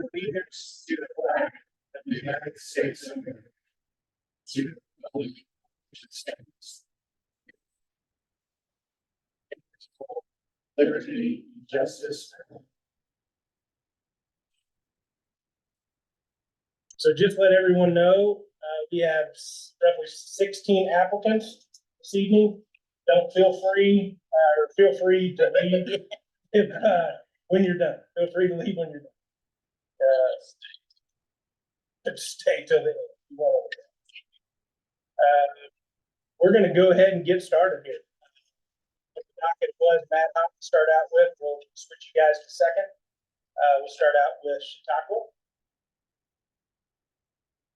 allegiance to the flag of the United States of America, to the republic which stands, liberty, justice. So just let everyone know, we have roughly 16 applicants this evening. Don't feel free to leave if, when you're done. Feel free to leave when you're done. Stay till the end. We're going to go ahead and get started here. The docket was Matt Hop to start out with. We'll switch you guys to second. We'll start out with Chautauqua.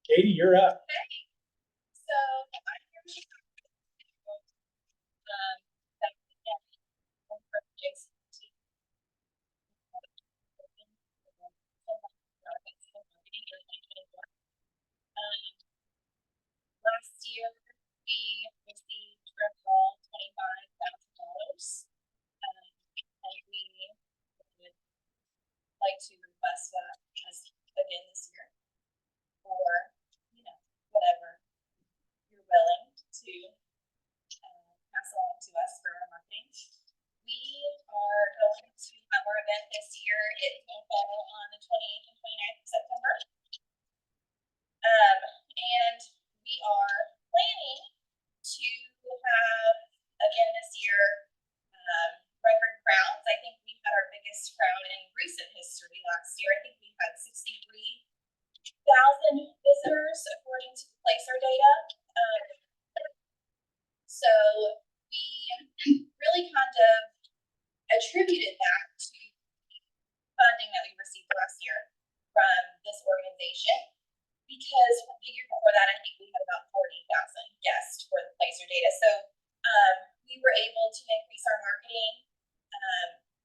Katie, you're up. Okay. So I'm here with from Jason. Last year we received from all $25,000, and we would like to request that as again this year, or whatever you're willing to pass along to us for our marketing. We are going to have our event this year. It will fall on the 28th and 29th of September. And we are planning to have, again this year, record crowds. I think we had our biggest crowd in recent history last year. I think we had 63,000 visitors according to the Placer data. So we really kind of attributed that to funding that we received last year from this organization, because the year before that, I think we had about 40,000 guests for the Placer data. So we were able to increase our marketing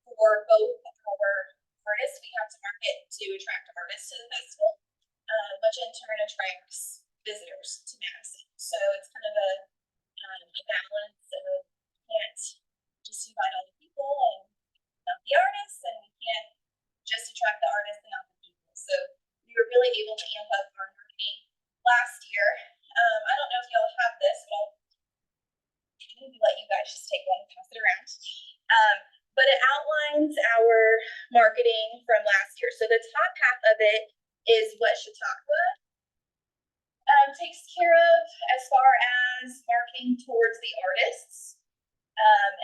for both our artists. We have to market to attract artists to the festival, which in turn attracts visitors to Madison. So it's kind of a balance of, we can't just invite all the people and not the artists, and we can't just attract the artists and not the people. So we were really able to amp up our marketing last year. I don't know if y'all have this, but I'll maybe let you guys just take one and pass it around. But it outlines our marketing from last year. So the top half of it is what Chautauqua takes care of as far as marketing towards the artists.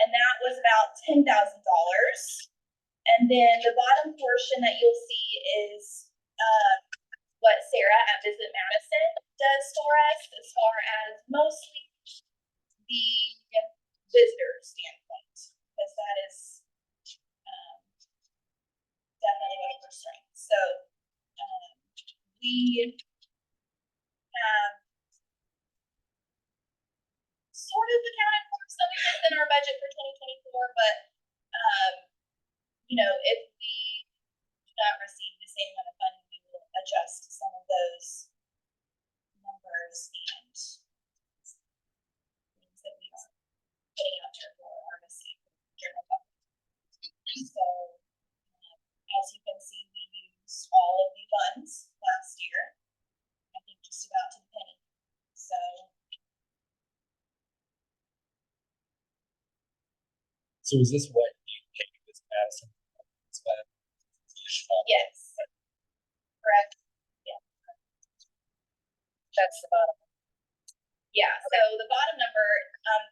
And that was about $10,000. And then the bottom portion that you'll see is what Sarah at Visit Madison does for us, as far as mostly the visitor standpoint, because that is definitely one of our strengths. So we have sort of accounted for some of this in our budget for 2024, but if we do not receive the same amount of funding, we will adjust some of those numbers and things that we are putting out there for our general public. So as you can see, we used all of the funds last year, I think just about to the penny. So is this what you came to this Madison? Yes. Correct. Yeah. That's the bottom. Yeah, so the bottom number,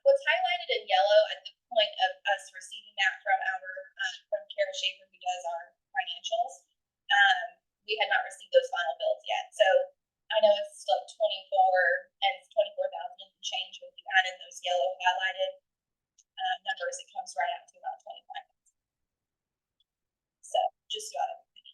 what's highlighted in yellow at the point of us receiving that from from Kara Schaefer, who does our financials, we had not received those final bills yet. So I know it's like 24 and 24,000 and change, but if you added those yellow highlighted numbers, it comes right out to about 25,000. So just about everything.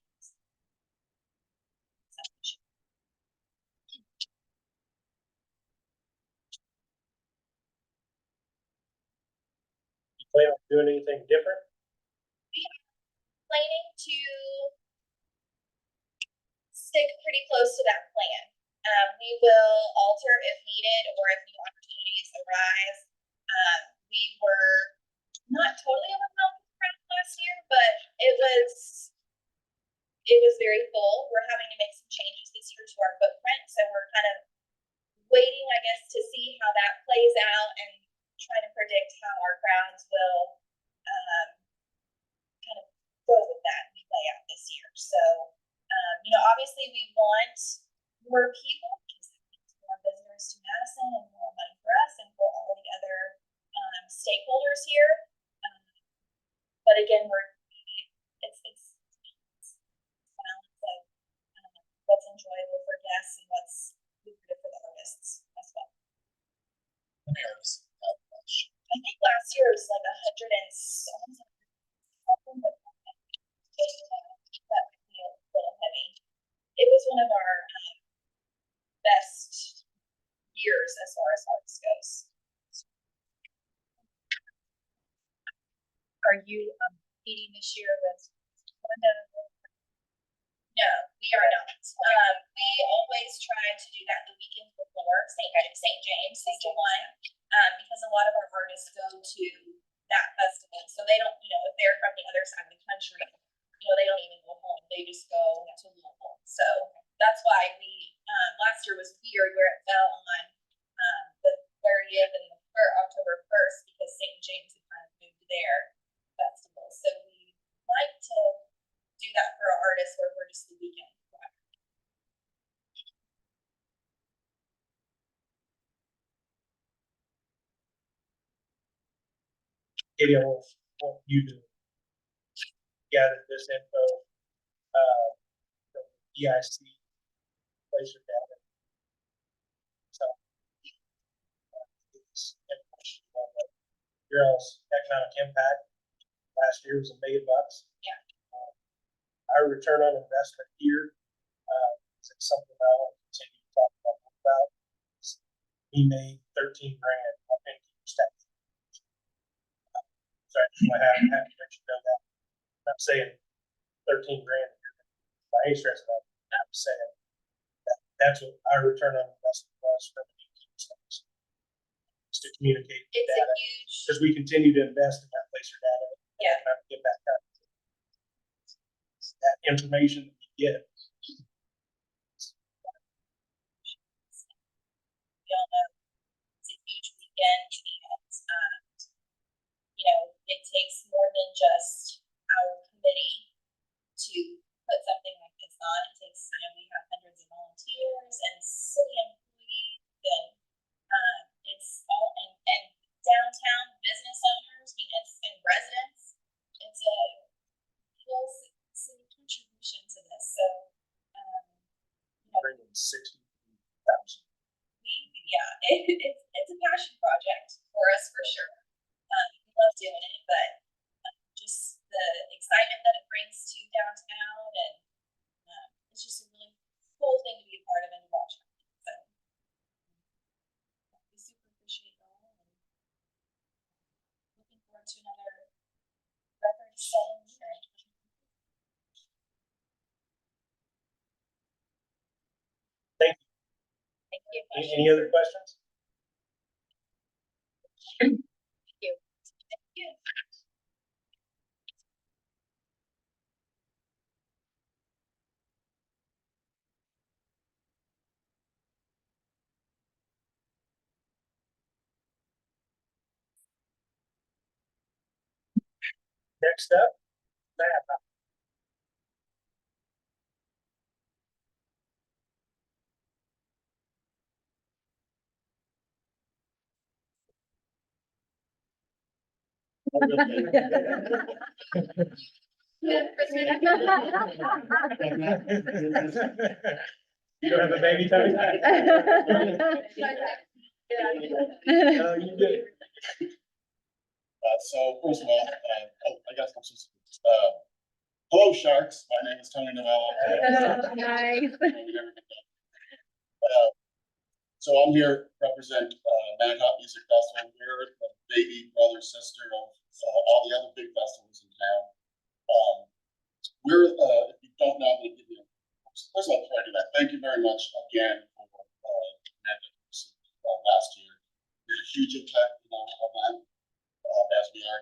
You plan on doing anything different? We are planning to stick pretty close to that plan. We will alter if needed or if new opportunities arise. We were not totally overwhelmed with crowd last year, but it it was very full. We're having to make some changes this year to our footprint, so we're kind of waiting, I guess, to see how that plays out and trying to predict how our crowds will kind of go with that and play out this year. So, obviously we want more people because it means more visitors to Madison and more money for us and for all the other stakeholders here. But again, it's balance of what's enjoyable for guests and what's lucrative for the artists as well. I think last year was like 100 and something, but that would be a little heavy. It was one of our best years as far as arts goes. Are you meeting this year with Linda? No, we are not. We always try to do that the weekend before St. James is the one, because a lot of our artists go to that festival. So they don't, if they're from the other side of the country, they don't even go home. They just go to Louisville. So that's why we, last year was weird where it fell on the 30th and October 1st because St. James had kind of moved their festival. So we like to do that for our artists where we're just the weekend. Katie, I want you to gather this info from EIC Placer data. So it's information on your all's economic impact. Last year was $1 million. Yeah. Our return on investment here is something I want to continue to talk about. We made $13 grand on income tax. So I just want to have to let you know that. I'm not saying 13 grand by any stretch of that. I'm saying that's what our return on investment was from the income tax. Just to communicate It's data. a huge, Because we continue to invest in that Placer data. Yeah. And get back up. That information that we get. we all know it's a huge weekend and it takes more than just our committee to put something like this on. It takes, we have hundreds of volunteers and city employees and it's all and downtown business owners, and residents. It's a whole city contribution to this. So Bringing 60,000. it's a passion project for us for sure. We love doing it, but just the excitement that it brings to downtown, and it's just a really cool thing to be a part of and to watch. So we super appreciate it all, and looking forward to another record-setting year. Thank you. Thank you. Any other questions? Thank you. Thank you. Next up, Matt. You don't have a baby tummy? You did. So first of all, I got some. Hello, Sharks. My name is Tony Novello. Nice. So I'm here to represent Mad Hop Music Festival. We're the baby brother sister of all the other big festivals in town. We're if you don't know, I'm going to give you. First of all, before I do that, thank you very much again for last year. We had a huge impact on our event as we are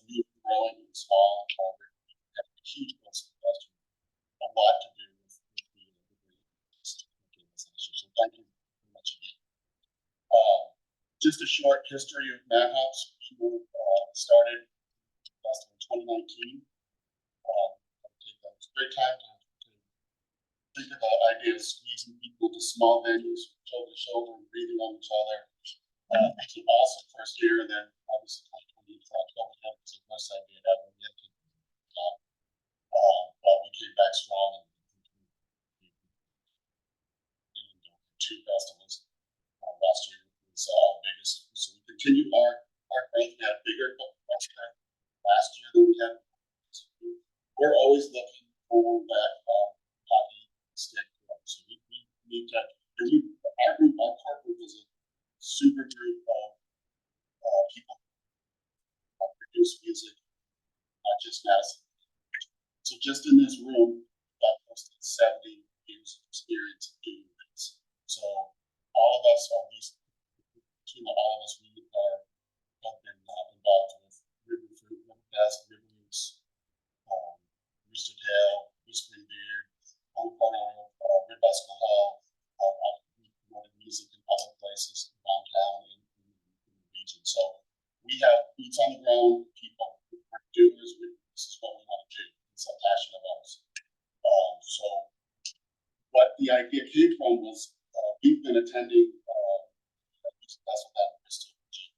new, growing, and small. We have a huge festival. just a short history of Mad Hops. We started in 2019. It's a great time to think about ideas, squeezing people to small venues, shoulder to shoulder, and breathing on each other. It's an awesome first year, and then obviously 2020, 12 was the best idea ever. We had to, but we came back strong and two festivals. Last year was our biggest, so we continued our growth. We had a bigger last year than we had. We're always looking for that hockey stick. So we need to. Our core group is a super group of people who produce music, not just Madison. So just in this room, got close to 70 years of experience doing this. So all of us are these, all of us, we have been involved with River Fruit, River Fest, River Roots, Rooster Tail, Whispering Beard, I'm part of Rib Bicycle Hall. We promoted music in other places downtown in the region. So we have boots on the ground, people who are doers. This is what we want to do. It's a passion of ours. So what the idea came from was we've been attending music festival down in Bristol, Virginia.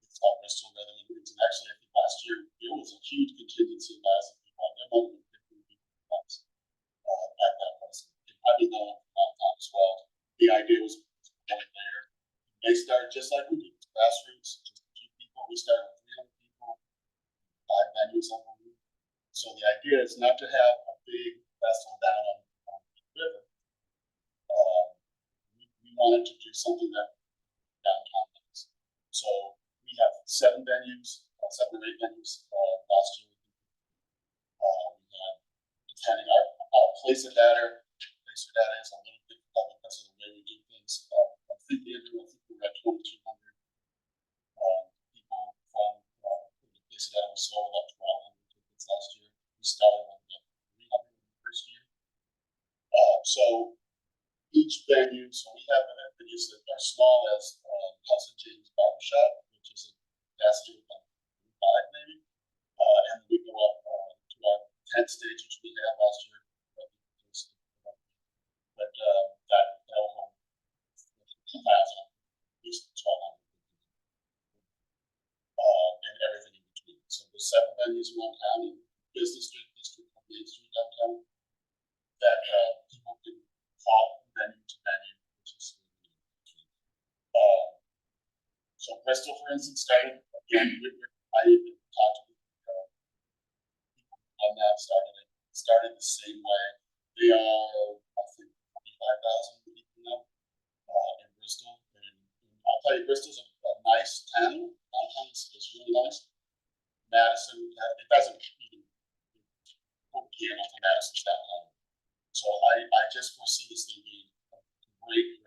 It's called Bristol Rhythm and Roots. And actually, I think last year there was a huge contingency of Madison people. There might have been 50 people at that festival. I've been going a long time as well. The idea was going there. They started just like we did, grassroots, just a few people. We started with 300 people, 5 venues on the roof. So the idea is not to have a big festival down on the river. We wanted to do something that downtown does. So we have 7 venues, 7 or 8 venues last year. We had, depending our place of data is a little difficult because of the way we do things. I think we're at 2,200 people from the place of data. We sold about 1,200 tickets last year. We started with 300 in the first year. So each venue, so we have venues that are small as Cousin James Barbershop, which is a capacity of 5 maybe. And we go up to our 10th stage, which we had last year. But that'll hold 2,000, at least 1,200. And everything in between. So there's 7 venues around town in Business Street, Main Street downtown, that people can call venue to venue, which is so Bristol, for instance, started again. I talked to people on that, started the same way. They are, I think, 25,000 people now in Bristol. And I'll tell you, Bristol's a nice town. Downtown is really nice. Madison, it doesn't even put candle to Madison's downtown. So I just foresee this thing being a great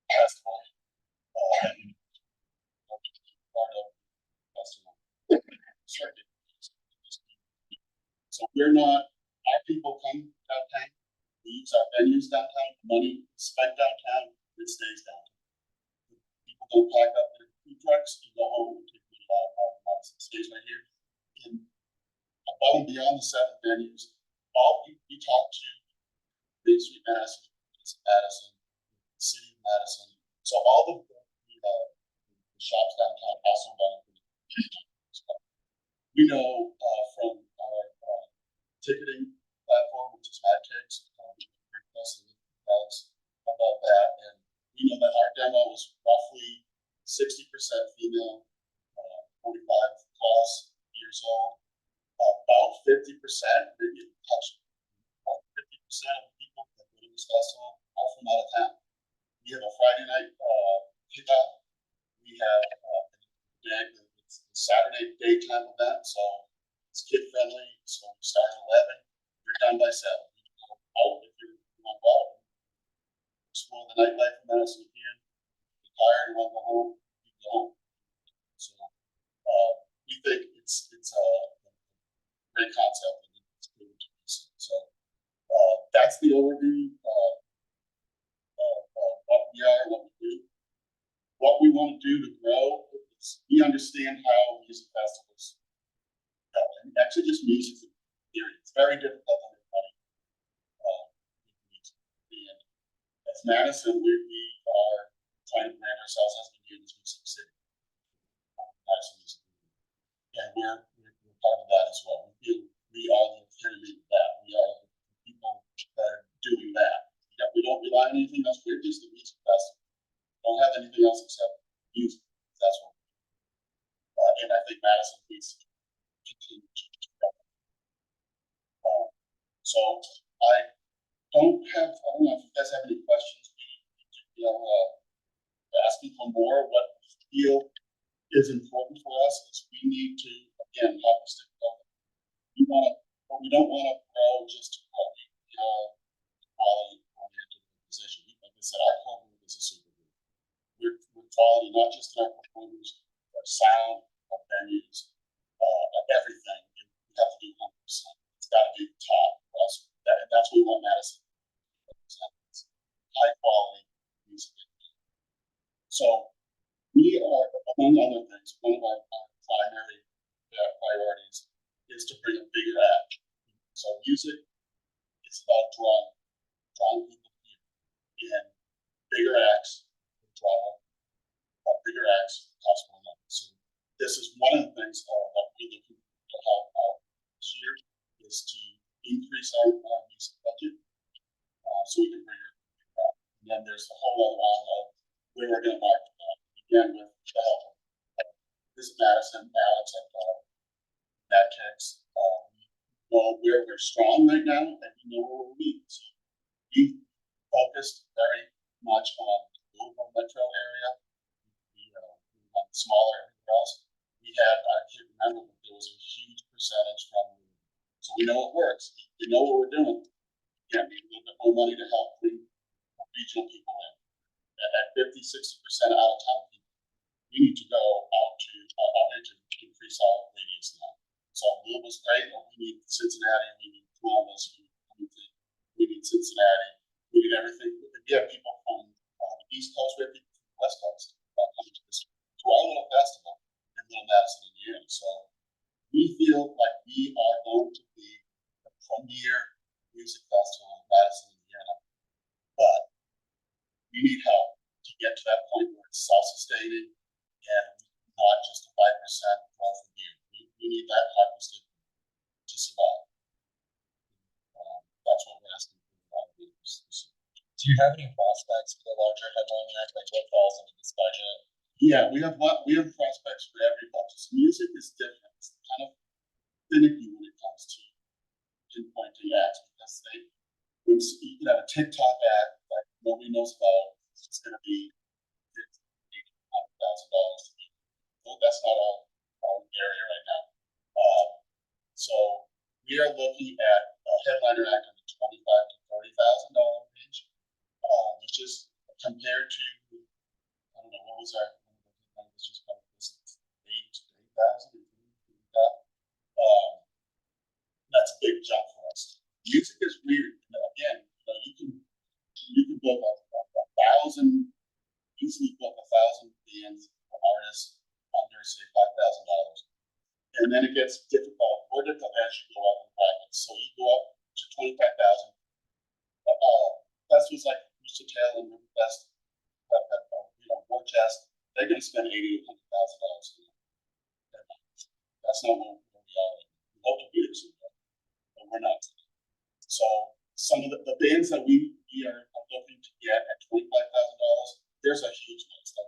festival. Part of festival circuit. So we're not, our people come downtown, we use our venues downtown, money spent downtown, it stays downtown. People don't pack up their food trucks and go home and take the it stays right here. And above and beyond the 7 venues, all we talk to Main Street Madison, Madison, the city of Madison. So all the shops downtown also benefit. We know from our ticketing platform, which is MadTigs, about that, and we know that our demo was roughly 60% female, 45 plus years old. About 50%, maybe touch 50% of the people that go to this festival are from out of town. We have a Friday night kickoff. We have it's a Saturday daytime event, so it's kid friendly. So we start at 11. We're done by 7. You can go out if you want to go out. Explore the nightlife in Madison again. If you're tired and want to go home, you can go home. So we think it's a great concept and it's good to use. So that's the overview of what we are, what we do. want to do to grow, we understand how music festivals go. And actually just music theory, it's very difficult to everybody. And as Madison, we are trying to brand ourselves as the Music City. Madison Music City. And we're part of that as well. We feel we are the epitome of that. We are the people that are doing that. We don't rely on anything else. We're just the music festival. We don't have anything else except music. That's what we do. And I think Madison needs to continue to grow. So I don't know if you guys have any questions. Asking for more. What we feel is important for us is we need to, again, help us to grow. We don't want to grow just to grow. We are quality oriented position. Like I said, our core group is a super group. We're quality, not just in our performers, our sound, our venues, everything. We have to do 100%. It's got to be top for us. That's what we want Madison. High quality music. So we are, among other things, one of our primary priorities is to bring a bigger act. So music is about drawing people here, and bigger acts draw bigger acts cost more money. So this is one of the things that we're looking to help out this year is to increase our music budget so we can bring it back. And then there's a whole other round of where we're going to market that. Again, with the help of Ms. Madison, Alex, and Matt Kicks. We know where we're strong right now, and we know where we're weak. So we focused very much on the Louisville metro area. We on the smaller girls. We had, I can't remember, but there was a huge percentage from Louisville. So we know it works. We know what we're doing. Again, we need a little bit more money to help bring regional people in. At 50, 60% out of town people, we need to go out to increase our radius now. So Louisville's great, but we need Cincinnati, we need Columbus, we need Cincinnati, we need everything. We have people from the East Coast, we have people from the West Coast coming to our little festival in Little Madison, Indiana. So we feel like we are going to be the premier music festival in Madison, Indiana. But we need help to get to that point where it's self-sustaining and not just a 5% growth a year. We need that harvested to survive. That's what we're asking for. Do you have any prospects for the larger headline act? Like what falls into this budget? Yeah, we have prospects for every budget. So music is different. It's kind of finicky when it comes to pinpointing acts because you can have a TikTok act that nobody knows about. It's going to be $100,000. Well, that's not our area right now. So we are looking at a headliner act in the $25,000 to $30,000 range, which is compared to, I don't know, what was our, let's just call it this, 8,000. That's a big jump for us. Music is weird. Again, you can book a 1,000, easily book 1,000 bands or artists under say $5,000. And then it gets more difficult as you go up in brackets. So you go up to 25,000. Festivals like Rooster Tail and Riverfest, Warchest, they're going to spend $80,000 to $100,000. That's not what we are. We hope to be there soon, but we're not. So some of the bands that we are looking to get at $25,000, there's a huge list.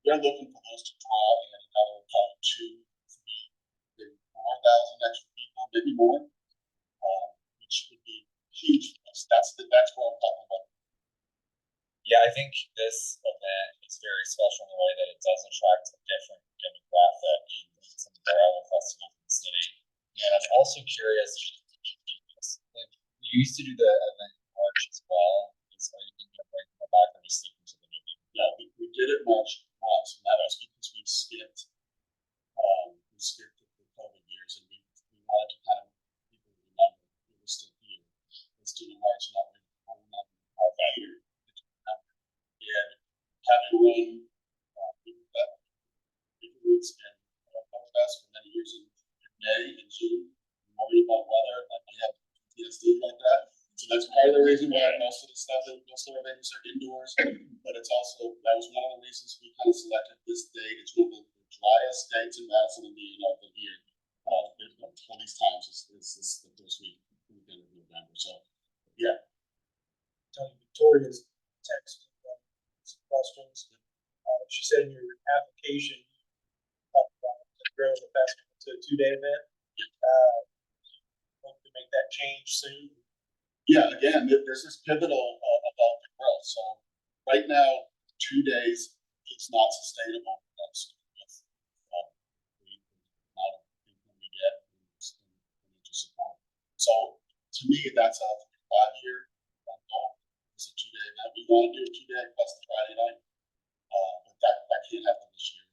We're looking for those to draw in another probably 2, 3, maybe 4,000 extra people, maybe more, which would be huge. That's what I'm talking about. Yeah, I think this event is very special in the way that it does attract a different demographic than some of the other festivals in the city. And I'm also curious, you used to do the event in March as well. Are you thinking of bringing it back or just sticking to the new? Yeah, we did it March once, and that was because we skipped the COVID years, and we wanted to kind of people remember we were still here. Let's do the March, not our year. And having run events and Folk Fest for many years in May and June. I'm worried about weather, like I have PTSD like that. So that's part of the reason why most of the stuff, most of our venues are indoors, but it's also, that was one of the reasons we kind of selected this date. It's one of the driest dates in Madison and of the year. For these times, is this the first weekend of November. So, yeah. Tony Victoria's text some questions. She said in your application, you talked about growing the festival to a 2-day event. Hope to make that change soon. Yeah, again, this is pivotal about the growth. So right now, 2 days is not sustainable for us with the amount of people we get and to support. So to me, that's a 5-year goal. It's a 2-day event. We want to do a 2-day plus the Friday night, but that can't happen this year.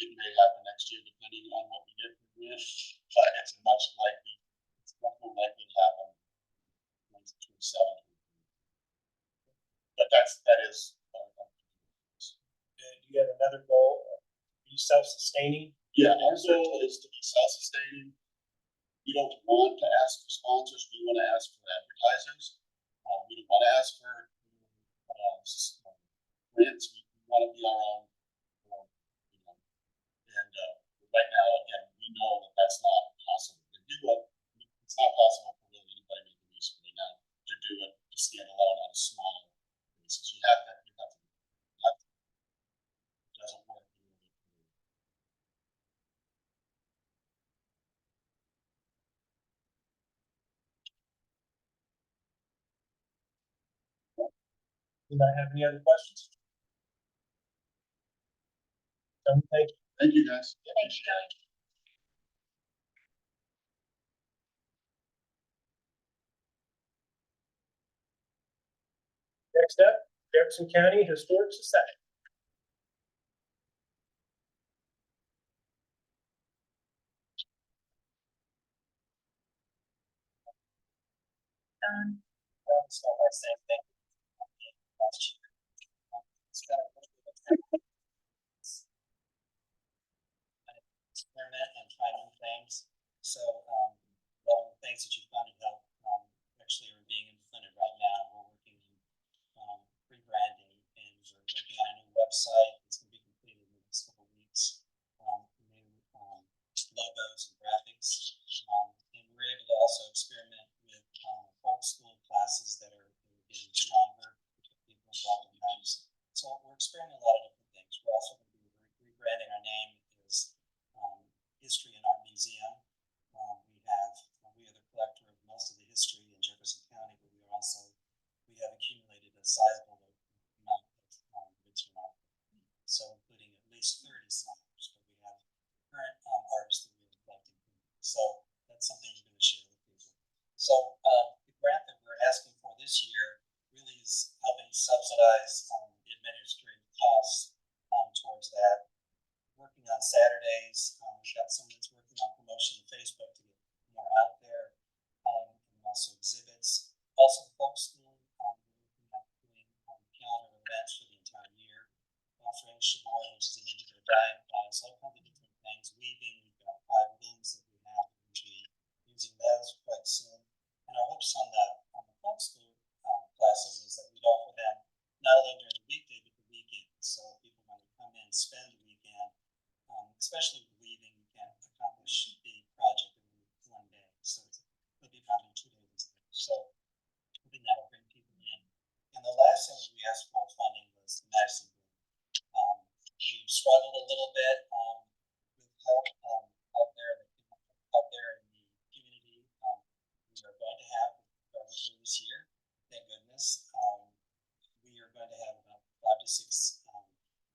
It may happen next year depending on what we get from grant, but it's much more likely to happen. 27. But that is. Do you have another goal? Be self-sustaining? Yeah, our goal is to be self-sustaining. We don't want to ask for sponsors. We want to ask for advertisers. We don't want to ask for grants. We want to be our own. And right now, again, we know that that's not possible to do it. It's not possible for really anybody making music right now to do it, to stand alone on a small basis. You have to, it doesn't work. Do I have any other questions? Thank you. Thank you, guys. Thanks, Joey. Next up, Jefferson County Historic Society. It's not my same thing. Last year. It's kind of experiment and try new things. So one of the things that you funded help actually are being implemented right now. We're working on rebranding and we're working on a new website. It's going to be completed in the next couple of weeks. New logos and graphics. And we're able to also experiment with folk school classes that are getting stronger, people involved in those. So we're experimenting a lot of different things. We're also going to be rebranding our name as History and Art Museum. We are the collector of most of the history in Jefferson County, but we have accumulated a sizable amount of original art. So including at least 30 signers, but we have current artists that we are collecting. So that's something we're going to share with people. So the grant that we're asking for this year really is helping subsidize the administrative costs towards that. Working on Saturdays, we've got someone that's working on promotion on Facebook to get more out there, and also exhibits. Also, folk school, we're looking at doing calendar events for the entire year, offering Shaboy, which is an indigo dye, so all kinds of different things. Weaving, we've got 5 looms that we have. We'll be using those quite soon. And our hopes on the folk school classes is that we'd offer them not only during the weekday but the weekend. So people want to come in, spend the weekend, especially with weaving, you can accomplish the project in 1 day. So it'll be probably 2 days. So I think that'll bring people in. And the last thing that we asked for funding was the Madison Boom. We've struggled a little bit with help out there in the community. We are going to have garbage this year, thank goodness. We are going to have about 5 to 6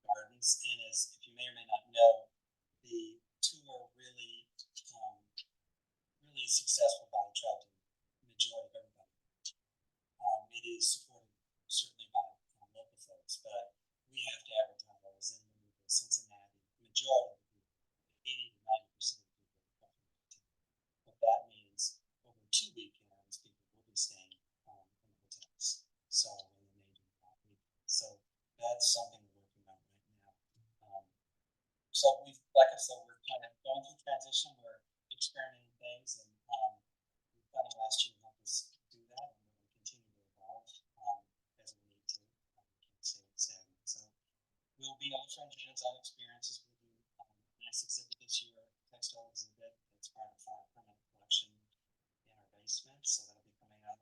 gardens, and if you may or may not know, the tour really successful by attracting the majority of everybody. It is supported certainly by local folks, but we have to advertise in Cincinnati. The majority of the people, 80 to 90% of the people come from the town. What that means, over 2 weekends, people will be staying in the hotels. So in the major weekends. So that's something we're working on right now. So we've, like I said, we're kind of going through transition, we're experimenting things, and, funding last year helped us do that, and we're gonna continue to evolve, as we need to, stay stagnant. So we'll be offering hands-on experiences. We'll do, nice exhibit this year, textile exhibit, that's part of our permanent collection in our basement, so that'll be coming up.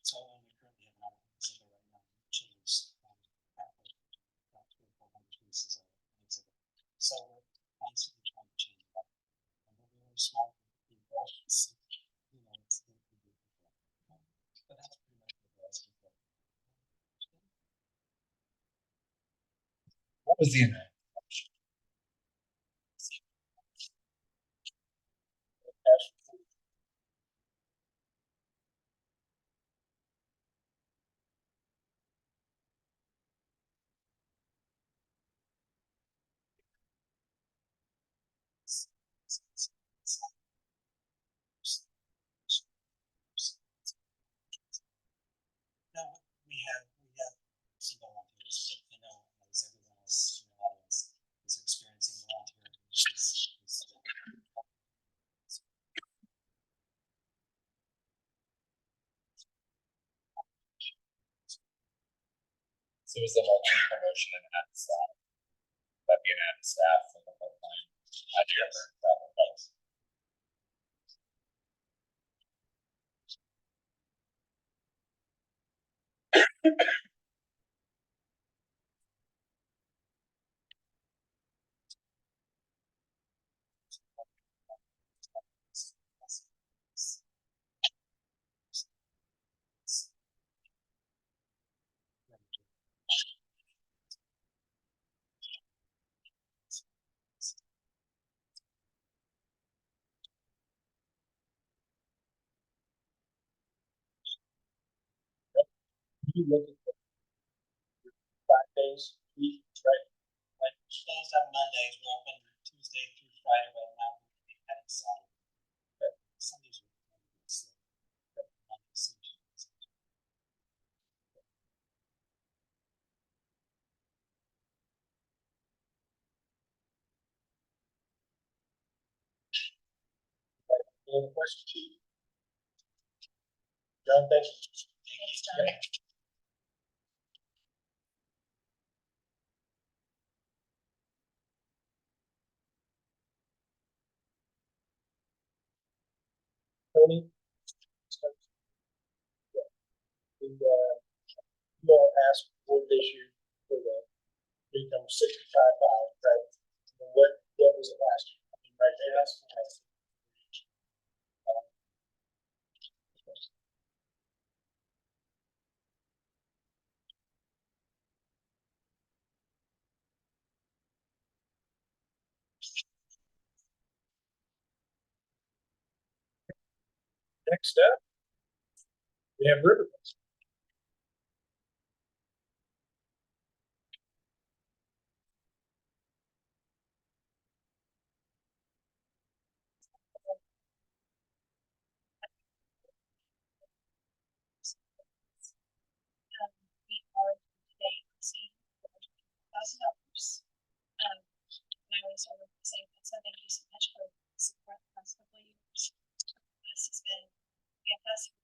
So we currently have an exhibit right now, children's, probably about 200 or 400 pieces of an exhibit. So we're constantly trying to change that. And we're really small people, so, you know, it's good to do. But that's pretty much what it was before. What was the event? No, we have some volunteers, but, you know, as everyone else in the audience is experiencing volunteering, is So is the marketing promotion and ad staff? That'd be an ad staff for the whole time. At your current travel price. You look at the 5 days, week, right? like closed on Mondays, we're open Tuesday through Friday right now, we're gonna be adding Saturday. Sundays are slow. Mondays, Tuesdays. Any other questions? John, thank you. Thanks, John. Yeah. Tony? Yeah. You all asked for this year for the income 65,000, right? And what was it last year? I mean, right there, that's. Next up, we have River. We are today asking for $1,000. And I always start with saying, so thank you so much for the support the past couple of years. This has been fantastic.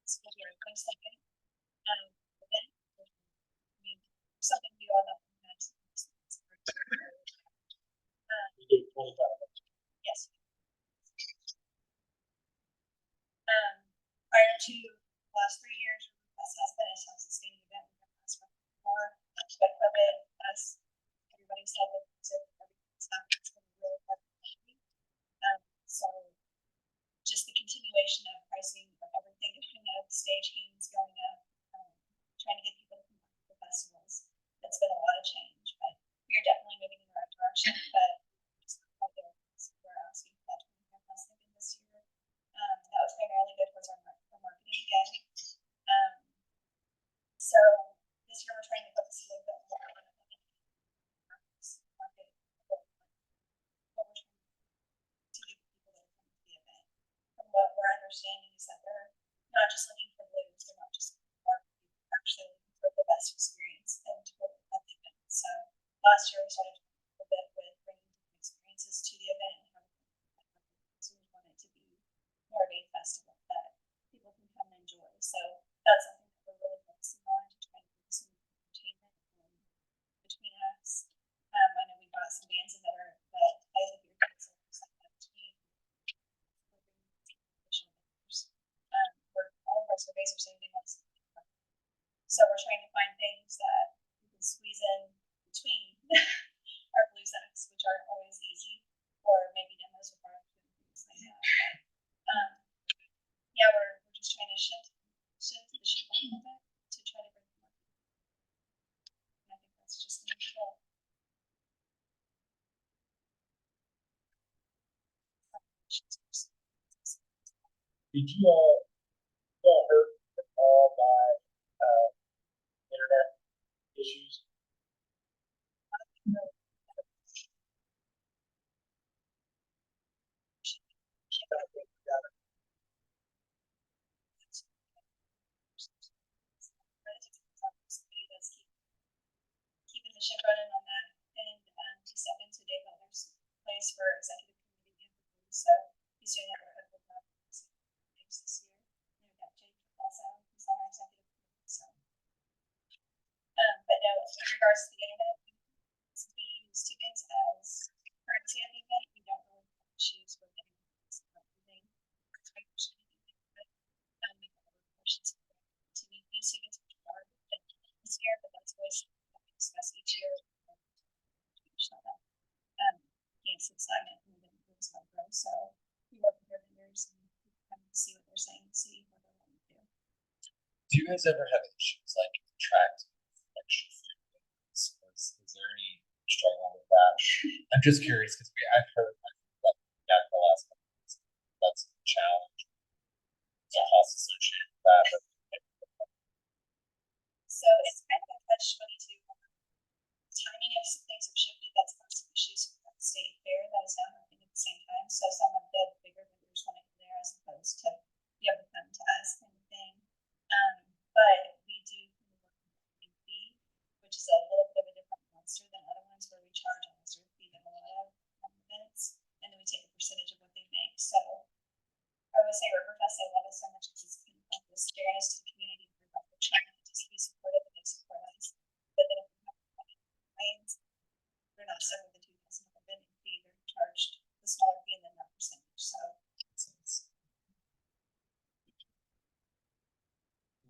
It's been very second. Event. I mean, something we all know. We gave 25. Yes. Prior to the last 3 years, this has been a self-sustaining event. We've been asked for more, but COVID, as everybody said, everything's happened, it's been really hard. So just the continuation of pricing of everything going up, stage hands going up, trying to get people to come to the festivals. It's been a lot of change, but we are definitely moving in the right direction. But just right there, we're asking for that 25,000 again this year. That was primarily good towards our marketing again. So this year we're trying to focus a little bit more on market, what we're trying to give people that come to the event. From what we're understanding is that they're not just looking for blues, they're not just looking for marketing, they're actually looking for the best experience and to work at the event. So last year we started a bit squeeze in between our blue sacks, which aren't always easy, or maybe demos with our things like that. Yeah, we're just trying to shift the ship a little bit to try to bring more people. And I think that's just the goal. Did you all hurt at all by internet issues? Somebody that's keeping the ship running on that, and to step into Dave Butler's place for executive committee interview. So he's doing that with a couple of things this year. And we've got Jake also, who's on our executive committee. So, but no, in regards to the internet, since we use tickets as currency at the event, we don't really have issues with internet. We have other questions to meet these tickets, which are this year, but that's always discuss each year. Can't sit stagnant and then things like grow. So we work with our vendors and kind of see what they're saying, see what they're going to do. Do you guys ever have issues like attract extra food? Is there any struggle with that? I'm just curious because I've heard like that the last couple of years. That's a challenge. There's a cost associated with that. So it's kind of a catch-22. Timing of some things have shifted. That's caused some issues with the state fair that is now happening at the same time. So some of the bigger vendors want to go there as opposed to be able to come to us kind of thing. But we do fee, which is a little bit of a different monster than other ones where we charge a reserve fee than a lot of events, and then we take a percentage of what they make. So I would say Riverfest, I love it so much because it's kind of like this fairness to the community. We're trying to just be supportive and they support us. But then if we have clients, they're not stuck with the $2,000 vending fee. They're charged the smaller fee and then that percentage. So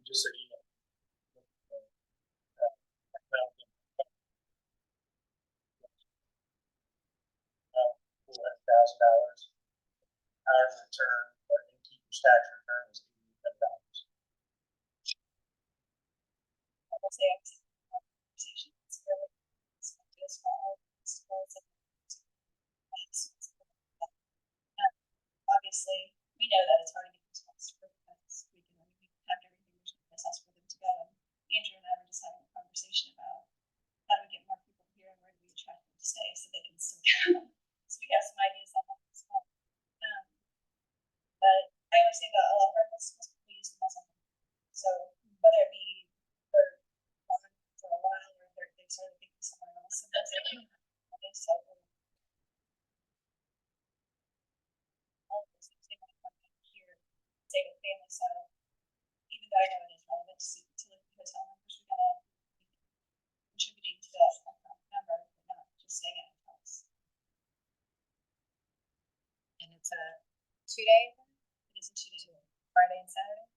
Just so you know. $400,000. Our return, or innkeeper's tax return is $87. I will say I've seen a lot of conversations. It's really as well as schools and obviously we know that it's hard to get these folks for because we have everything there's no place else for them to go. And Andrew and I were just having a conversation about how do we get more people here and where do we attract them to stay so they can still come. So we have some ideas on that as well. But I always say that a lot of our festivals we use them as a so whether it be for a while or they started thinking somewhere else, sometimes they can so all of those things they want to come back here, stay with family. So even though I know it is relevant to look at the hotel numbers, we gotta be contributing to that number, but not just staying at hotels. And it's a 2-day event? It is a 2-day, Friday and Saturday?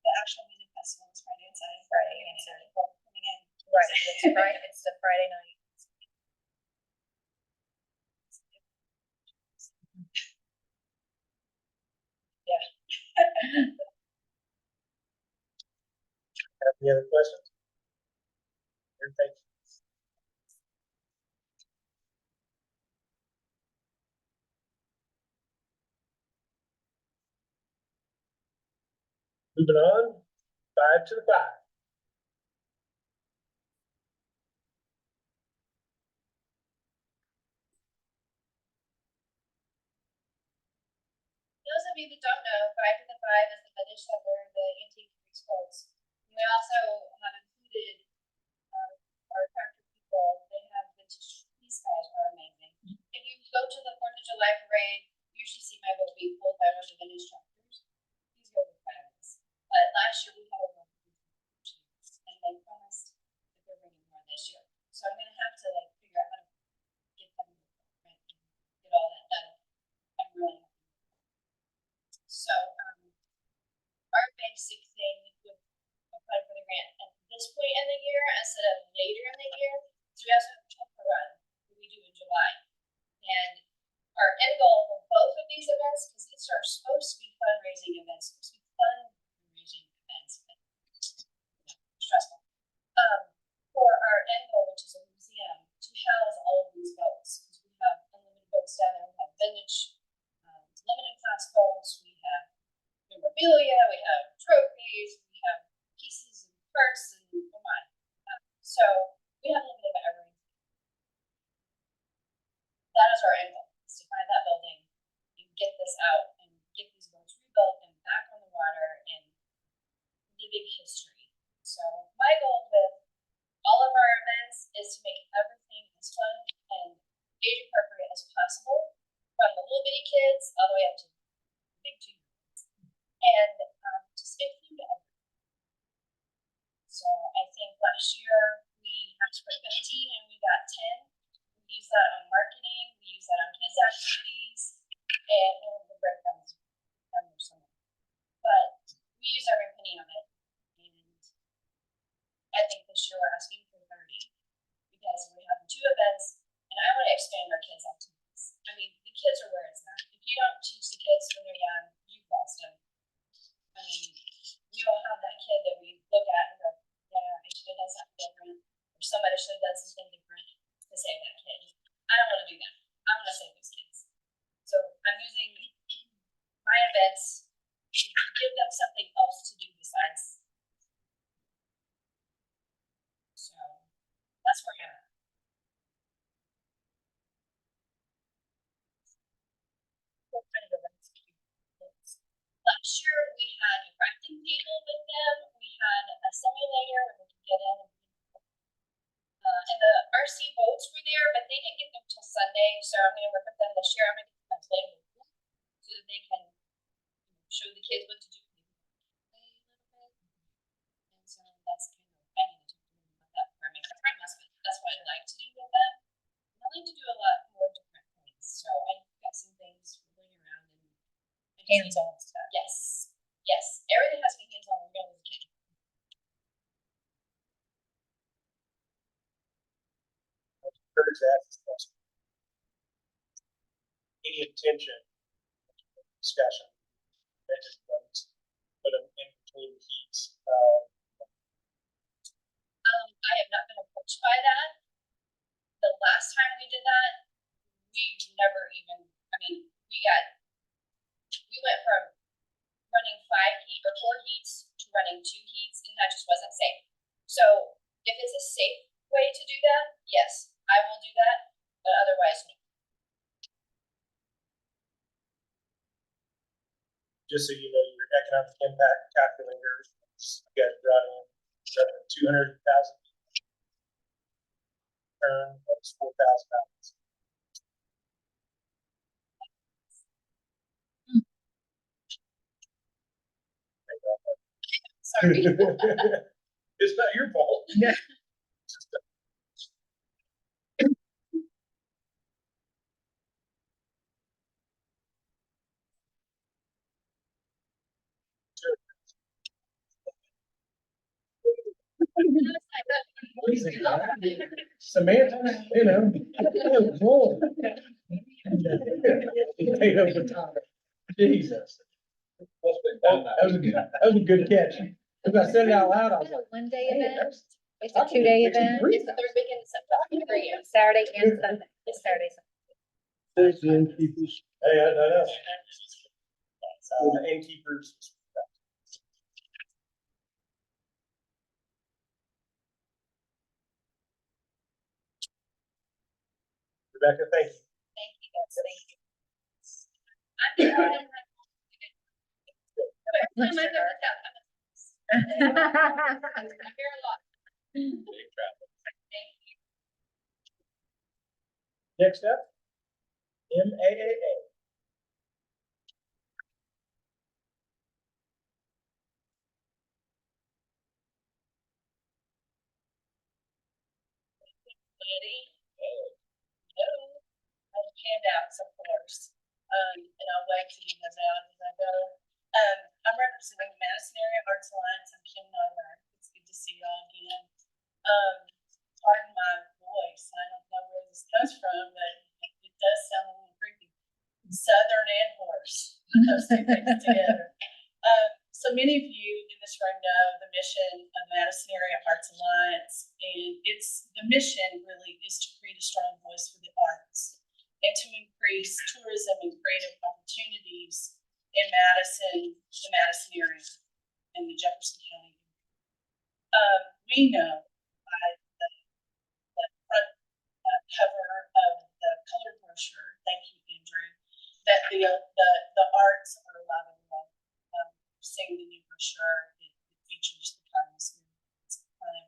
the actual music festival is Friday and Saturday. Friday and Saturday. Coming in. Right, it's Friday, it's the Friday night. Yeah. Any other questions? Thank you. Moving on, 5 to the 5. Those of you that don't know, 5 to the 5 is the vintage cover, the antique Greek quotes. We also have included our tractor people. They have vintage. These guys are amazing. If you go to the 4th of July parade, you usually see my boat being pulled by a bunch of vintage tractors. These guys are fabulous. But last year we had over 100 and they promised that they're bringing more this year. So I'm gonna have to figure out how to get them and get all that done. I'm really happy. So our basic thing with applying for the grant at this point in the year, instead of later in the year, is we also have a Temple Run that we do in July. And our end goal for both of these events, because these are supposed to be fundraising events, supposed to be fundraising events, but stressful. For our end goal, which is a museum, to house all of these boats, because we have unlimited boats down there, we have vintage, limited class boats, we have memorabilia, we have trophies, we have pieces and parts, and oh my. So we have a little bit of everything. That is our end goal, is to find that building and get this out and get these boats rebuilt and back on the water and living history. So my goal with all of our events is to make everything as fun and age appropriate as possible, from the little bitty kids all the way up to big 2-year-olds, and to stay true to everything. So I think last year we asked for 15 and we got 10. We use that on marketing, we use that on kids' activities, and the breakdowns somewhere. But we use every penny of it. And I think this year we're asking for 30 because we have 2 events and I want to expand our kids' activities. I mean, the kids are where it's at. If you don't teach the kids when they're young, you've lost them. I mean, we all have that kid that we look at and go, yeah, I should have done something different, or somebody should have done something different to save that kid. I don't want to do that. I want to save those kids. So I'm using my events to give them something else to do besides. So that's where I'm at. What kind of events do you do? Last year we had a crafting table with them. We had a simulator where they could get in. And the RC boats were there, but they didn't get them till Sunday. So I'm going to work with them this year. I'm going to get them to play with them so that they can show the kids what to do. Play a little bit. And so that's kind of, I need to talk to them about that before I make a promise, but that's what I like to do with them. I like to do a lot more different things. So I got some things rolling around and hands-on stuff. Yes. Yes. Everything has to be hands-on. We're going to the kid. Encourage that discussion. Any intention, discussion, that just put them in between the heats. I have not been approached by that. The last time we did that, we never even, I mean, we went from running 5 heat or 4 heats to running 2 heats, and that just wasn't safe. So if it's a safe way to do that, yes, I will do that, but otherwise, no. Just so you know, your economic impact calculator, you guys brought in 200,000. Earn $4,000. Sorry. It's not your fault. Yeah. Samantha, you know. Oh, paid overtime. Jesus. That was a good catch. If I said it out loud, I was like. One day event, it's a 2-day event, It's the 3rd weekend in September for you. Saturday and Sunday, it's Saturday. There's the innkeepers. Hey, I know. Innkeepers. Rebecca, thank you. Thank you guys. Thank you. I'm here. Every time I go to town, I'm here a lot. Big traffic. Thank you. Next up, MAAA. Ready? Hello. I have handouts, of course. And I'll wait till you guys out as I go. I'm representing Madison Area Arts Alliance. I'm Kim Nover. It's good to see y'all again. those two things together. So many of you in this room know the mission of Madison Area Arts Alliance, and the mission really is to create a strong voice for the arts and to increase tourism and creative opportunities in Madison, the Madison area, and the Jefferson County. We know by the front cover of the colored brochure, thank you, Andrew, that the arts are alive and well. Seeing the new brochure, it features the kindness. It's kind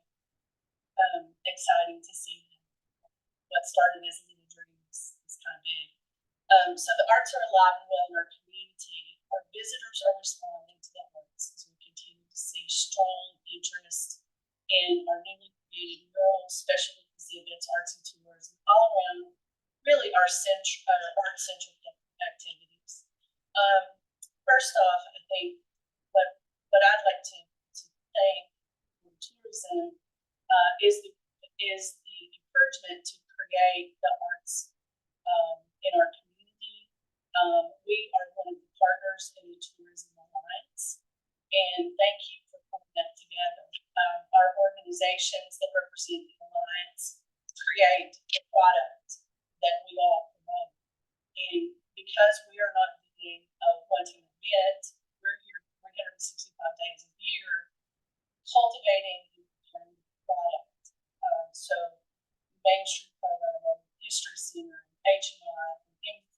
of exciting to see what started as a little dream is kind of big. So the arts are alive and well in our community. Our visitors are responding to the arts as we continue to see strong interest in our newly created mural special exhibits, arts and tours, and all around really our art-centric activities. First off, I think what I'd like to thank for tourism is the encouragement to create the arts in our community. We are one of the partners in the Tourism Alliance, and thank you for putting that together. Our organizations that represent the Alliance create the product that we all promote. And because we are not doing a one-time event, we're here 365 days a year cultivating and preparing the product. So Main Street Program, History Center, HMI, M3,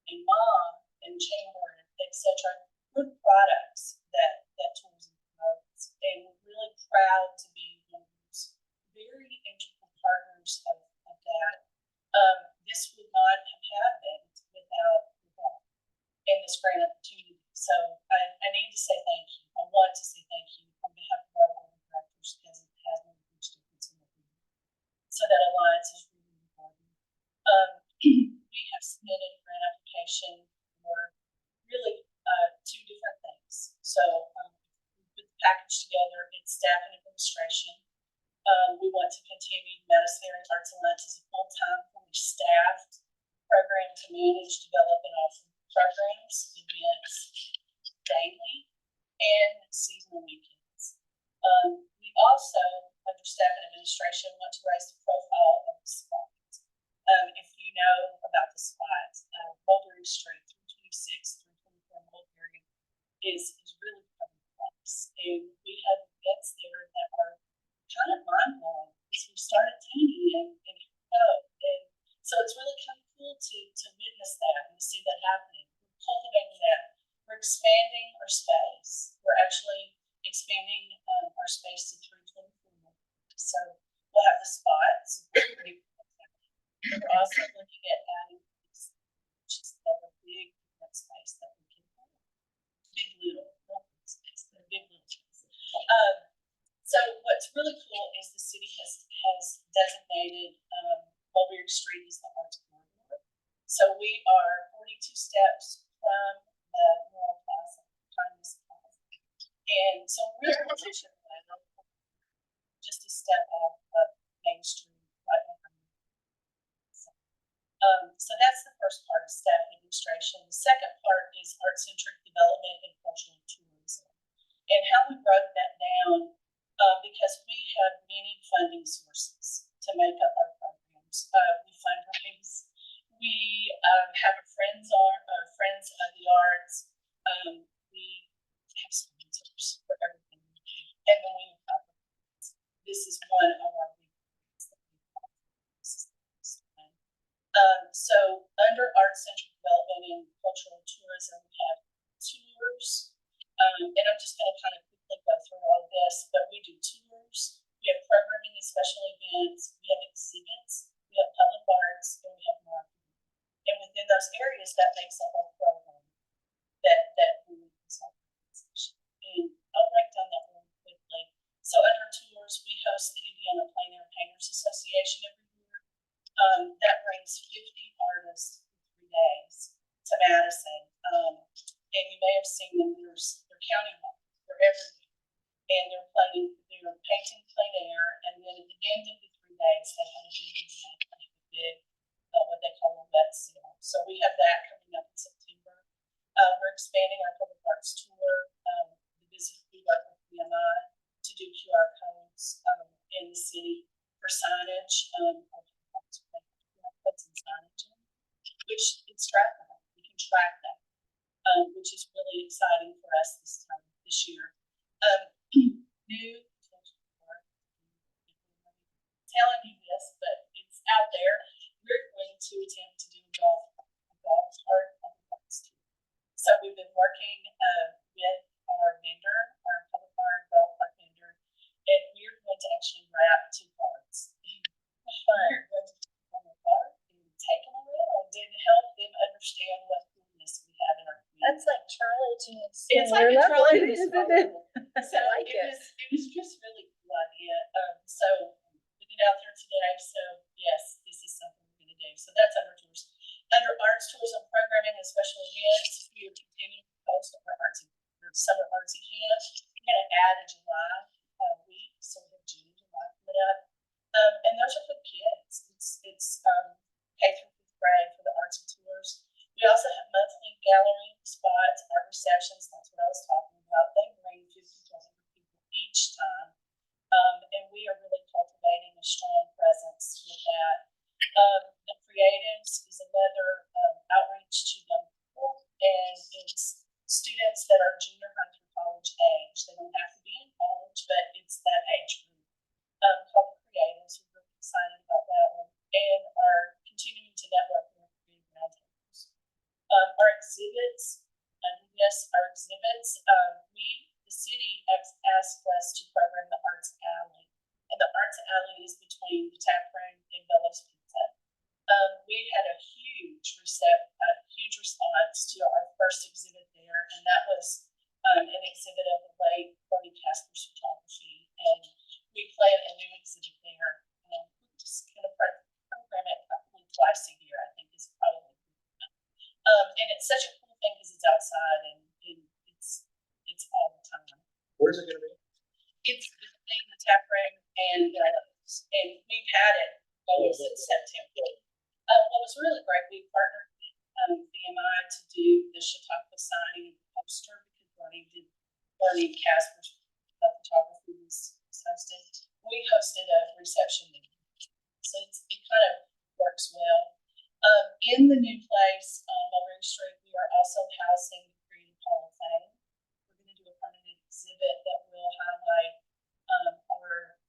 and MOM, and Chamber, etc. Good products that tourism promotes. And we're really proud to be one of those very integral partners of that. This would not have happened without and this great opportunity. So I need to say thank you. I want to say thank you on behalf of our board of directors because it has made a huge difference in what we do. So that alliance is really important. We have submitted a grant application for really two different things. So we put the package together. It's staff and administration. We want to continue Madison Area Arts Alliance as a full-time, fully staffed program to manage, develop, and offer programs, events daily, and seasonal weekends. We also, under staff and administration, want to raise the profile of the spot. If you know about the spot, Mulberry Street, 326, 324 Mulberry is really coming close. And we have events there that are kind of mind-blowing because we started teeny and here we go. And so it's really kind of cool to witness that and to see that happening. We're cultivating that. We're expanding our space. We're actually expanding our space to 324. So we'll have the spots. We're also looking at adding just a big space that we can have. Big little space, but a big little space. So what's really cool is the city has designated Mulberry Street as the arts corridor. So we are 42 steps from the Moral Plaza, Kindness Plaza. And so we're positioned just a step off of Main Street right behind. So that's the first part of staff administration. The second part is art-centric development and cultural tourism. And how we broke that down, because we have many funding sources to make up our programs. We fundraise. We have a Friends of the Arts. We have sponsors for everything we do. And then we have this is one of our big things that we have. So under art-centric development and cultural tourism, we have tours. And I'm just going to kind of quickly go through all this, but we do tours. We have programming and special events. We have exhibits. We have public arts, and we have marketing. And within those areas, that makes up our program that we consult. And I'll break down that really quickly. So under tours, we host the Indiana Plein Air Painters Association every year. That brings 50 artists for 3 days to Madison. And you may have seen them. They're counting them. They're everywhere. And they're painting plein air. And then at the end of the 3 days, they have a big event, what they call a wet sale. So we have that coming up in September. We're signage, put some signage in, which it's trackable, we can track that, which is really exciting for us this year. New, telling you this, but it's out there. We're going to attempt to do a golf cart on the parks too. So we've been working with our vendor, our public art golf cart vendor, and we're going to actually wrap 2 carts. We're going to put them on the cart and take them around and help them understand what coolness we have in our community. That's like Charlie to a It's like smaller a level, trolley, isn't it? So I like it it. was just really cool idea. So we get out there today. So yes, this is something we're gonna do. So that's under tours. Under arts, tourism, programming, and special events, we are continuing to post our summer artsy camp. We're gonna add a July week, so we have June and July coming up. And those are for the kids. It's K through 5th grade for the artsy tours. We also have monthly gallery spots, art receptions. That's what I was talking about. They bring 50 to 100 people each time. And we are really cultivating a strong presence with that. The creatives is another outreach to young people, and it's students that are junior high through college age. They don't have to be in college, but it's that age group. Called the creatives. We're really excited about that one, and are continuing to network with creative roundtables. Our exhibits, the city asked us to program the Arts Alley. And the Arts Alley is between the tap room and Bellows Pizza. We had a huge response to our first exhibit there, and that was an exhibit of the late Bernie Casper's photography. And we plan a new exhibit there. We just kind of program it probably twice a year, I think is probably. And it's such a cool thing because it's outside and it's all the time. Where's it gonna be? It's between the tap room and we've had it going since September. What was really great, we partnered with BMI to do the Chautauqua signing of the poster because Bernie Casper's photography was hosted. We hosted a reception meeting, so it kind of works well. In the new place on Mulberry Street, we are also housing the Creative Hall of Fame. We're going to do a permanent exhibit that will highlight our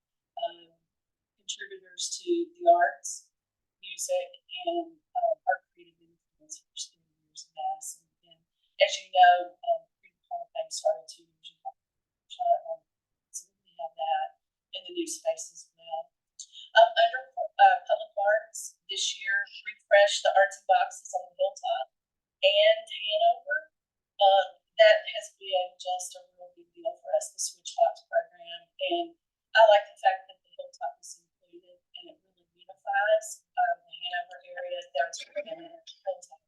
contributors to the arts, music, and our creative influencers through the years of Madison. And as you know, Creative Hall of Fame started 2 years ago. So we're going to have that in the new space as well. Under public arts, this year, refresh the artsy boxes on the Hilltop and Hanover. That has been just a real big deal for us, the Switch Box program. And I like the fact that the Hilltop is included and it really unifies the Hanover area. There's Hilltop.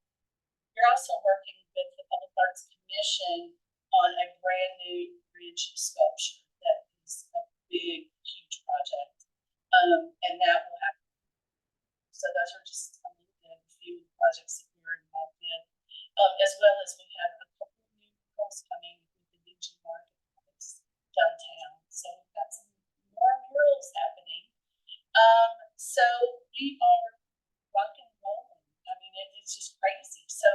We're also working with the Public Arts Commission on a brand new bridge sculpture that is a big, huge project. And that will happen. So those are just a few projects that we're involved in, as well as we have a couple of new girls coming with the DG Marketplace downtown. So we've got some more murals happening. So we are rock and rolling. I mean, it's just crazy. So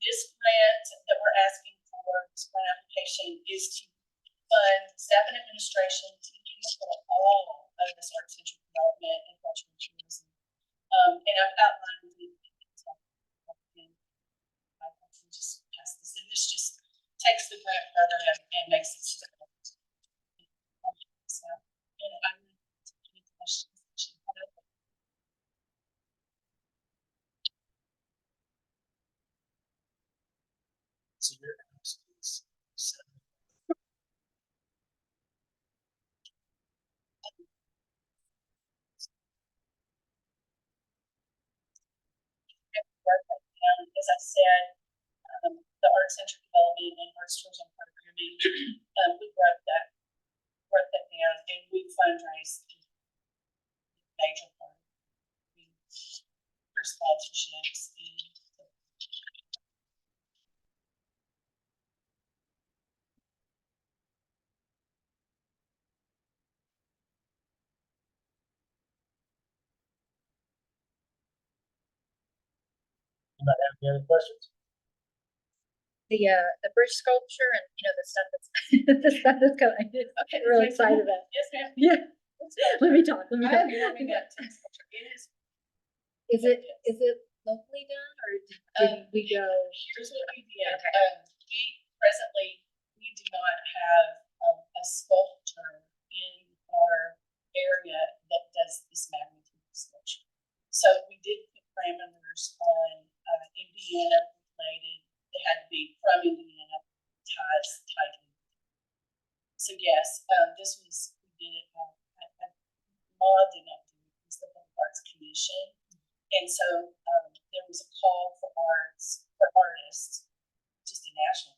this grant that we're asking for, this grant application, is to fund staff and administration to handle all of this art-centric development and cultural tourism. And I've outlined the I can just pass this, and this just takes the grant program and makes it simple. So, and I'm any questions that you have. So your house is 7. As I said, the art-centric development and arts tourism programming, we wrote that down, and we fundraised major part for sponsorships and Anybody have any other questions? The bridge sculpture and, you know, the stuff that's, the stuff that's coming. Okay. I'm really excited about. Yes, ma'am. Yeah. Let me talk, let me I talk. am warming up to this culture. It is. Is it locally done or did we go? Here's what we did. Okay. We presently, we do not have a sculptor in our area that does this magnitude of sculpture. So we did put parameters on Indiana related. They had to be from Indiana, tied in. So yes, this was, we did it, law did not do it, it was the Public Arts Commission. And so there was a call for artists, just a national.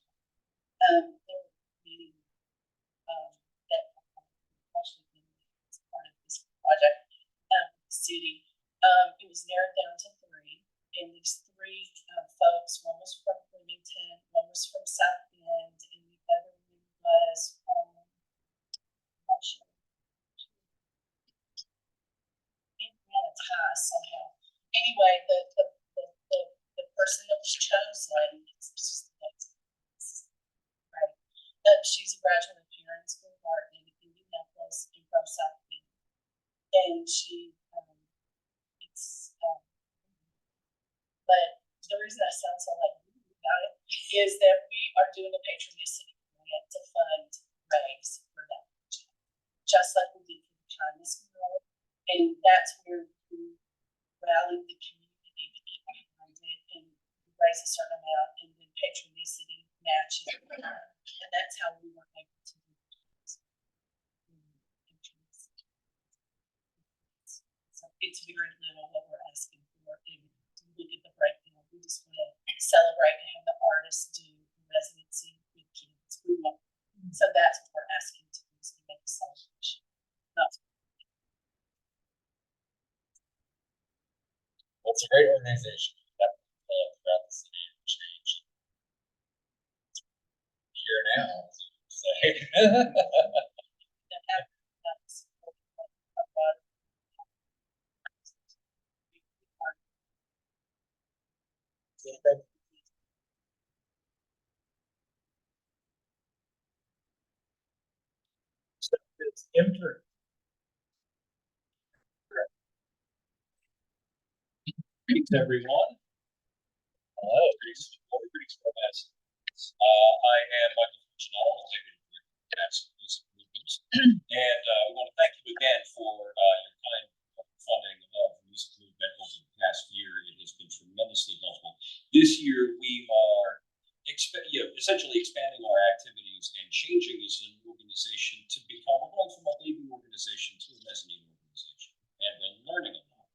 There were many that actually been as part of this project. City. It was narrowed down to 3, and these 3 folks, one was from Bloomington, one was from South Bend, and the other one was from, I'm not sure, Indiana tie somehow. Anyway, the person that was chosen, it's just, right. She's a graduate of Huron School of Art in Indianapolis and from South Bend, and she. But the reason I sound so like about it is that we are doing a patronicity grant to fund raise for that, just like we did for the Chinese mural, and that's where we rallied the community to get behind it and raise a certain amount, and then patronicity matches, and that's how we were able to do it. So it's very little what we're asking for. Look at the breakdown. We just want to celebrate and have the artists do residency with kids. We want, so that's what we're asking to do, is to make a celebration. Well, it's a great organization that throughout the city of change. Here now, say. It's M3. Greetings, everyone. Hello. Greetings, Professor. I am Michael Fuchinello, Executive Director of National Music Movement, and we want to thank you again for your kind funding of the music movement over the past year. It has been tremendously helpful. This year, we are essentially expanding our activities and changing as an organization to become, we're going from a baby organization to a mezzanine organization, and then learning a lot.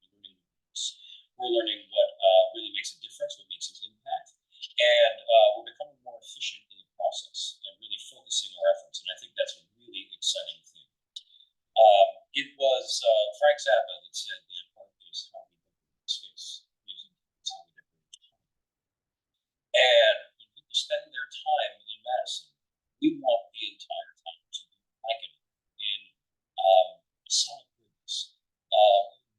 We're learning what really makes a difference, what makes an impact, and we're becoming more efficient in the process and really focusing our efforts. And I think that's a really exciting thing. It was Frank Zappa that said that art is how we decorate space. Music is how we decorate time. And when people spend their time in Madison, we want the entire time to be blanketed in sonic goodness.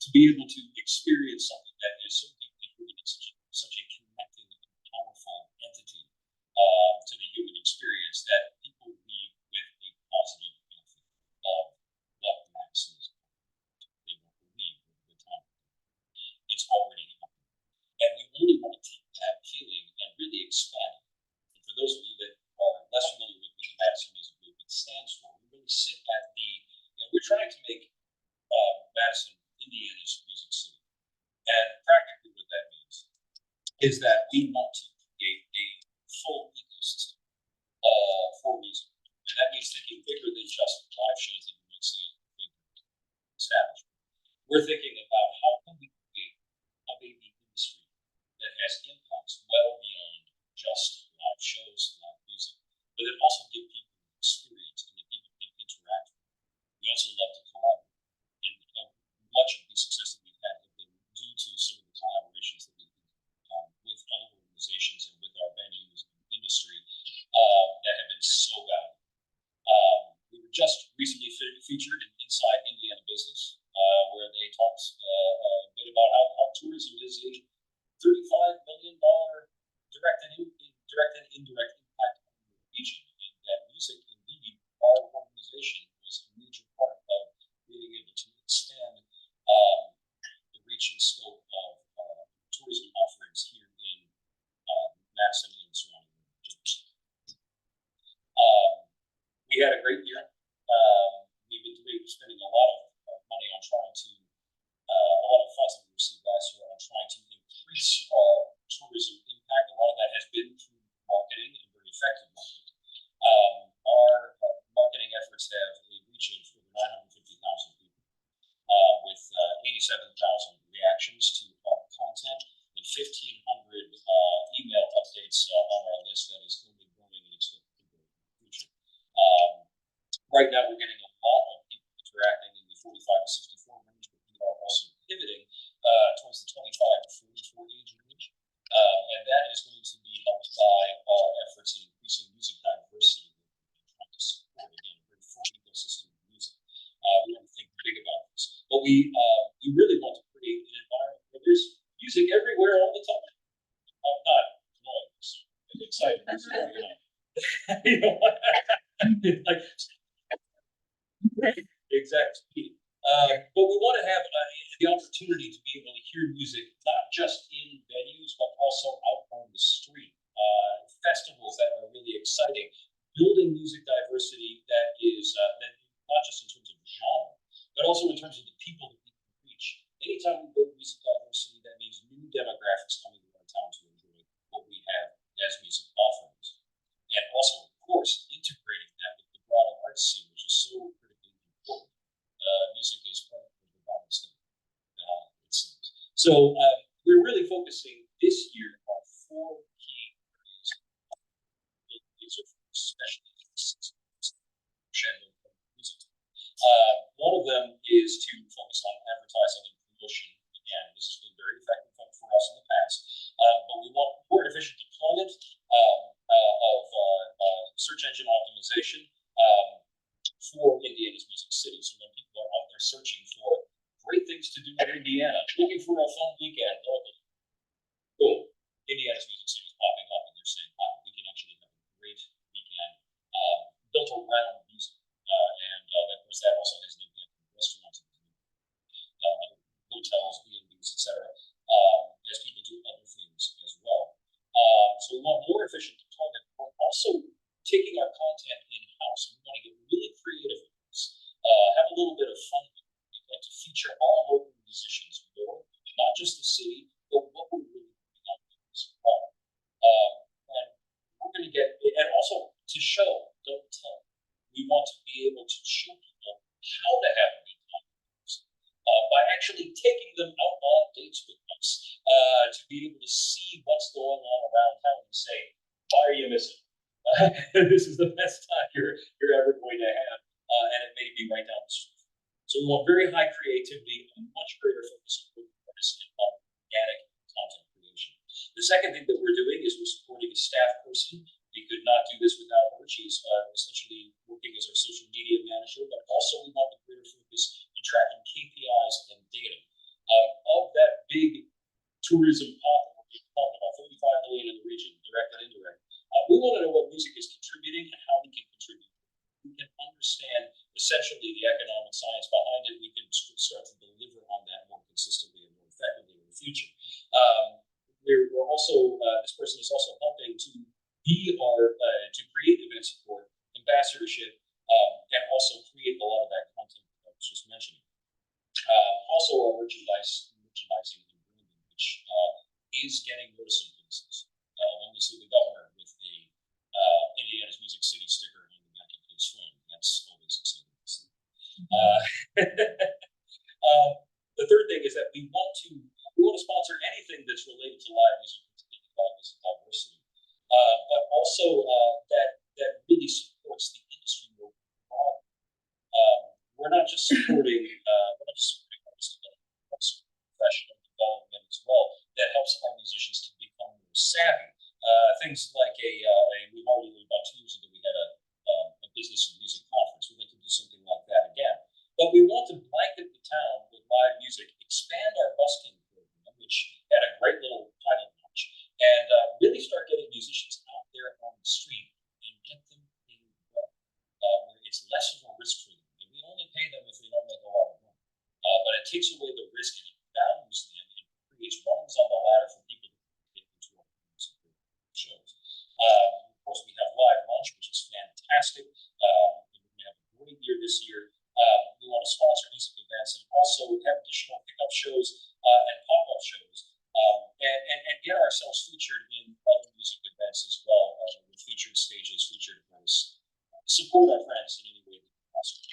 To be able to experience something that is so deeply rooted in such a connecting and powerful entity to the human experience that people leave with a positive benefit of what Madison is. They won't believe the time it's already happening. And we really want to take that feeling and really expand it. And for those of you that are less familiar with what the Madison Music Movement stands for, we really sit at we're trying to make Madison Indiana's music city. And practically what that means is that we want to create a full ecosystem for music. And that means thinking bigger than just live shows that you might see in a big establishment. We're thinking about how can we create a baby industry that has impacts well beyond just live shows, live music, but that also give people an experience and that people can interact with. We also love to collaborate. And much of the success that we've had have been due to some of the collaborations that we've done with other organizations and with our venues and industry that have been so valuable. We were just recently featured in Inside Indiana Business, where they talked a bit about how tourism is a $35 million reactions to our content and 1,500 email updates on our list that is only growing and expected to grow in the future. Right now, we're getting a lot of people interacting in the 45 to 64 range, but we are also pivoting towards the 25 to 44 age range. And that is going to be helped by our efforts in increasing music diversity. We're trying to support, again, a very full ecosystem of music. We want to think big about this. But we really want to create an environment where there's music everywhere all the time. Not noise, excitement. You know, like exact speed. But we want to have the opportunity to be able to hear music, not just in venues, but also out on the street. Festivals that are really exciting, building music diversity that is that not just in terms of genre, but also in terms of the people that we can reach. Anytime we build music diversity, that means new demographics coming to our town to enjoy what we have as music offerings. And also, of course, integrating that with the broader arts scene, which is so critically important. Music is part of the broader scene, it seems. So we're really focusing this year on 4 key areas. These are especially music. One of them is to focus on advertising and promotion. Again, this has been very effective for us in the past, but we want more efficient deployment of search engine optimization for Indiana's music city. So when people are out there searching for great things to do in Indiana, looking for a fun weekend, boom, Indiana's music city is popping up, and they're saying, wow, we can actually have a great weekend built around music. And of course, that also has an impact on restaurants, hotels, B&Bs, etc., as people do other things as well. So we want more efficient deployment. We're also taking our content in-house. We want to get really creative with this, have a little bit of fun. We'd like to feature all local musicians more, not just the city, but what we're really putting out in this product. And we're going to get, and also to show, don't tell. We want to be able to show people how to have a good time by actually taking them out on dates with us, to be able to see what's going on around town and say, why are you missing? This is the best time you're ever going to have, and it may be right down the street. So we want very high creativity, a much greater focus on organic content creation. The second thing that we're doing is we're supporting a staff person. We could not do this without her. She's essentially working as our social media manager, but also we want a greater focus on tracking KPIs and data. Of that big tourism pot, we're talking about 35 million in the region, direct and indirect. We want to know what music is contributing and how we can contribute. We can understand essentially the economic science behind it. We can start to deliver on that more consistently and more effectively in the future. We're also, this person is also helping to be our, to create event support, ambassadorship, and also create a lot of that content that I was just mentioning. Also our merchandising and branding, which is getting noticed in places. When we see the governor with the Indiana's Music City sticker on the back of his phone, that's always exciting to see. The third thing is that we want to sponsor anything that's related to live music, diversity, but also that really supports the industry more broadly. We're not just supporting artist development, but professional development as well. That helps our musicians to become more savvy. Things like we've already about 2 years ago we had a business and music conference. We'd like to do something like that again. But we want to blanket the town with live music, expand our busking program, which had a great little pilot launch, and really start getting musicians out there on the street and get them in where it's less of a risk for them. And we only pay them if they don't make a lot of money. But it takes away the risk and it values them. It creates rungs on the ladder for people to get into our shows. Of course, we have live lunch, which is fantastic. We're going to have a great year this year. We want to sponsor music events and also have additional pickup shows and pop-up shows, and get ourselves featured in other music events as well, with featured stages, featured events. Support our friends in any way that possible.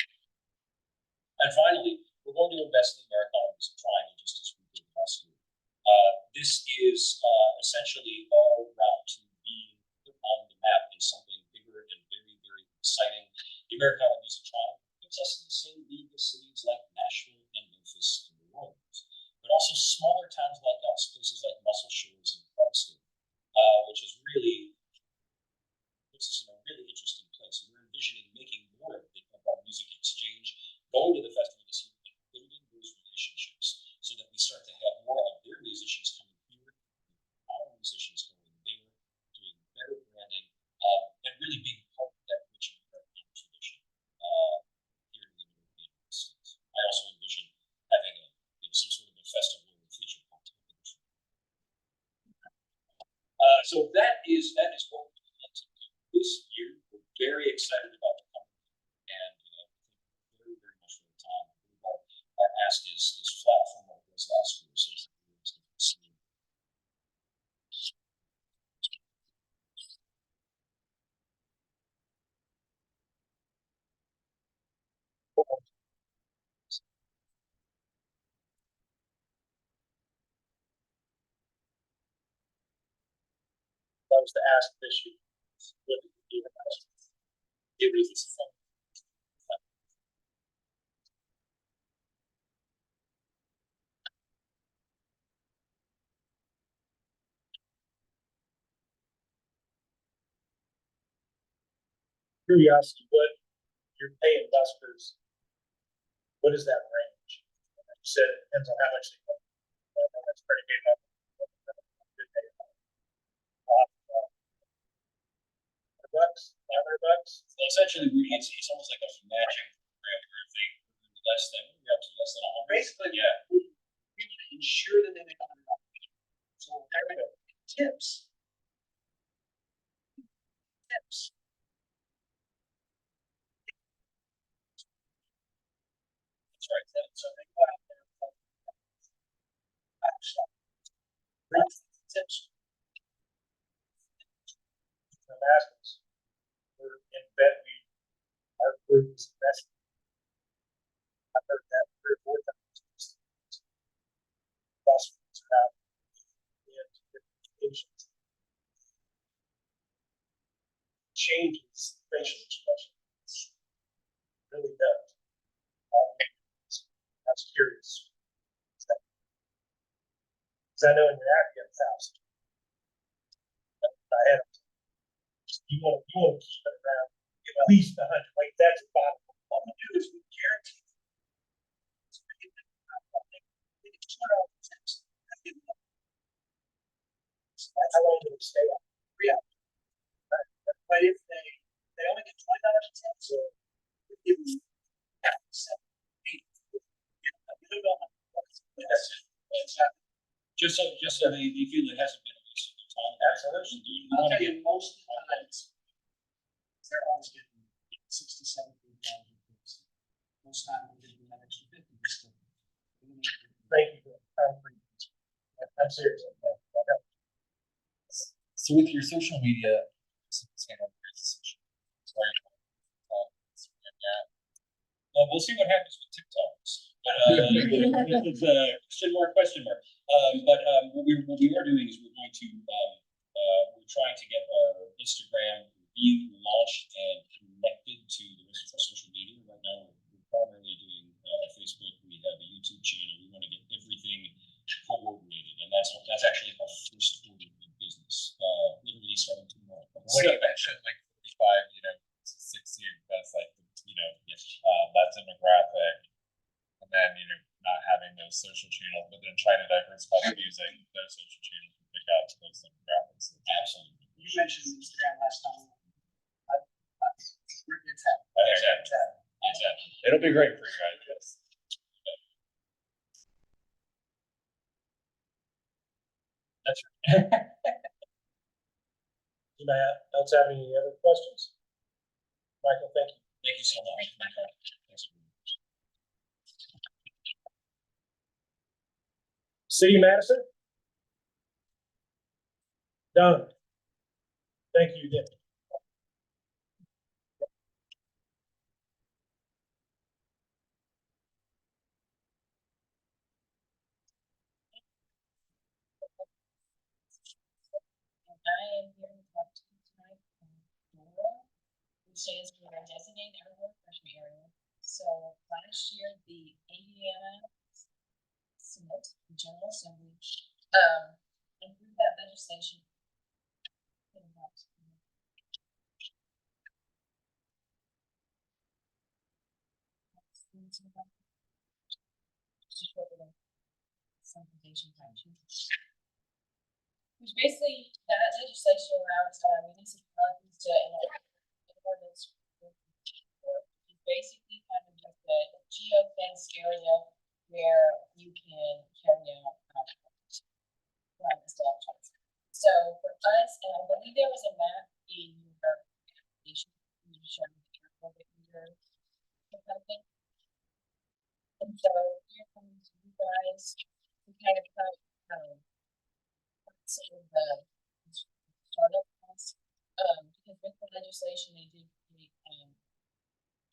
And finally, we're going to invest in our economies and trying to just eventually all route to being put on the map in something bigger and very, very exciting. The Americana Music Trial puts us in the same league as cities like Nashville and Memphis and New Orleans, but also smaller towns like us, places like Muscle Shoals and Cranston, which is really puts us in a really interesting place. And we're envisioning making more of it, of our music exchange, going to the festival this year and building those relationships so that we start to have more of their musicians coming here, our musicians going there, doing better branding, and really being part of that rich American tradition here in the United States. I also envision having some sort of a festival or feature content. So that is what we plan to do this year. We're very excited about the coming year and very, very much for the time. Our ask is flat from what it was last year. So that was the ask this year. What did we do about it? It was fun. Curiosity, what you're paying buskers, what is that range? You said it depends on how much they want. That's pretty big. $100, $500. So essentially, it's almost like a matching program where if they earn less than, we're up to less than 100. Basically, Yeah. we need to ensure that they make $100. So there we go. Tips. Tips. That's right. So they go out there and tips. The masters. We're in bed, our group is best. I've heard that 3 or 4 times. Buskers have patients. Changes facial expressions. Really does. That's curious. Because I know in your Afghan house, I had you want to keep it around at least 100. Like that's about what we do is we guarantee. How long do they stay up? 3 hours. But if they only get $20 a tip, so we give them 7, 8. Just so they feel it hasn't been a waste of time. Absolutely. I'll tell you, most times, they're always getting 60, 70 dollars. Most times, we're getting that extra 50. Thank you for the concrete. I'm serious. So with your social media, We'll see what happens with TikToks. But it's a question mark. What we are doing is we're going to we're trying to get our Instagram relaunched and connected to the rest of our social media. Right now, we're primarily doing Facebook. We have a YouTube channel. We want to get everything coordinated, and that's actually our first order of business. Literally starting tomorrow. When you mentioned like 45, 60, that's like, that demographic, and then, not having those social channels, but then trying to diversify using those social channels to pick out to those demographics. Absolutely. You mentioned Instagram last time. Exactly. It'll be great for you guys, yes. That's right. Anybody else have any other questions? Michael, thank you. Thank you so much. Thanks, Michael. Thanks. City of Madison? Done. Thank you, again. last year, the Indiana Senate, the General Assembly, approved that legislation. Which basically, that legislation allows municipalities to enact an ordinance. It's basically kind of just a geo-fenced area where you can carry out crime statutes. So for us, and I believe there was a map in your application, you showed me careful that you're something. And so here comes you guys to kind of cut some of the startup costs. Because with the legislation, they did create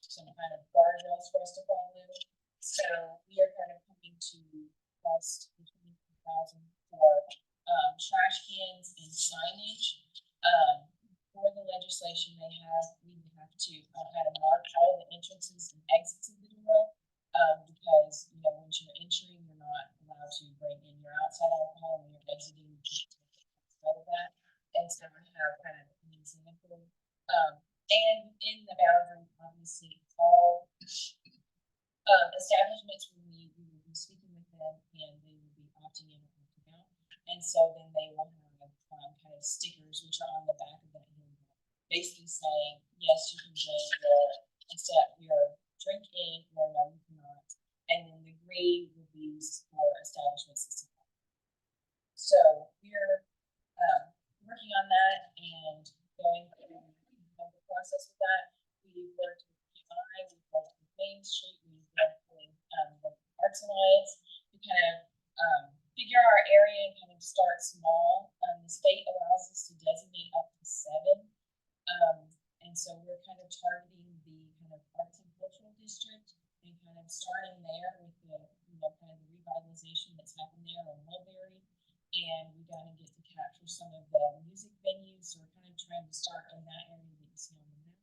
some kind of guardrails for us to follow. So we are kind of coming to cost between 2,000 for trash cans and signage. For the legislation they have, we have to kind of mark all the entrances and exits of the door. Because you know, once you're entering, you're not allowed to bring in your outside alcohol, and when you're exiting, you can't take out of that. And so I have kind of an example. And in the boundary, obviously, all establishments will be speaking with them, and they will be opting in or opting out. And so then they will have kind of stickers which are on the back of that handle, basically saying, yes, you can bring your drink in, or no, you cannot. And then the green will be used for establishments. So we're working on that and going through the process with that. We worked with PI, we worked with Main Street, we worked with the Arts Alliance to kind of figure our area and kind of start small. The state allows us to designate up to 7. And so we're kind of targeting the kind of arts and cultural district and kind of starting there with the, you know, kind of the revitalization that's happened there on Mulberry. And we got to get to capture some of the music venues. So we're kind of trying to start in that area that you see on the map.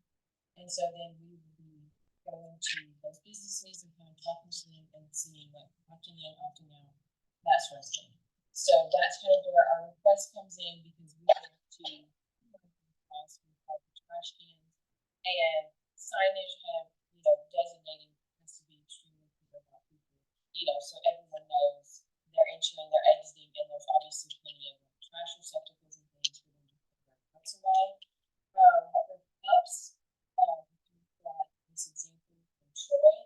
And so then we will be going to those businesses and kind of talking to them and seeing like opting in, opting out, that sort of thing. So that's kind of where our request comes in, because we have to trash cans and signage have, you know, designating has to be extremely clear about people, you know, so everyone knows they're entering, they're exiting, and there's obviously plenty of trash receptacles and things for them to put their cups away. For cups, we've got this example from Troy.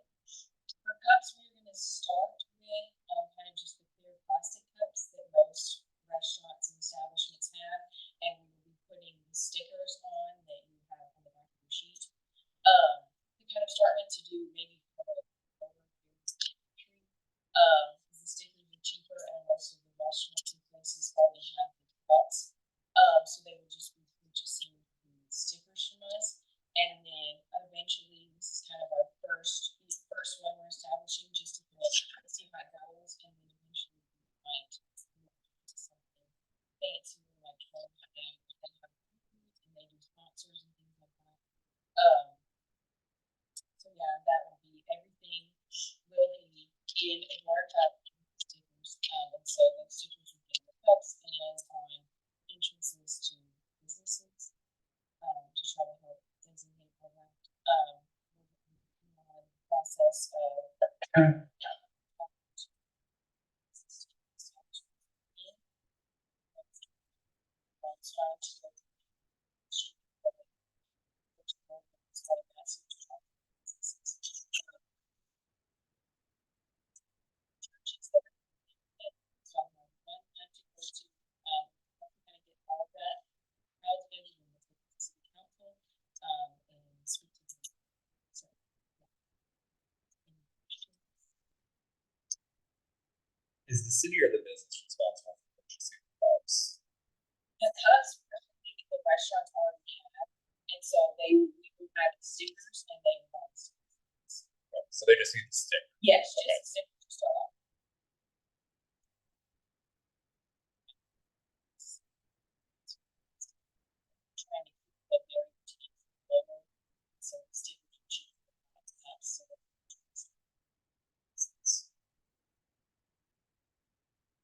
For cups, we're going to start with kind of just the clear plastic cups that most restaurants and establishments have, and we will be putting the stickers on that you have on the back of your sheet. We kind of started to do maybe the stickers are cheaper, and most of the restaurants and places already have the cups. So they would just be purchasing the stickers from us, and then eventually this is kind of our first one we're establishing, just to kind of see how it goes, and then eventually we might move to something fancy like and they do sponsors and things like that. So yeah, that would be everything will be in a markup stickers. And so the stickers would be in the cups and on entrances to businesses to try to help designate all that. Process of Is the city or the business responsible for purchasing the cups? the cups the restaurants already have, and so they would have stickers and they would buy stickers. So they just need to stick. Yes, just stickers to start off. Trying to keep the very logo, so the stickers are cheap.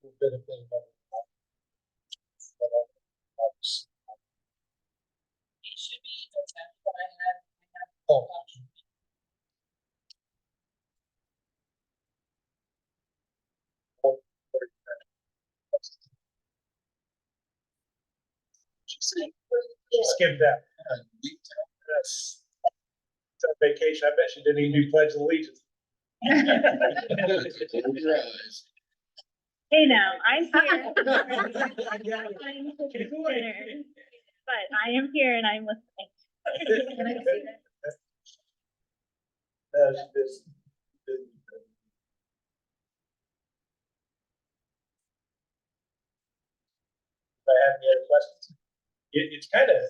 It should be the tenth, but I have. Oh. Skip that. That's it's on vacation. I bet she didn't even do pledge of allegiance. Hey now, I'm here. But I am here and I'm listening. Can I see that? That's this. If I have any other questions, it's kind of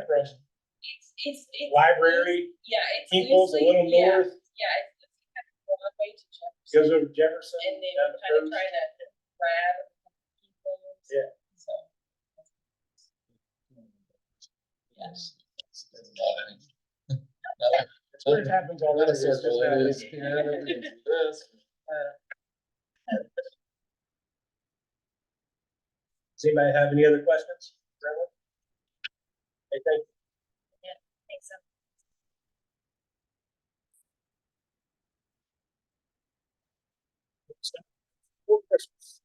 from It's. library, Yeah, it's. Peoples, a loosely- little yeah, north, Yeah, it's kind of Broadway to Jefferson. goes over Jefferson. And then down to kind of First. trying to grab people. Yeah. So. Yes. It's where it happens already. It's just not- Does anybody have any other questions? Hey, thank you. Thanks so For Christmas.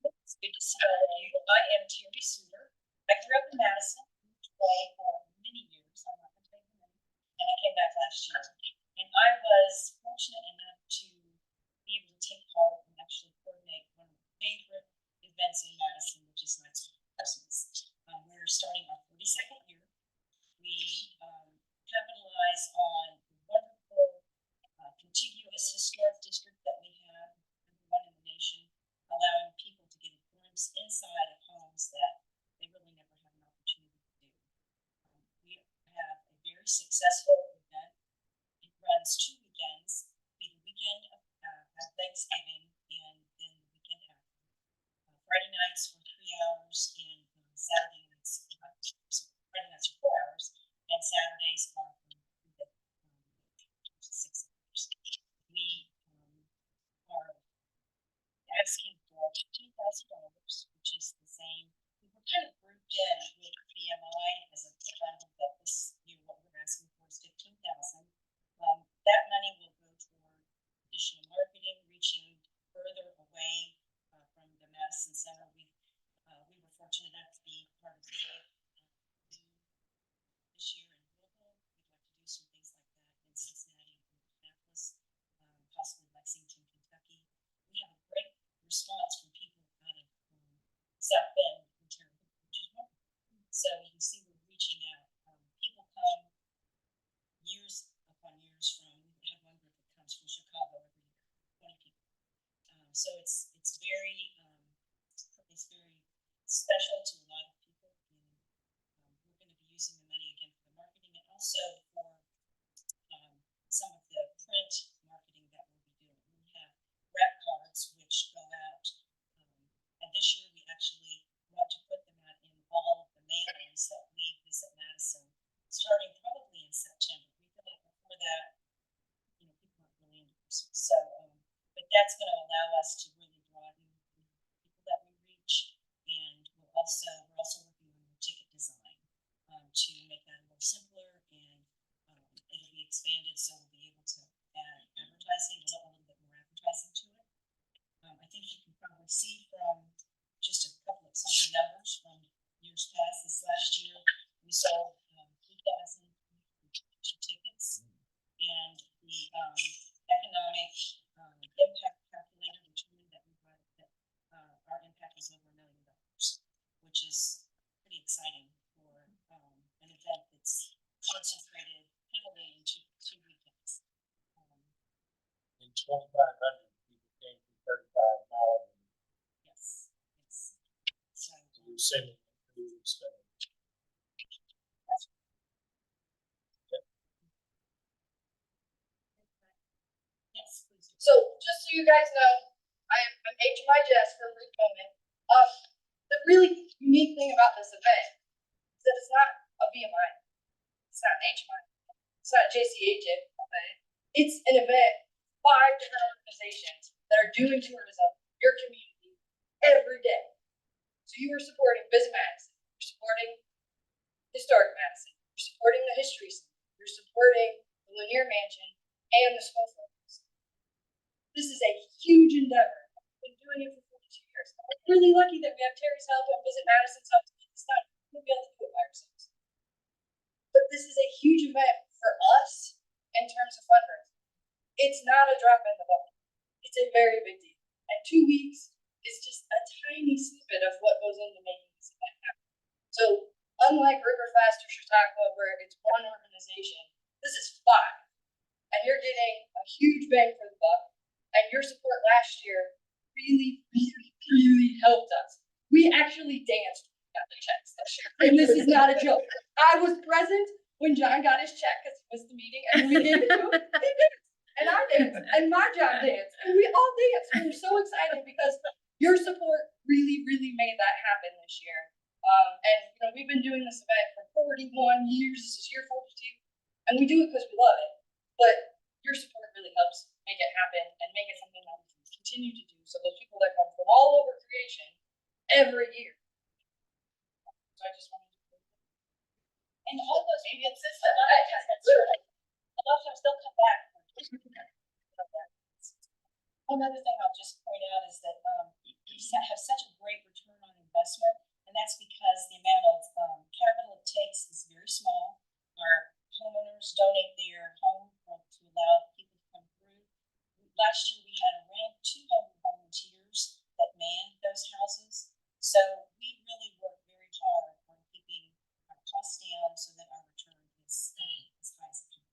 It's good to see all of you. I am Terry Suter. I grew up in Madison, moved away for many years. I'm not gonna take the name. And I came back last year. And I was fortunate enough to be able to take part and actually coordinate one of my favorite events in Madison, which is Knights of Christmas. We're starting our 42nd year. We capitalize on the wonderful contiguous historic district that we have, number one in the nation, allowing people to get a glimpse inside of homes that they really never have an opportunity to do. We have a very successful event. It runs 2 weekends, be the weekend of Thanksgiving and then the weekend after. Friday nights for 3 hours and Saturday nights, Friday nights are 4 hours and Saturdays are from 3 to 6 hours. We are asking for $15,000, which is the same. We were kind of grouped in with BMI as a bundle, but this year what we're asking for is $15,000. That money will go toward additional marketing, reaching further away from the Madison Center. We were fortunate enough to be part of the this year in Louisville. We'd like to do some things like that in Cincinnati and Indianapolis, possibly Lexington, Kentucky. We have a great response from people out of South Bend, Ontario, which is wonderful. So you can see we're reaching out. People come years upon years from. We have one group that comes from Chicago every year, 20 people. So it's very special to a lot of people, and we're going to be using the money again for the marketing and also for some of the print marketing that we'll be doing. We have wrap cards which go out, and this year we actually want to put them out in all of the mailings that we visit Madison, starting probably in September. We feel like before that, people aren't really into Christmas. So, but that's going to allow us to really broaden the people that we reach, and we're also working on the ticket design to make that a little simpler, and it'll be expanded, so we'll be able to add advertising, a little bit more advertising to it. I think you can probably see from just a couple of some of the numbers from years past. This last year, we sold 3,000 tickets, and the economic impact calculator determined that our impact was over $1 million, which is pretty exciting for an event that's concentrated heavily into 2 weekends. In 2,500 people came from 35 miles. Yes. So You're saying food stuff. yes, please do. So just so you guys know, I'm HMI Jess for a brief moment. The really unique thing about this event is that it's not a BMI. It's not an HMI. It's not a JCH event. It's an event, 5 different organizations that are doing tourism in your community every day. So you are supporting Visit Madison, you're supporting Historic Madison, you're supporting the History Center, you're supporting the Lanier Mansion and the school folks. This is a huge endeavor. We've been doing it for 42 years. We're really lucky that we have Terry's help and Visit Madison's help to get this done. We'll be able to do it by ourselves. But this is a huge event for us in terms of fundraising. It's not a drop in the bucket. It's a very big deal. And 2 weeks is just a tiny snippet of what goes into making this event happen. So unlike Riverfest or Chautauqua, where it's one organization, this is 5. And you're getting a huge bang for the buck. And your support last year really, really, really helped us. We actually danced when we got the checks this year. And this is not a joke. I was present when John got his check because he missed the meeting and we gave it to him. He danced. And I danced. And my job danced. And we all danced. We were so excited because your support really, really made that happen this year. And you know, we've been doing this event for 41 years. This is year 42. And we do it because we love it. But your support really helps make it happen and make it something that we can continue to do. So those people that come from all over creation every year. So I just wanted to. And all those people, a lot of times they'll come back. Another thing I'll just point out is that we have such a great return on investment, and that's because the amount of capital it takes is very small. Our homeowners donate their home to allow people to come through. Last year we had around 200 volunteers that manned those houses, so we really work very hard on keeping our costs down so that our return is as high as it can.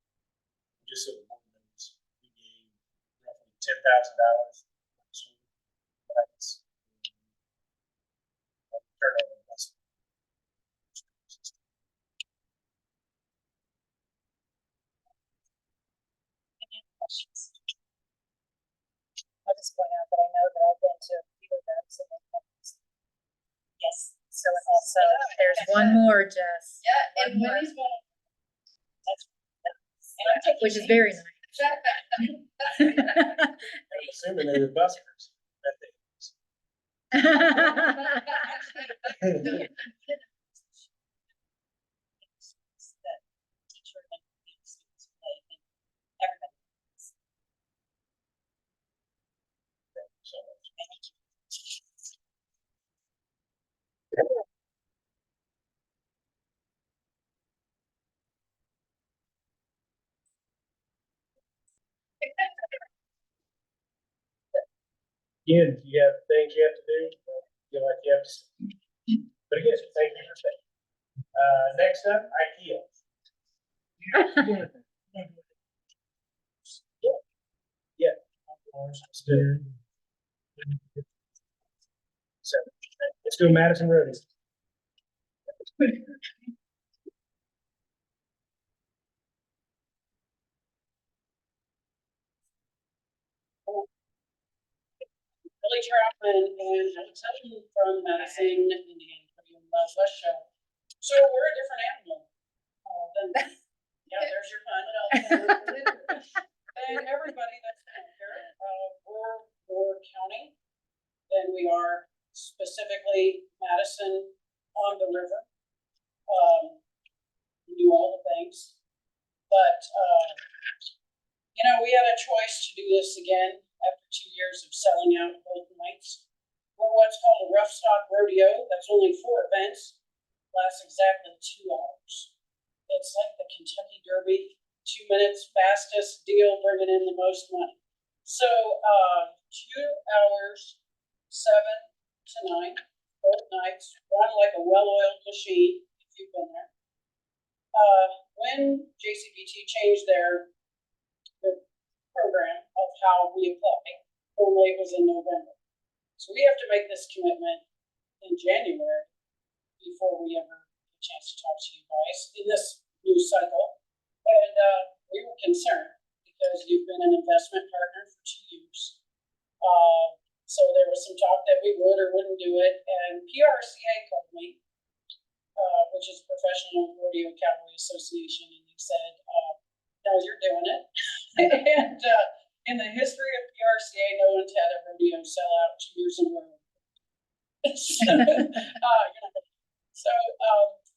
Just so the board knows, we gave roughly $10,000. That's return on investment. Any questions? I'll just point out that I know that I've been to a few events and they've had this. Yes. So also, there's one more, Jess. Yeah, and Wendy's one of them. That's. And I'm taking. Which is very nice. I'm assuming they were buskers. That they- That teacher and the students play and everybody. So much. Thank you. Again, you have things you have to do, feel like you have to. But again, thank you for saying. Next up, IKEA. Yeah. So, let's do Madison Road. Billy Chapman, and I'm telling you from Madison, Indiana, from West Show. So we're a different animal. Than, yeah, there's your fun. And everybody that's out here, we're county than we are specifically Madison on the river. We do all the things, but you know, we had a choice to do this again after 2 years of selling out both nights. We're what's called a rough stock rodeo. That's only 4 events, lasts exactly 2 hours. It's like the Kentucky Derby, 2 minutes, fastest deal, bringing in the most money. So 2 hours, 7 to 9, both nights, run like a well-oiled machine, if you've been there. When JCBT changed their program of how we apply, only it was in November. So we have to make this commitment in January before we ever get a chance to talk to you guys in this new cycle. And we were concerned because you've been an investment partner for 2 years. So there was some talk that we would or wouldn't do it. And PRCA called me which is Professional Rodeo Cowboy Association, and he said, no, you're doing it. And, in the history of PRCA, no one's had a rodeo sell out 2 years in a row. So,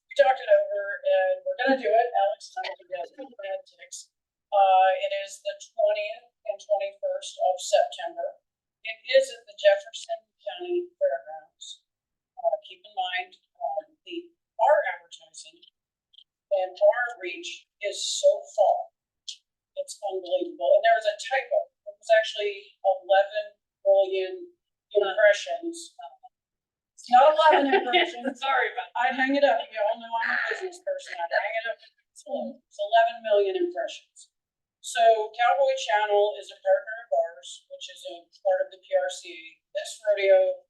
we talked it over and we're gonna do it. Alex and I will get ticks. It is the 20th and 21st of September. It is at the Jefferson County Fairgrounds. Keep in mind, our advertising and our reach is so far. It's unbelievable. And there was a typo. It was actually 11 million impressions. It's not 11 impressions. Sorry about I'd hang it up. You all know I'm a business person. I'd hang it up. It's 11 million impressions. So Cowboy Channel is a partner of ours, which is a part of the PRCA. This rodeo,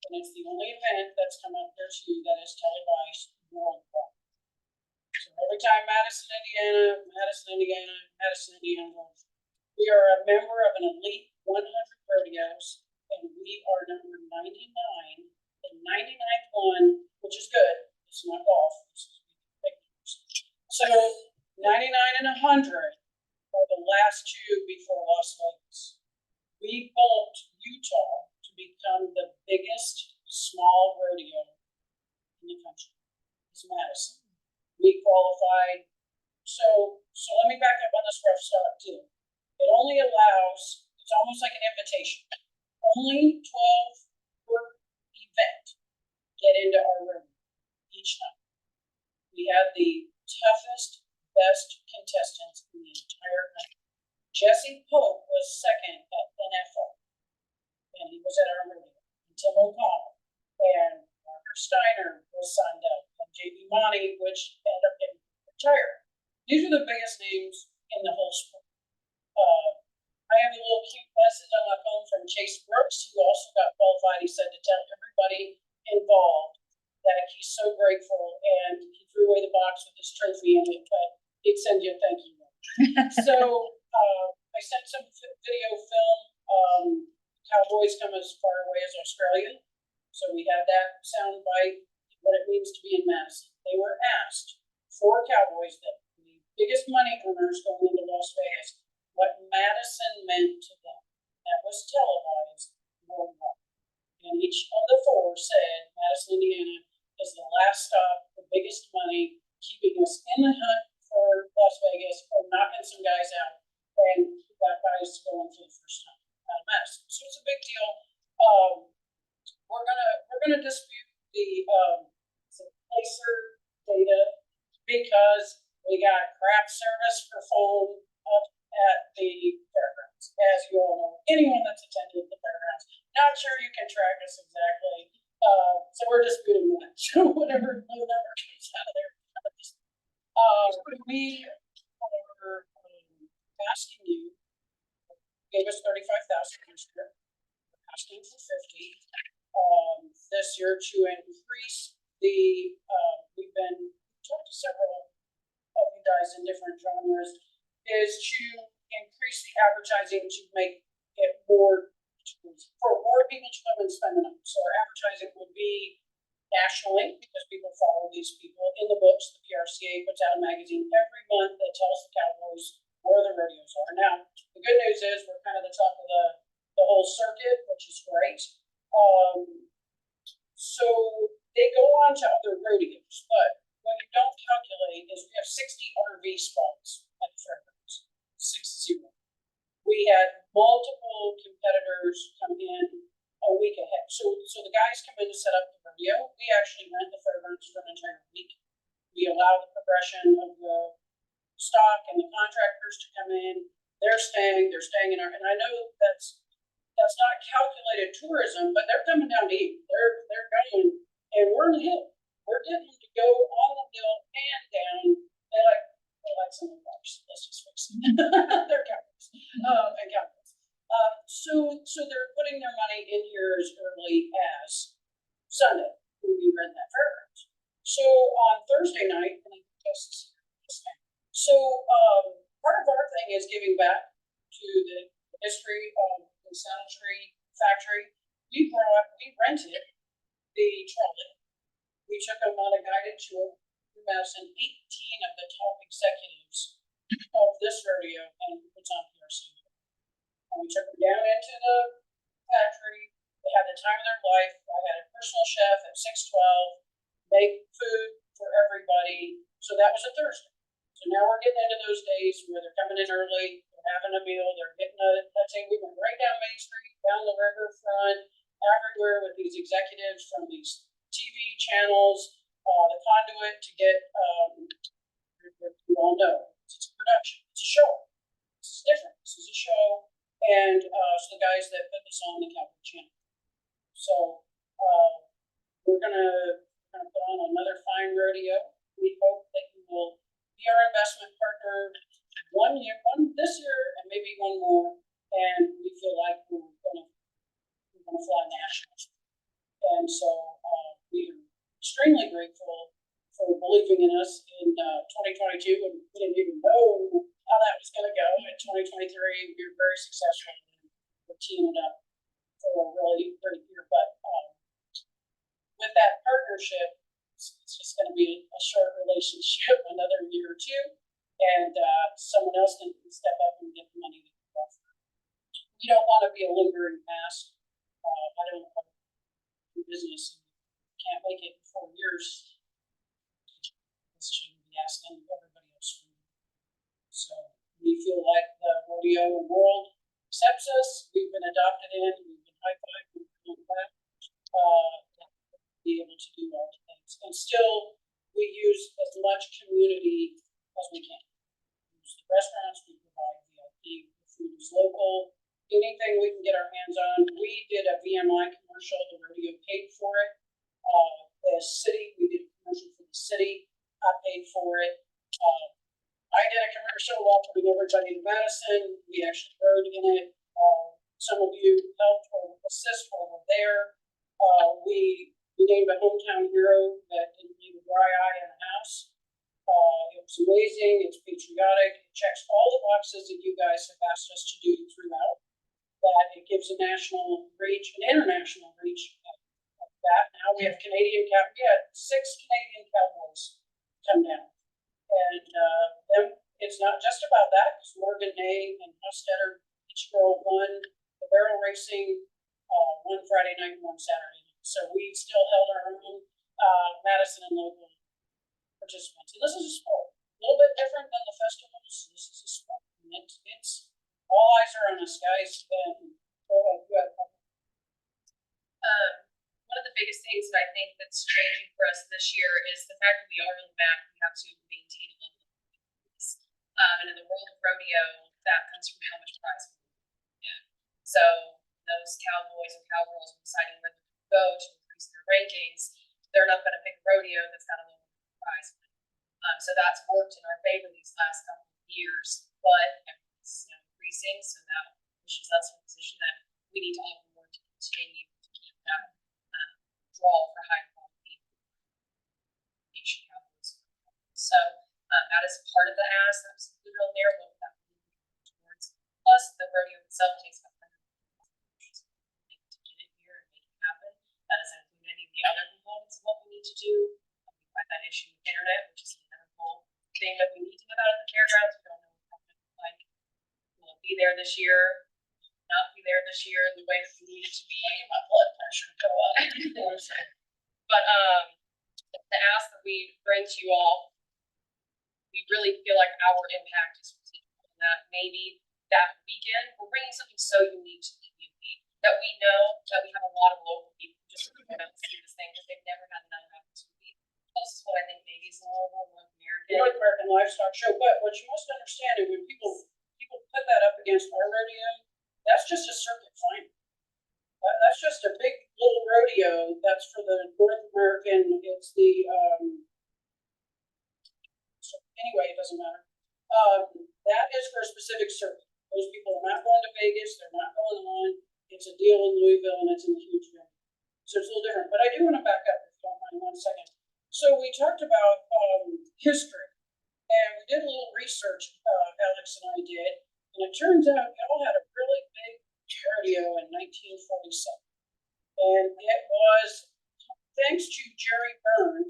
and it's the only event that's come up there too that is televised worldwide. So every time Madison, Indiana, we are a member of an elite 100 rodeos, and we are number 99, the 99th one, which is good. It's not golf. So 99 and 100 are the last two before Las Vegas. We bumped Utah to become the biggest small rodeo in the country. It's Madison. We qualified. So let me back up on this rough start too. It only allows, it's almost like an invitation. Only 12 per event get into our room each night. We have the toughest, best contestants in the entire country. Jesse Pope was second at NFL, and he was at our rodeo. Tim O'Connell and Marker Steiner was signed up, and JB Monty, which ended up getting retired. These are the biggest names in the whole sport. I have a little cute message on my phone from Chase Brooks, who also got qualified. He said to tell everybody involved that he's so grateful, and he threw away the box with his trophy in it, but he'd send you a thank you note. So I sent some video film. Cowboys come as far away as Australia, so we had that sound bite, what it means to be in Madison. They were asked, 4 Cowboys, that the biggest money earners going into Las Vegas, what Madison meant to them. That was televised worldwide. And each of the 4 said Madison, Indiana is the last stop, the biggest money, keeping us in the hunt for Las Vegas, or knocking some guys out, and that guys going for the first time out of Madison. So it's a big deal. We're gonna dispute the placer data because we got crap service for phone up at the fairgrounds, as you all know. Anyone that's attended the fairgrounds, not sure you can track us exactly. So we're disputing that. So whatever no number comes out of there. We are asking you, gave us 35,000 this year. We're asking for 50 this year to increase the. We've been talked to several of you guys in different genres. Is to increase the advertising to make it more, for more people to come and spend the night. So our advertising would be nationally, because people follow these people in the books. The PRCA puts out a magazine every month that tells the Cowboys where the rodeos are. Now, the good news is we're kind of the top of the whole circuit, which is great. So they go on to other rodeos, but what you don't calculate is we have 60 RV spots at the fairgrounds. 60. We had multiple competitors come in a week ahead. So the guys come in to set up the rodeo. We actually rent the fairgrounds for an entire week. We allow the progression of the stock and the contractors to come in. They're staying in our, and I know that's not calculated tourism, but they're coming down to eat. They're going, and we're in the hill. We're getting them to go on the hill and down. They like some of ours. Let's just fix them. They're Cowboys and Cowboys. So they're putting their money in here as early as Sunday when we rent that fairgrounds. So on Thursday night, and I guess so part of our thing is giving back to the history of the Sanitary Factory. We rented the trolley. we took them on a guided tour through Madison, 18 of the top executives of this rodeo and it's on PRC. And we took them down into the factory. They had the time of their life. I had a personal chef at 612, make food for everybody. So that was a Thursday. So now we're getting into those days where they're coming in early, they're having a meal, they're getting a thing. We went right down Main Street, down the riverfront, everywhere with these executives from these TV channels, the conduit to get, you all know, it's a production, it's a show. This is different. This is a show. And so the guys that put this on the Capital Channel. So we're gonna put on another fine rodeo. We hope that you will be our investment partner one this year and maybe one more. And we feel like we're gonna fly national. And so we are extremely grateful for believing in us in 2022, and we didn't even know how that was going to go. In 2023, we were very successful. We're teaming up for a really great year. But with that partnership, it's just going to be a short relationship, another year or two, and someone else can step up and get the money that we offer. We don't want to be a lingering past. I don't want to do business. Can't make it in 4 years. This shouldn't be asking everybody else. So we feel like the rodeo world accepts us. We've been adopted in. We've been high-fived. We've been back. Be able to do all the things. And still, we use as much community as we can. We use the restaurants. We provide VIP. The food is local. Anything we can get our hands on. We did a VMI commercial. The rodeo paid for it. The city, we did a commercial for the city. I paid for it. I did a commercial welcoming everybody to Madison. We actually rode in it. Some of you helped or assist while we're there. We named a hometown hero that didn't leave a dry eye in the house. It was amazing. It's patriotic. It checks all the boxes that you guys have asked us to do throughout. That it gives a national reach, an international reach. That now we have we had 6 Canadian cowboys come down, and it's not just about that because Morgan Day and Hustetter, each girl won the barrel racing one Friday night and one Saturday night. So we still held our own Madison and local participants. And this is a sport, a little bit different than the festivals. This is a sport. And it's all eyes are on us, guys. And go ahead, you have a couple. One of the biggest things that I think that's changing for us this year is the fact that we are on the map. We have to maintain a level of peace. And in the world of rodeo, that comes from how much prize we get. So those cowboys and cowgirls are deciding whether to go to increase their rankings. They're not going to pick a rodeo that's got a lower prize. So that's worked in our favor these last couple of years, but it's increasing, so that pushes us in a position that we need to offer more to continue to keep that draw for high quality nation cowboys. So that is part of the ask that was included on there, but that towards. Plus, the rodeo itself takes about 100 to get it here and make it happen. That doesn't include any of the other components of what we need to do. We find that issue with internet, which is another whole thing that we need to know about at the fairgrounds. We don't know what it's like. Will it be there this year? Not be there this year in the way we need it to be. My blood pressure go up. But the ask that we bring to you all, we really feel like our impact is that maybe that weekend we're bringing something so unique to the community that we know that we have a lot of local people just coming out to see this thing because they've never had another opportunity. This is what I think maybe is a little more North American livestock show. But what you must understand is when people put that up against our rodeo, that's just a circuit final. That's just a big little rodeo. That's for the North American. It's the so anyway, it doesn't matter. That is for a specific circuit. Those people are not going to Vegas. They're not going on. It's a deal in Louisville, and it's in a huge venue. So it's a little different. But I do want to back up, if you don't mind, 1 second. So we talked about history, and we did a little research. Alex and I did, and it turns out y'all had a really big rodeo in 1947, and it was thanks to Jerry Burns.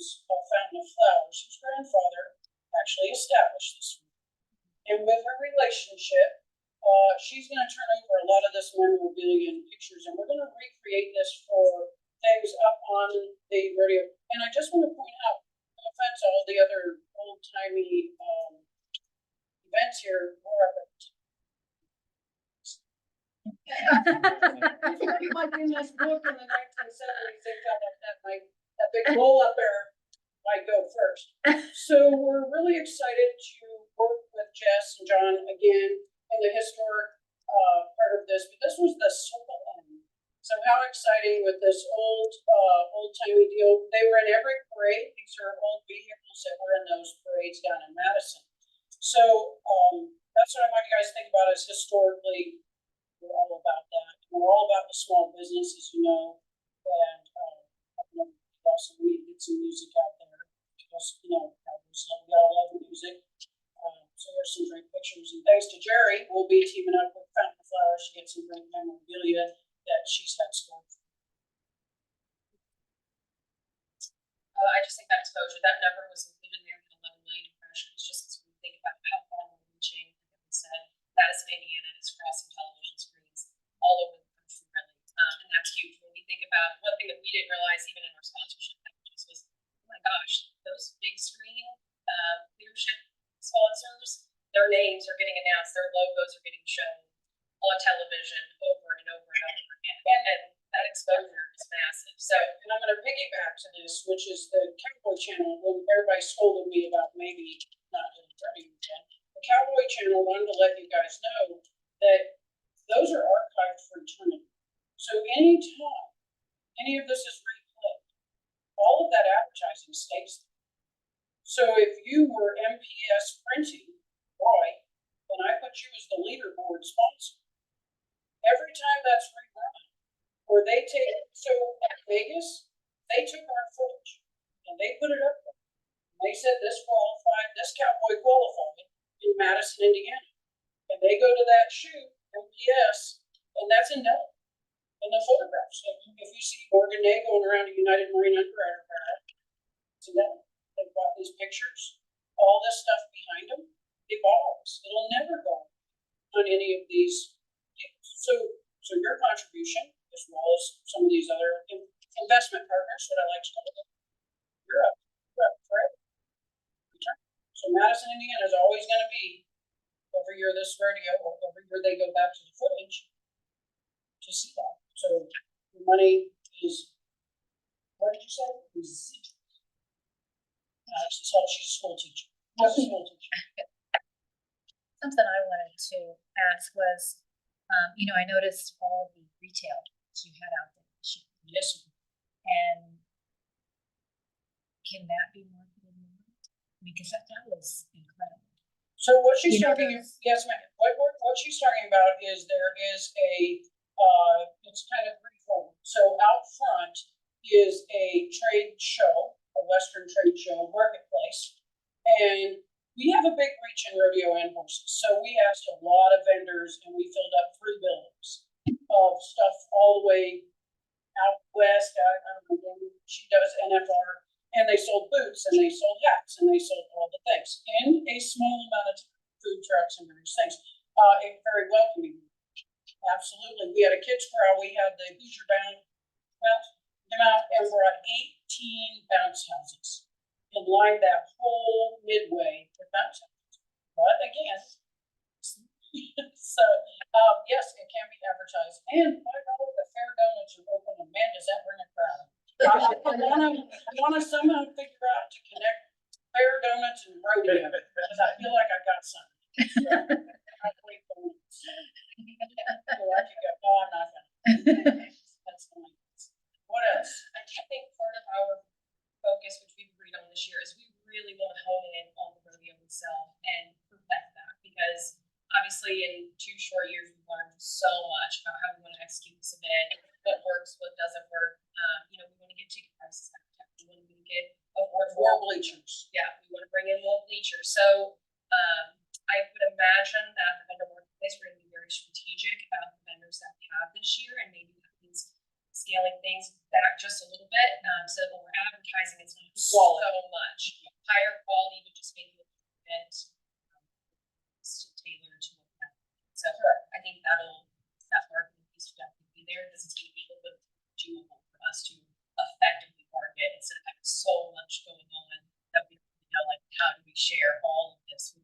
And with her relationship, she's gonna turn over a lot of this memorabilia and pictures, and we're gonna recreate this for things up on the rodeo. And I just wanna point out, no offense to all the other old timey, events here, like in this book in the 1976, that big roll up there might go first. So we're really excited to work with Jess and John again in the historic part of this, but this was the circle end. So how exciting with this old timey deal. They were in every parade. These are old vehicles that were in those parades down in Madison. So that's what I want you guys to think about is historically, we're all about that. We're all about the small business, as you know, and also we need to get some music out there because, we all love music. So there's some great pictures, and thanks to Jerry, we'll be teaming up with Fountain Flowers to get some great memorabilia that she's had stored. I just think that exposure, that number was included there in 11 million impressions, just as we think about how far we're reaching, like we said, Madison, Indiana is crossing television screens all over the country, really. And that's huge. When we think about one thing that we didn't realize even in our sponsorship packages was, oh my gosh, those big screen leadership sponsors, their names are getting announced, their logos are getting shown on television over and over and over again. And that exposure is massive. So, and I'm gonna piggyback to this, which is the Cowboy Channel, when everybody scolded me about maybe not doing Derby weekend. The Cowboy Channel wanted to let you guys know that those are archived for eternity. So anytime any of this is replayed, all of that advertising stays there. So if you were MPS Printing, Roy, and I put you as the leaderboard sponsor, every time that's rerun, or they take, so at Vegas, they took our footage and they put it up there. And they said this qualified, this cowboy qualified in Madison, Indiana. And they go to that shoot, MPS, and that's in Delaware. In the photographs, if you see Morgan Day going around a United Marine Underwriter car, it's in Delaware. They brought these pictures, all this stuff behind them, evolves. It'll never go on any of these deals. So your contribution, as well as some of these other investment partners that I like to call them, you're up forever. Return. So Madison, Indiana is always going to be every year this rodeo, or every year they go back to the footage to see that. So the money is, what did you say? Residual. She's a school teacher. Something I wanted to ask was, I noticed all the retail that you had out there this year. Yes. And can that be marketed more? Because that was incredible. So what she's talking, yes, ma'am. What she's talking about is there is a, it's kind of threefold. So out front is a trade show, a Western trade show marketplace, and we have a big reach in rodeo and horses. So we asked a lot of vendors, and we filled up 3 buildings of stuff all the way out west. I don't know, she does NFR, and they sold boots, and they sold hats, and they sold all the things in a small amount of food trucks and various things. Very welcoming. Absolutely. We had a kids crowd. We had the Hoosier Bound came out and brought 18 bounce houses and lined that whole midway with bounce houses. But again, so yes, it can be advertised. And by the way, the fair donuts are open, and man, does that bring a crowd. I want to somehow figure out to connect fair donuts and rodeo because I feel like I got some. So, I wait for donuts. So I could go, no, I'm not gonna. That's nice. What else? I do think part of our focus, which we've agreed on this year, is we really want to hone in on the rodeo itself and perfect that, because obviously in 2 short years we've learned so much about how we want to execute this event, what works, what doesn't work. We want to get ticket prices out. We want to get More bleachers. Yeah, we want to bring in more bleachers. So I would imagine that the vendor marketplace, we're going to be very strategic about the vendors that we have this year, and maybe that means scaling things back just a little bit, so that when we're advertising, it's not so much higher quality, but just maybe a little bit I think that marketing piece would definitely be there. This is gonna be a little bit doable for us to effectively market instead of having so much going on that we, like, how do we share all of this?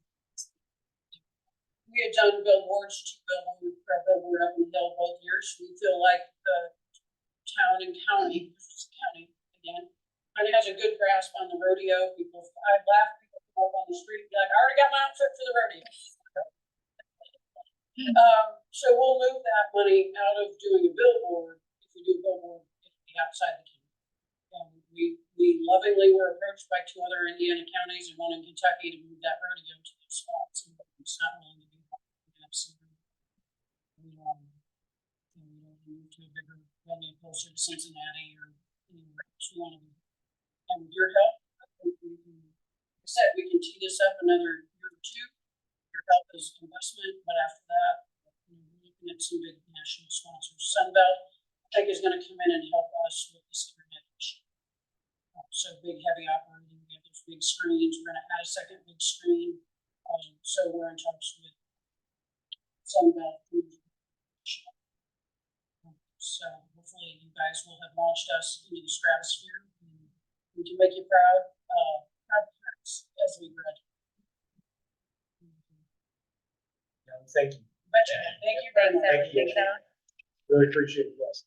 We had done billboards, two billboard up in the hill both years. We feel like the town and county, it's county again, kind of has a good grasp on the rodeo. People, I laugh, people come up on the street, be like, I already got my outfit for the rodeo. So we'll move that money out of doing a billboard. If we do a billboard, it'll be outside the county. We lovingly were approached by two other Indiana counties and one in Kentucky to move that rodeo to those spots. And it's not willing to do that. Absolutely. We move to a bigger venue closer to Cincinnati or anywhere else we want to. And with your help, I think we can, like I said, we can tee this up another year or two. Your help is investment, but after that, we're looking at some big national sponsors. Sunbelt, I think, is going to come in and help us with this internet issue. So big, heavy operating, we have those big screens. We're going to add a second big screen. So we're in touch with Sunbelt. So hopefully you guys will have launched us into the stratosphere. And we can make you proud, proud parents as we graduate. Thank you. Thank you very much. Thank you. Really appreciate it, guys.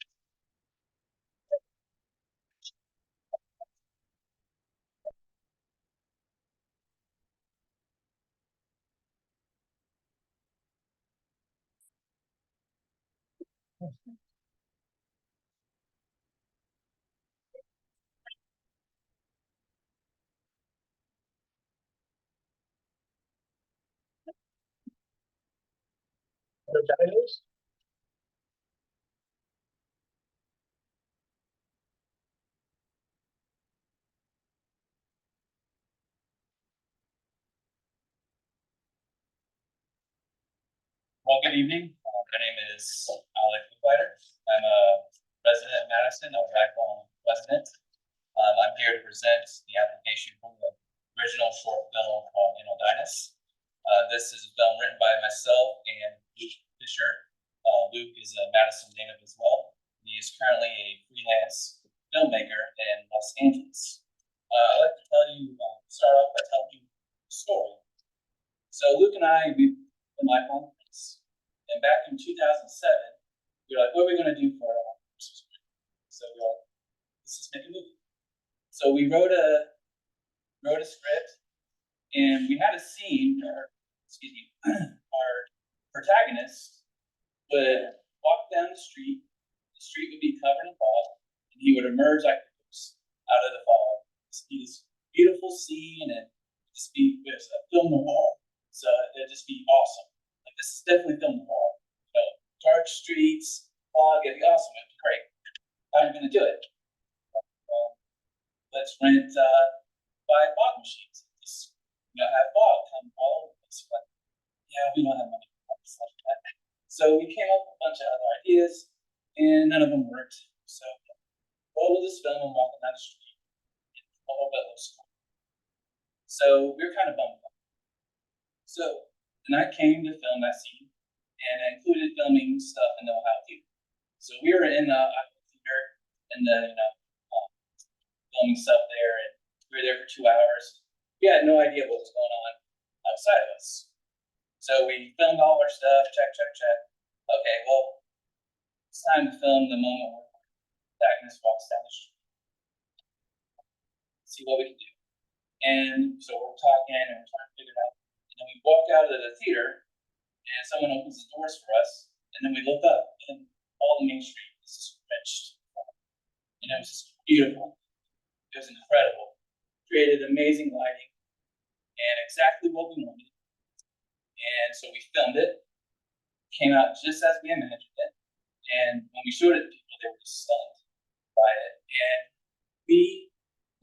Other dinos? Well, good evening. My name is Alec Fighter. I'm a resident of Madison, a lifelong resident. I'm here to present the application for the original short film called Inodinus. This is a film written by myself and Luke Fisher. Luke is a Madison native as well. He is currently a freelance filmmaker in Los Angeles. I'd like to start off by telling you a story. So Luke and I, we've been lifelong friends. And back in 2007, we were like, what are we going to do for our lives? So we were like, let's just make a movie. So we wrote a script, and we had a scene, our protagonist would walk down the street would be covered in fog, and he would emerge like out of the fog. It'd be this beautiful scene, and just be a film noir. So it'd just be awesome. Like, this is definitely film noir. Dark streets, fog, it'd be awesome, it'd be great. How am I gonna do it? Let's rent 5 fog machines. Just have fog come all over the place. But yeah, we don't have money for stuff like that. So we came up with a bunch of other ideas, and none of them worked. So we'll just film them walking down the street. A whole bit looks cool. So we were kind of bummed out. So then I came to film that scene, and I included filming stuff in the Ohio Theater. So we were in the theater, and then filming stuff there, and we were there for 2 hours. We had no idea what was going on outside of us. So we filmed all our stuff, check. Okay, well, it's time to film the moment where the protagonist walks down the street. See what we can do. And so we're talking and we're trying to figure it out. And then we walk out of the theater, and someone opens the doors for us, and then we look up, and all the Main Street is just drenched. And it was just beautiful. It was incredible. Created amazing lighting and exactly what we wanted. And so we filmed it. Came out just as we imagined it. And when we showed it to people, they were just stunned by it. And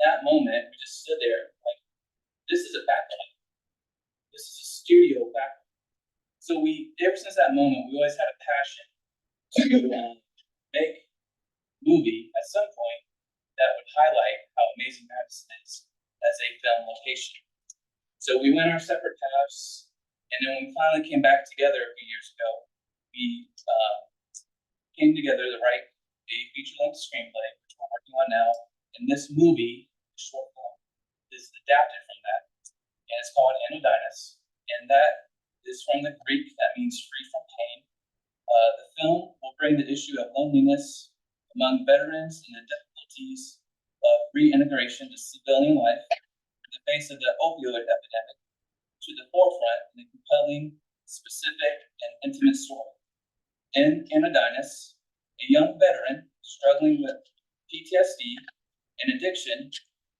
that moment, we just stood there like, this is a backlight. This is a studio backlight. So ever since that moment, we always had a passion to make a movie at some point that would highlight how amazing Madison is as a film location. So we went our separate paths. And then when we finally came back together a few years ago, we came together to write a feature-length screenplay, which we're working on now. And this movie, the short film, is adapted from that, and it's called Anodynus, and that is from the Greek, that means free from pain. The film will bring the issue of loneliness among veterans and the difficulties of reintegration to civilian life in the face of the opioid epidemic to the forefront in a compelling, specific, and intimate story. In Anodynus, a young veteran struggling with PTSD and addiction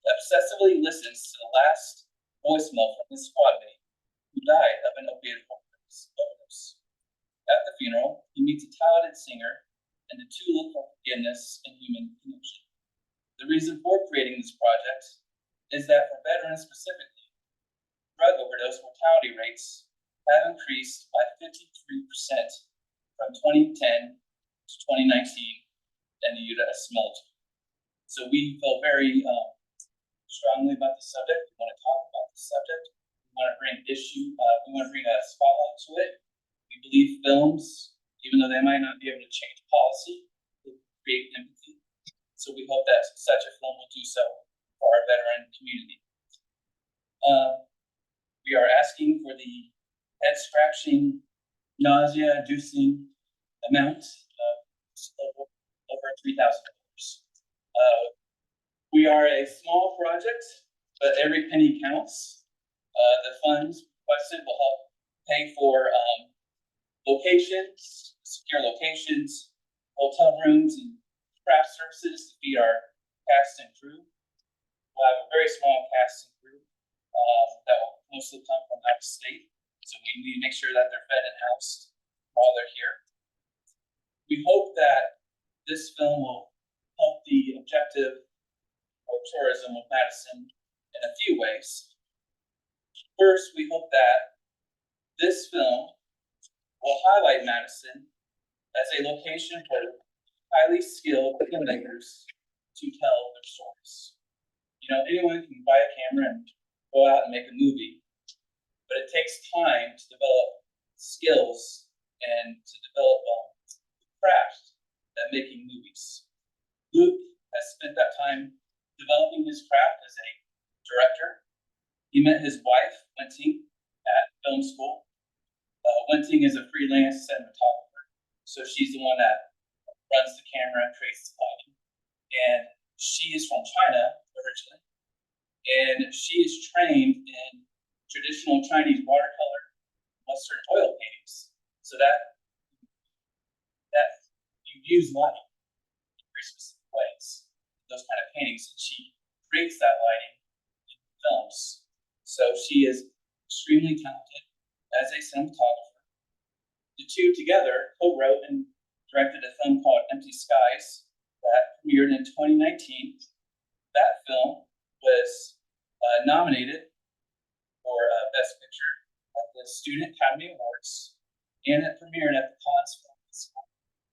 obsessively listens to the last voicemail from his squad mate who died of an opiate overdose. At the funeral, he meets a talented singer, and the two look for forgiveness and human connection. The reason for creating this project is that for veterans specifically, drug overdose mortality rates have increased by 53% from 2010 to 2019 in the U.S. military. So we feel very strongly about the subject. We want to talk about the subject. We want to bring a spotlight to it. We believe films, even though they might not be able to change policy, will create empathy. So we hope that such a film will do so for our veteran community. We are asking for the head-scratching, nausea-inducing amount of over $3,000. We are a small project, but every penny counts. The funds requested will help pay for locations, secure locations, hotel rooms, and craft services to feed our cast and crew. We'll have a very small cast and crew that will mostly come from out of state. So we need to make sure that they're fed and housed while they're here. We hope that this film will help the objective of tourism of Madison in a few ways. First, we hope that this film will highlight Madison as a location for highly skilled filmmakers to tell their stories. You know, anyone can buy a camera and go out and make a movie, but it takes time to develop skills and to develop craft at making movies. Luke has spent that time developing his craft as a director. He met his wife, Wenting, at film school. Wenting is a freelance cinematographer, so she's the one that runs the camera and creates the lighting. And she is from China originally, and she is trained in traditional Chinese watercolor, Western oil paintings, so that you use lighting in very specific ways, those kind of paintings, and she creates that lighting in films. So she is extremely talented as a cinematographer. The two together co-wrote and directed a film called Empty Skies that premiered in 2019. That film was nominated for Best Picture at the Student Academy Awards, and it premiered at the Cannes Film Festival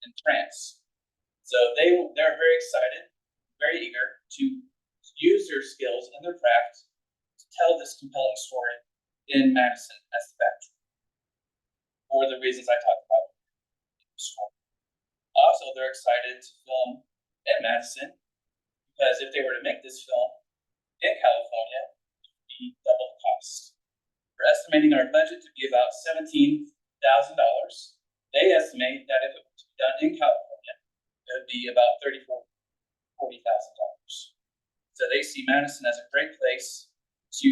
in France. So they're very excited, very eager to use their skills and their craft to tell this compelling story in Madison as the backdrop, for the reasons I talked about. Also, they're excited to film in Madison because if they were to make this film in California, it would be double the cost. We're estimating our budget to be about $17,000. They estimate that if it were to be done in California, it would be about $40,000. So they see Madison as a great place to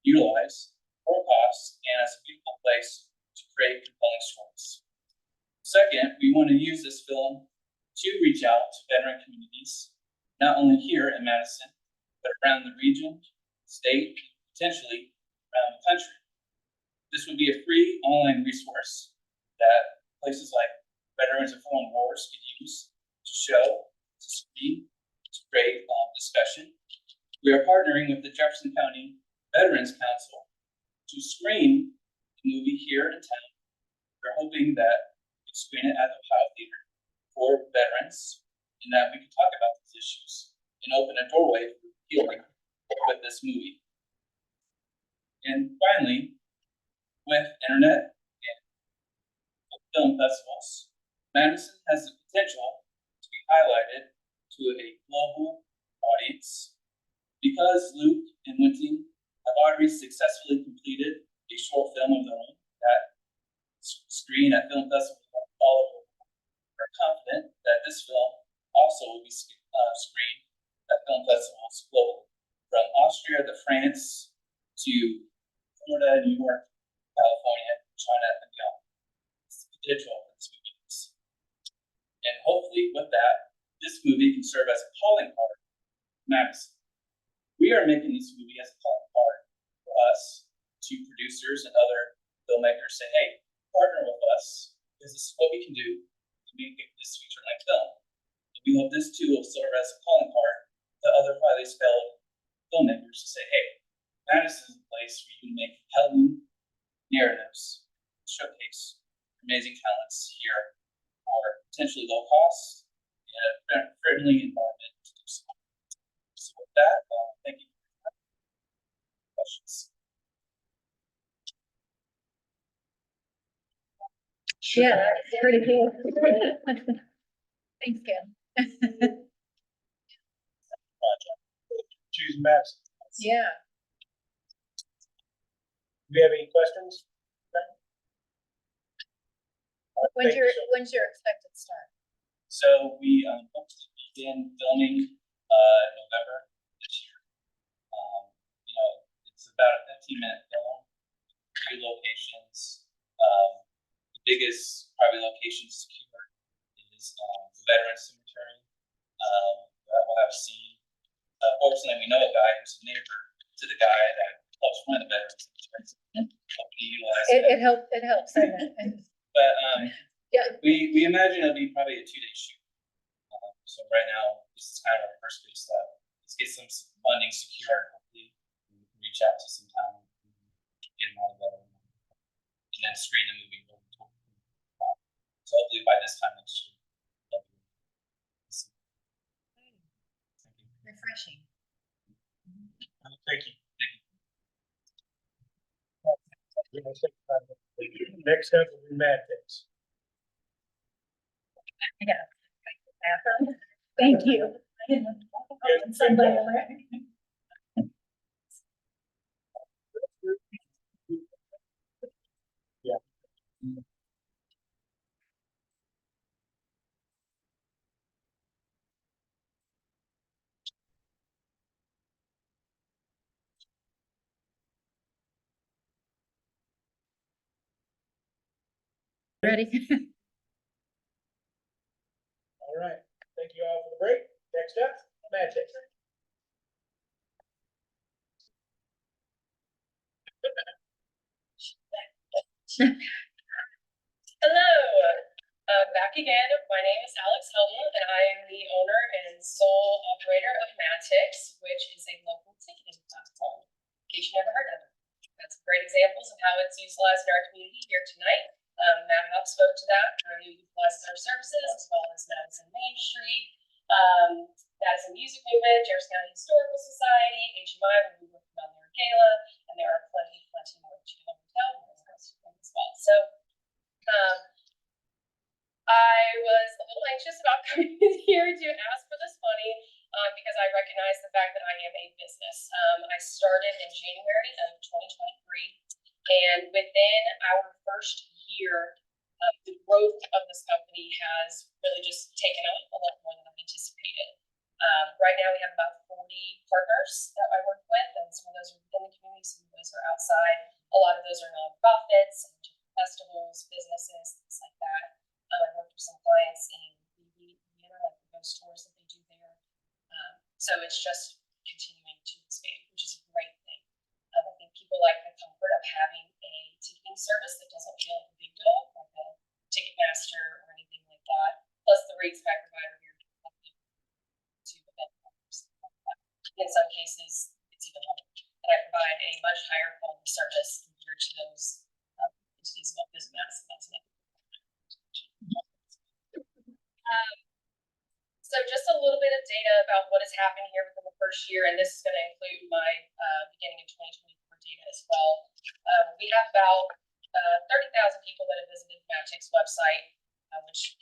utilize for cost and as a beautiful place to create compelling stories. Second, we want to use this film to reach out to veteran communities, not only here in Madison, but around the region, state, and potentially around the country. This would be a free online resource that places like Veterans of Foreign Wars could use to show, to screen, to create discussion. We are partnering with the Jefferson County Veterans Council to screen the movie here in town. We're hoping that we could screen it at the Ohio Theater for veterans, and that we can talk about these issues and open a doorway for healing with this movie. And finally, with internet and film festivals, Madison has the potential to be highlighted to a global audience. Because Luke and Winting have already successfully completed a short film of their own that screen at film festivals all over, we're confident that this film also will be screened at film festivals globally, from Austria to France to Florida, New York, California, China, and beyond. It's the potential for this movie. And hopefully with that, this movie can serve as a calling card for Madison. We are making this movie as a calling card for us to producers and other filmmakers say, hey, partner with us, because this is what we can do to make this feature-length film. And we hope this too will serve as a calling card to other highly skilled filmmakers to say, hey, Madison is a place where you can make compelling narratives, showcase amazing talents here for potentially low cost and a friendly environment to do so. So with that, thank you for your questions. Yeah, that's pretty cool. Thanks, Ken. Choose Madison. Yeah. Do we have any questions? Thank you so much. When's your expected start? So we hope to begin filming November this year. It's about a 15-minute film, 3 locations. The biggest probably location secured is the Veterans Cemetery that we'll have a scene. Fortunately, we know a guy who's a neighbor to the guy that helps run the Veterans Cemetery. It helps, I know. But Yeah. we imagine it'll be probably a 2-day shoot. So right now, this is kind of our first big step. Let's get some funding secured. Hopefully, we can reach out to some time, get them all together, and then screen the movie. So hopefully by this time next year. Refreshing. Thank you. Next up will be Mad Fix. Yeah. Thank you. Somebody alert. Yeah. Ready? All right. Thank you all for the break. Next up, Mad Fix. Hello, back again. My name is Alex Helton, and I am the owner and sole operator of Madtix, which is a local ticketing platform. In case you never heard of it, that's great examples of how it's utilized in our community here tonight. Matt Hop spoke to that, how it utilizes our services as well as Madison Main Street, Madison Music Movement, Jefferson County Historical Society, HMI, where we work on their gala, and there are plenty more to tell as well. So I was a little anxious about coming in here to ask for this money because I recognize the fact that I am a business. I started in January of 2023, and within our first year, the growth of this company has really just taken off a lot more than I anticipated. Right now, we have about 40 partners that I work with, and some of those are within the community, some of those are outside. A lot of those are nonprofits, festivals, businesses, things like that. I work with some clients in Indiana, like the ghost tours that they do there. So it's just continuing to expand, which is a great thing. I think people like the comfort of having a ticketing service that doesn't feel like a big dog, like a Ticketmaster or anything like that. Plus the rates I provide are very competitive to event partners. In some cases, it's even lower. And I provide a much higher quality service compared to those entities like this Madison. That's another. So just a little bit of data about what has happened here within the first year, and this is going to include my beginning of 2024 data as well. We have about 30,000 people that have visited the Magic's website, which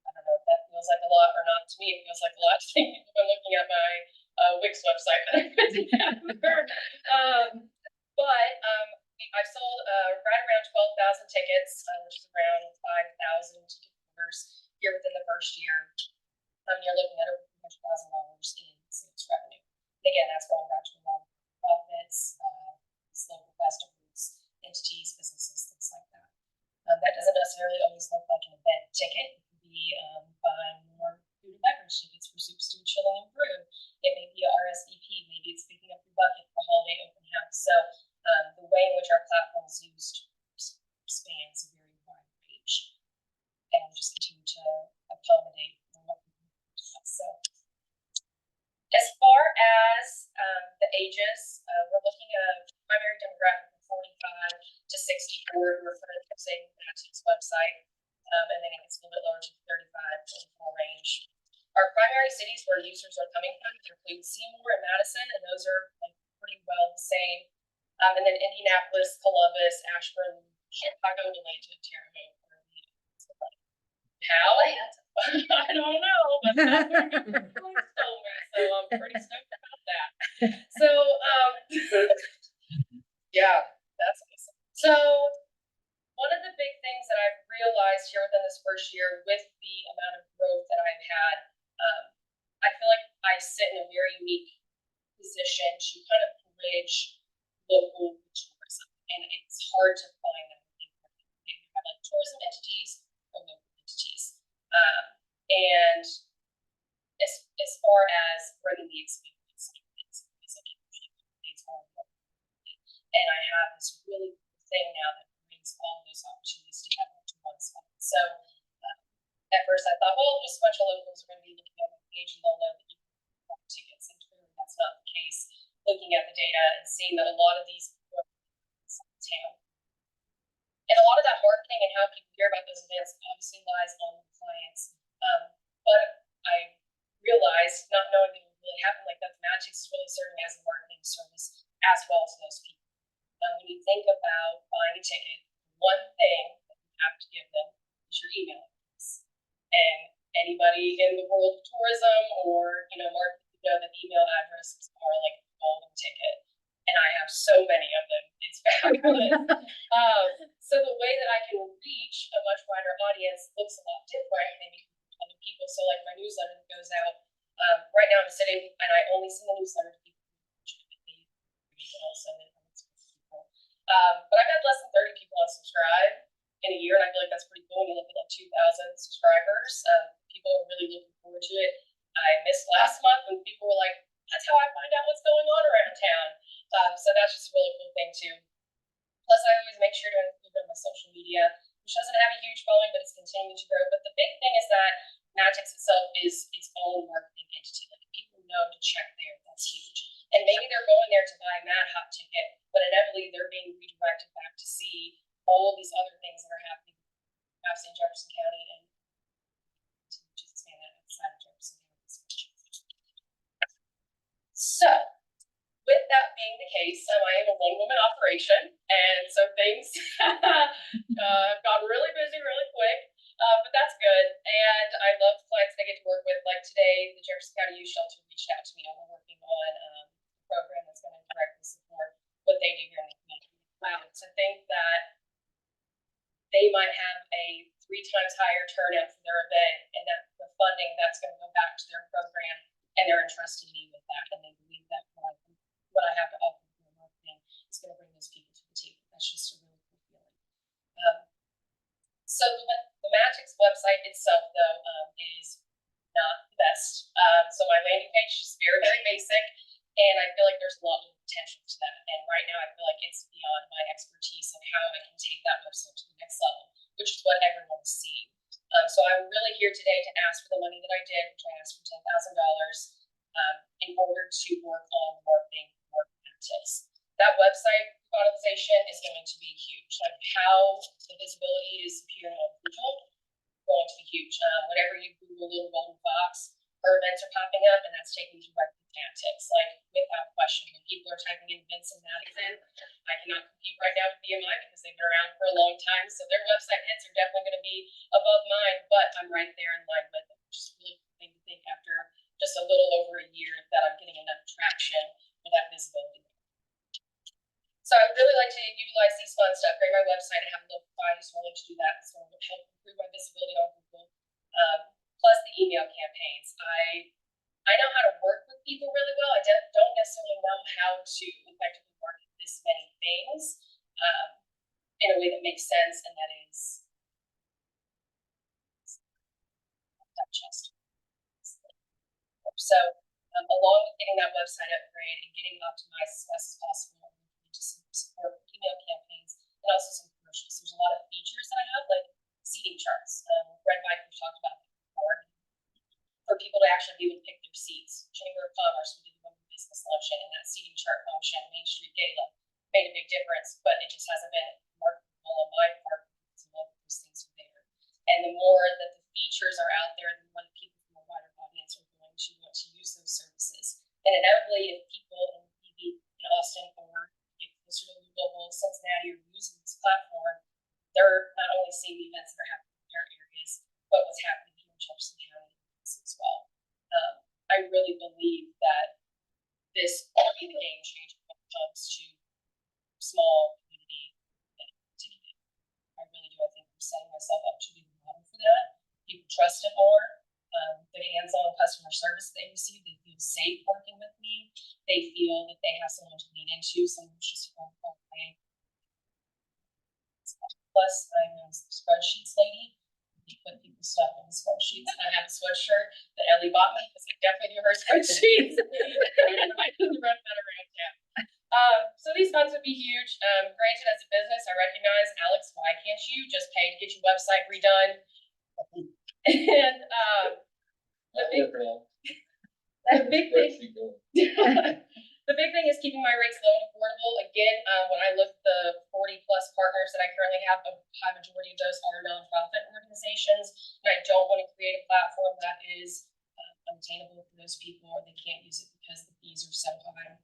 I don't know if that feels like a lot or not. To me, it feels like a lot. People have been looking at my Wix website that I put together. I've sold right around 12,000 tickets, which is around 5,000 ticket holders here within the first year. You're looking at over $100,000 in sales revenue. And again, that's going back to a lot of profits, local festivals, entities, businesses, things like that. That doesn't necessarily always look like an event ticket. It could be buying more food and beverage tickets for Soup, Stew, Chili, and Brew. It may be a RSVP. Maybe it's picking up your bucket for a holiday open house. So the way in which our platform is used spans a very wide range, and we just continue to accommodate what people want. So as far as the ages, we're looking at a primary demographic of 45 to 64 who are currently using the Magic's website, and then it gets a little bit lower to 35 to 44 range. Our primary cities where users are coming from include Seymour and Madison, and those are like pretty well the same. And then Indianapolis, Columbus, Ashburn, Chicago, Atlanta, Terre Haute. How? I don't know, but that's what Google told me, so I'm pretty stoked about that. So, yeah, that's awesome. So, one of the big things that I've realized here within this first year with the amount of growth that I've had, I feel like I sit in a very unique position to kind of bridge local tourism, and it's hard to find that. You have like tourism entities or local entities, and as far as bringing the experience, and I have this really cool thing now that brings all those opportunities together into one spot. So at first I thought, well, just a bunch of locals are going to be looking at my page and they'll know that you can buy tickets, and clearly that's not the case. Looking at the data and seeing that a lot of these people are in town, and a lot of that marketing and how people hear about those events obviously lies on the clients. But I realized, not knowing that it would really happen like that, the Magic's is really serving as a marketing service as well to those people. When you think about buying a ticket, one thing that you have to give them is your email address. And anybody in the world of tourism or, marketing, that email addresses are like a golden ticket. And I have so many of them. It's fabulous. So the way that I can reach a much wider audience looks a lot different maybe from other people. So like my newsletter that goes out, right now I'm sitting and I only send the newsletter to people who I'll send it to people. But I've had less than 30 people unsubscribe in a year, and I feel like that's pretty cool. You look at like 2,000 subscribers. People are really looking forward to it. I missed last month when people were like, that's how I find out what's going on around town. So that's just a really cool thing too. Plus I always make sure to include on my social media, which doesn't have a huge following, but it's continuing to grow. But the big thing is that Magic's itself is its own marketing entity. Like people know to check there, that's huge. And maybe they're going there to buy a Mad Hop ticket, but inevitably they're being redirected back to see all of these other things that are happening perhaps in Jefferson County and to expand that outside of Jefferson County. So, with that being the case, I am a one-woman operation, and so things have gotten really busy really quick, but that's good. And I love clients that I get to work with. Like today, the Jefferson County Youth Shelter reached out to me. I'm working on a program that's going to directly support what they do here in the community. To think that they might have a 3 times higher turnout for their event, and that the funding that's going to go back to their program, and they're entrusting me with that, and they believe that what I have to offer for marketing is going to bring those people to the table. That's just a really cool feeling. So the Magic's website itself, though, is not the best. So my landing page is very, very basic, and I feel like there's a lot of potential to that. And right now, I feel like it's beyond my expertise and how I can take that website to the next level, which is what everyone is seeing. So I'm really here today to ask for the money that I did, which I asked for $10,000, in order to work on marketing tips. That website revitalization is going to be huge. Like how the visibility is appearing on Google, going to be huge. Whenever you Google Little Golden Fox, or events are popping up, and that's taking me to right semantics, like without question. When people are typing in Vince and Madison, I cannot compete right now with BMI because they've been around for a long time. So their website hits are definitely going to be above mine, but I'm right there in line with them, which is a really cool thing to think after just a little over a year that I'm getting enough traction with that visibility. So I would really like to utilize these fun stuff, create my website, and have a local guy who's willing to do that. It's going to help improve my visibility on Google. Plus the email campaigns. I know how to work with people really well. I don't necessarily know how to effectively market this many things in a way that makes sense and that is digestible. So along with getting that website upgrade and getting optimized as best as possible, just support email campaigns and also some commercials. There's a lot of features that I have, like seating charts. Red Bike, we've talked about before, for people to actually be able to pick their seats. Chamber of Commerce, we did the Women's Business Luncheon, and that seating chart function, Main Street Gala, made a big difference, but it just hasn't been marketable on my part because all of those things are there. And the more that the features are out there, the more the people from a wider audience are going to want to use those services. And inevitably, if people in Austin or closer to Louisville, Cincinnati are using this platform, they're not only seeing the events that are happening in their areas, but what's happening here in Jefferson County as well. I really believe that this will be the game changer when it comes to small community activity. I really do. I think I'm setting myself up to be the model for that. People trust it more. The hands-on customer service they receive, they feel safe working with me. They feel that they have someone to lean into, someone who's just from far away. Plus, I'm a spreadsheets lady. We put people's stuff in the spreadsheets. I have a sweatshirt that Ellie bought me because I definitely do her spreadsheets. I just run that around town. So these funds would be huge. Granted, as a business, I recognize, Alex, why can't you just pay to get your website redone? And the big thing the big thing is keeping my rates low and affordable. Again, when I look at the 40+ partners that I currently have, a high majority of those are nonprofit organizations, and I don't want to create a platform that is unattainable for those people, or they can't use it because the fees are so high.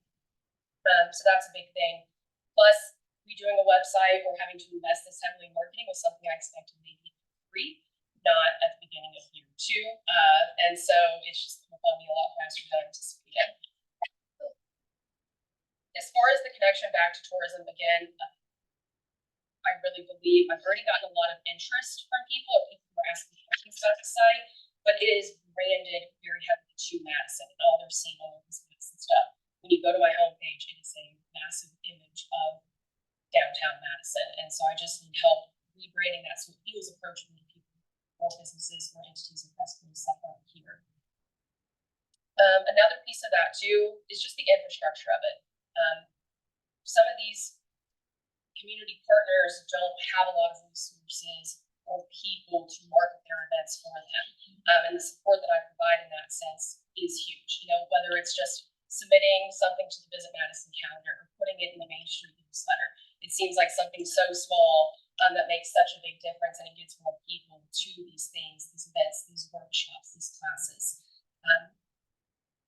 So that's a big thing. Plus, redoing a website or having to invest this heavily in marketing was something I expected maybe free, not at the beginning of year 2. And so it's just come upon me a lot faster than I anticipated. As far as the connection back to tourism, again, I really believe I've already gotten a lot of interest from people, or people who are asking questions about the site, but it is branded very heavily to Madison, and all they're seeing all of this Madison stuff. When you go to my homepage, it is a massive image of downtown Madison, and so I just need help rebranding that so it feels approachable to people, more businesses, more entities, and customers that are here. Another piece of that too is just the infrastructure of it. Some of these community partners don't have a lot of resources or people to market their events for them. And the support that I provide in that sense is huge. You know, whether it's just submitting something to the Visit Madison calendar or putting it in the Main Street newsletter. It seems like something so small that makes such a big difference, and it gets more people to these things, these events, these workshops, these classes.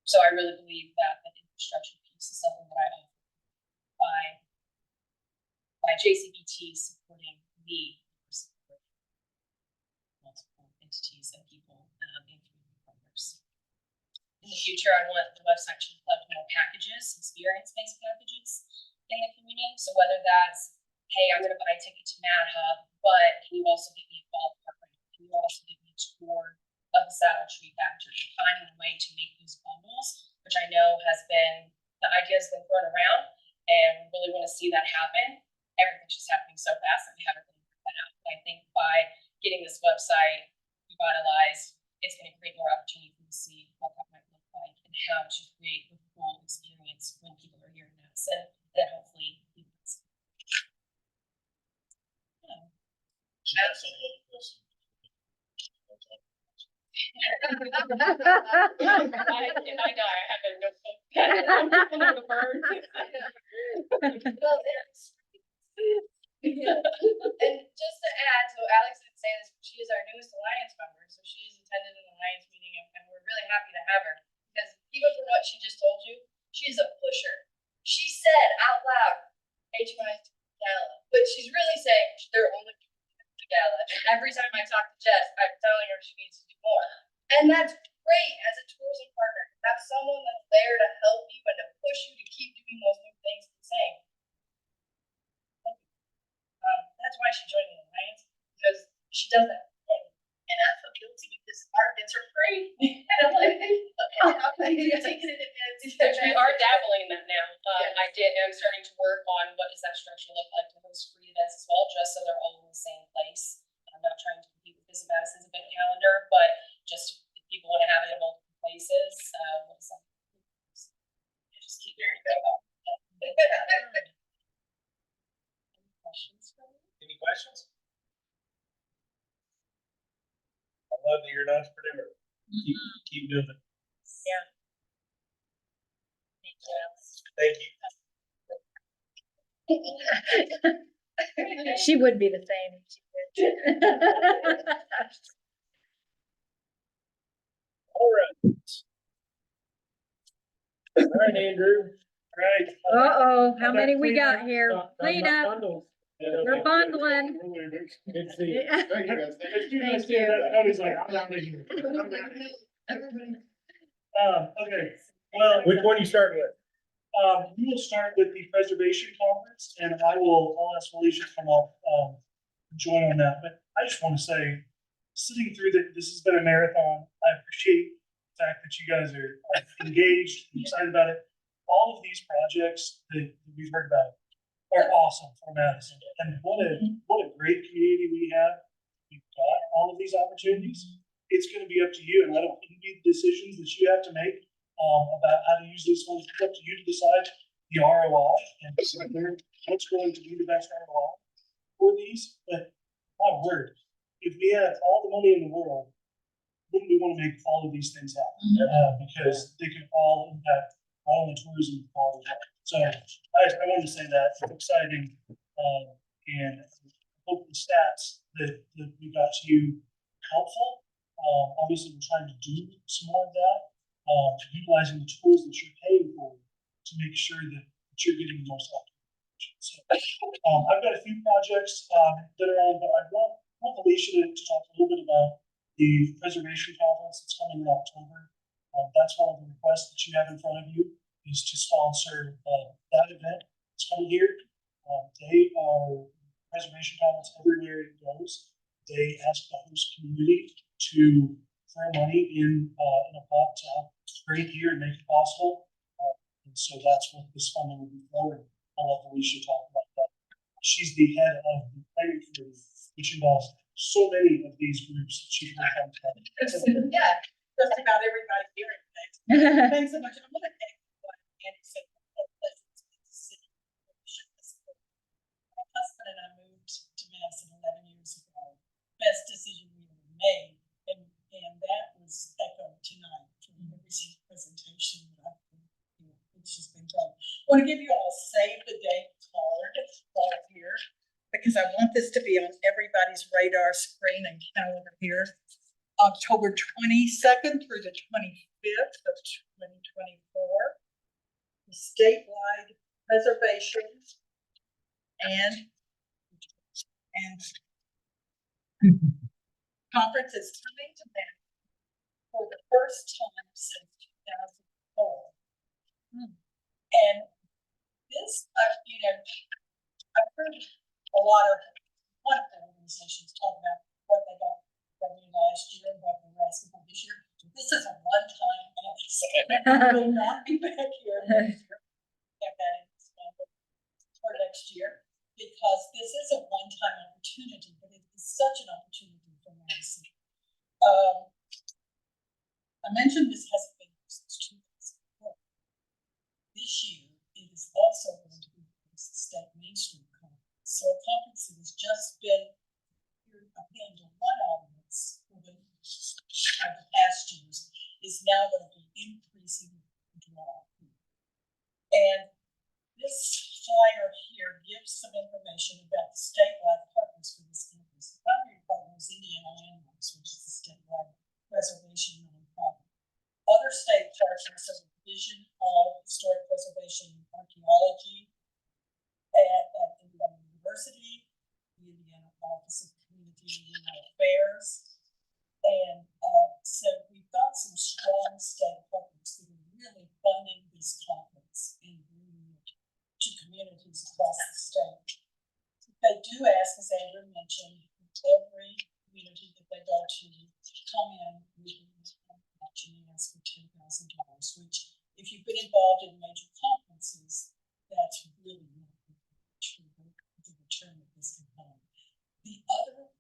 So I really believe that the infrastructure piece is something that I offer by JCBT supporting me, supporting multiple entities and people and community partners. In the future, I want the website to reflect more packages, experience-based packages in the community. So whether that's, hey, I'm going to buy a ticket to Mad Hub, but can you also give me a ballpark? Can you also give me a tour of the Saddle Tree Factory? Finding a way to make those bundles, which I know has been, the idea has been thrown around, and we really want to see that happen. Everything's just happening so fast that we haven't really figured that out. But I think by getting this website revitalized, it's going to create more opportunity for you to see what that might look like and how to create a full experience when people are here in Madison, and hopefully people can see. If I die, I have a notebook. The bird. And just to add, so Alex didn't say this, but she is our newest Alliance member, so she's attended an Alliance meeting, and we're really happy to gala. Every time I talk to Jess, I'm telling her she needs to do more. And that's great as a tourism partner, to have someone that's there to help you and to push you to keep doing those new things the same. That's why she joined the Alliance, because she does that. And I feel guilty because our events are free. And I'm like, okay, you're taking it advantage. We are dabbling in that now. Yes. I'm starting to work on what does that structure look like to host free events as well, just so they're all in the same place. I'm not trying to compete with this Madison's event calendar, but just if people want to have it in multiple places, what is that? Just keep your Any questions for me? Any questions? I love that you're an entrepreneur. Keep doing it. Yeah. Thank you. She would be the same. If she did. All right. All right, Andrew. All right. Uh-oh, how I've many got we got cleanup. here? Not Clean up. bundles. We're bundling. Good to see you. Thank you, guys. Thank you. Nobody's like, I'm not making it. Okay, well, which one you starting with? We will start with the preservation conference, and I'll ask Felicia to come up, join on that, but I just want to say, sitting through that, this has been a marathon. I appreciate the fact that you guys are engaged and excited about it. All of these projects that we've heard about are awesome for Madison, and what a great community we have. We've got all of these opportunities. It's gonna be up to you, and I don't envy the decisions that you have to make about how to use these funds. It's up to you to decide the ROI and what's going to be the best ROI for these. But my word, if we had all the money in the world, wouldn't we want to make all of these things happen? Because they could all impact all the tourism quality. So I wanted to say that it's exciting, and I hope the stats that we got to you helpful. Obviously, we're trying to do some more of that, utilizing the tools that you're paying for to make sure that you're getting the most optimal. So, I've got a few projects that are on, but I want Felicia to talk a little bit about the preservation conference that's coming in October. That's one of the requests that you have in front of you is to sponsor that event. It's coming here. They are preservation conference everywhere it goes. They ask the host community to throw money in a pot to help create here and make it possible. And so that's what this funding will be for. I'll let Felicia talk about that. She's the head of the planning committee, which involves so many of these groups that she's worked on. Yeah, just about everybody here. Thanks so much. I'm gonna thank what Andy said. My husband and I moved to Madison 11 years ago. Best decision we ever made, and that was echoed tonight from every single presentation that it's just been done. I want to give you all a save the date card right here, because I want this to be on everybody's radar screen and calendar here. October 22nd through the 25th of 2024, the statewide preservation and conference is coming to Madison for the first time since 2004. And this, I've heard a lot of wonderful organizations talk about what they got from me last year and what the rest of this year. This is a one-time I will not be back here next year. Get that in for next year, because this is a one-time opportunity, but it is such an opportunity for Madison. I mentioned this hasn't been used since 2004. This year, it is also going to be the State Main Street Conference. So a conference that has just been appealing to one audience for the past years is now going to be increasing the draw. And this flyer here gives some information about the statewide partners for this conference. The primary partner is Indiana Landmarks, which is the statewide preservation nonprofit. Other state partners are the Division of Historic Preservation and Archaeology at Indiana University, the Indiana Office of Community affairs. And, so we've got some strong stakeholders that are really funding this conference and bringing it to communities across the state. They do ask, as Andrew mentioned, every community that they go to come in with a matching and ask for $10,000, which if you've been involved in major conferences, that's really not true, the return that this can have. The other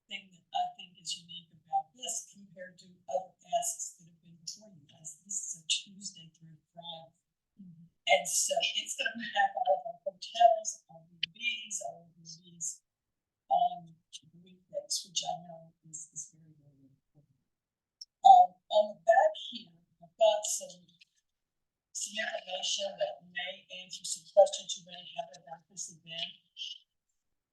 thing that I think is unique about this compared to other asks that have been before you guys, this is a Tuesday through Friday. And so it's going to have all of our hotels, our Airbnbs on weekdays, which I know is very, very important. On the back here, I've got some information that may answer some questions you may have about this event.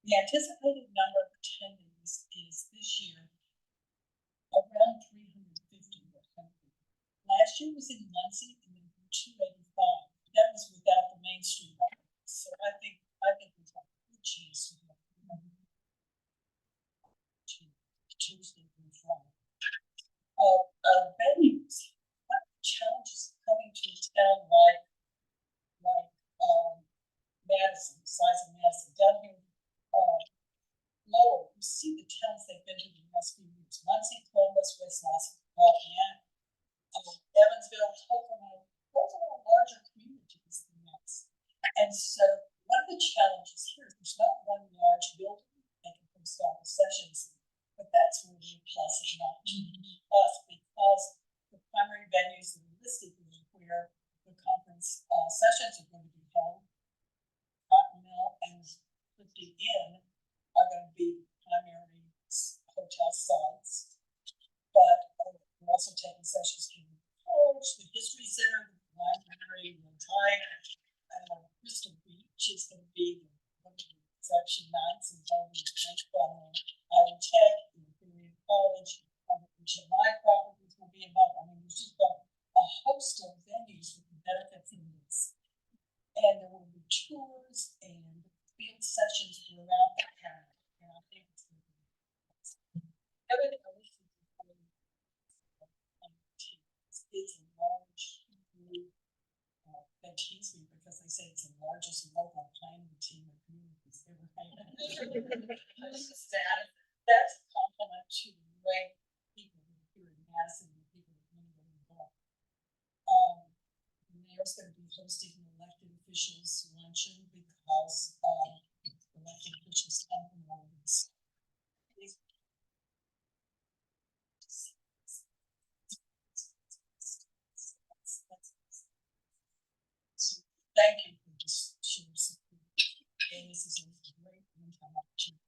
The anticipated number of attendees is this year around 350. Last year was in Muncie and then 285. That was without the Main Street audience. So I think we've got a good chance to have Tuesday through Friday. Venues, what challenges coming to a town like Madison, the size of Madison, down here lower, you see the towns they've been to the last few years. Muncie, Columbus, West Lafayette, Evansville, Kokomo, those are all larger communities than us. And so one of the challenges here is there's not one large building that can host all the sessions, but that's really a plus and an opportunity for us because the primary venues that are listed where the conference sessions are going to be held, Cotton Mill and Clifty Inn, are going to be primary hotel sites, but we're also taking sessions in the college, the history center, the library, the entire Crystal Beach is going to be one of the reception nights and all the events from Iowa Tech, the Imperial College, which my properties will be involved. I mean, there's just a host of venues with the benefits in this. And there will be tours and field sessions throughout the town. And I think it's going to be everything I wish we could do is a large group that tease me because they say it's the largest local planning team of communities ever had. That's a compliment to the great people who are here in Madison and the people that many of them involved. The mayor's going to be hosting an elected officials luncheon because elected officials come from all of this. Thank you for this sharing support. And this is a great one-time opportunity.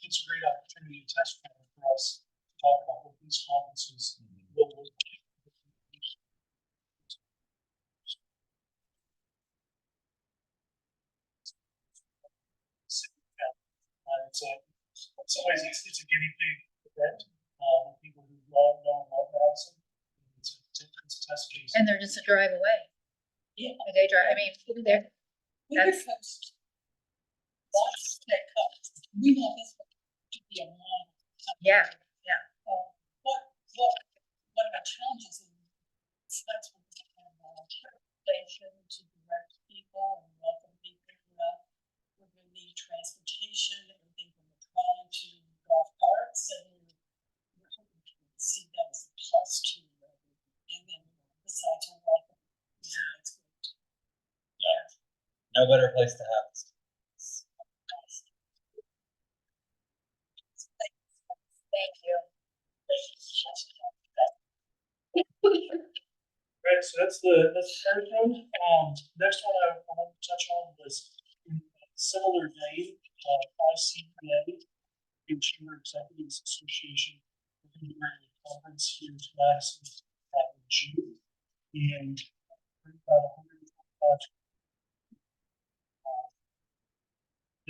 It's a great opportunity to test for us to talk about what these conferences will look like. In some ways, it's a guinea pig event. People who love Madison. It's a test case. And they're just a drive away. Yeah. They drive, I mean, they're, We could host lots that comes. We want this to be a model. yeah. One of the challenges in that's what we have station to direct people and welcome people. We're going to need transportation, everything from the car to golf carts, and we're hoping to see that as a plus too. And then besides, we're welcome. Yeah, that's great. Yeah. No better place to have this. Thank you. Right, so that's the first one. Next one I want to touch on was in a similar vein, ICPA, the Chamber Executives Association, we're going to be running a conference here in Madison in June, and about 125.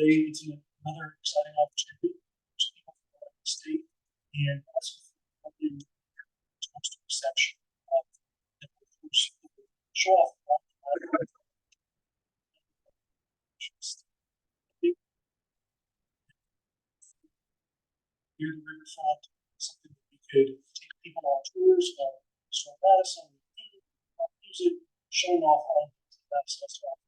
It's another exciting opportunity for people from the state, and also for the reception. Show off. near the riverfront, something that we could take people on tours of historic Madison, music, showing off all that stuff.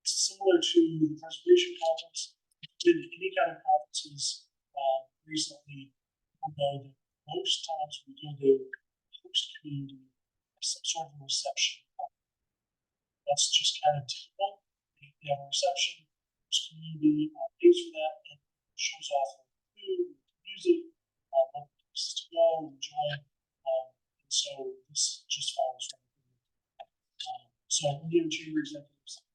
It's similar to the preservation conference. Did any kind of conferences recently? I know that most times we go there, host community, some sort of reception. That's just kind of typical. We have a reception, host community pays for that, and shows off food, music, what places to go, enjoy. And so this just follows from so Indiana Chamber executives.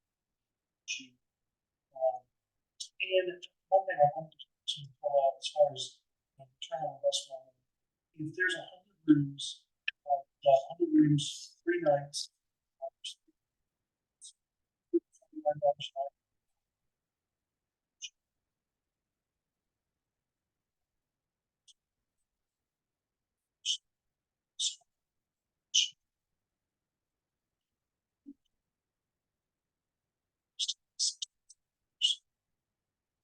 And one thing I wanted to call out as far as return on investment, if there's 100 rooms, 100 rooms, 3 nights, $49 a night.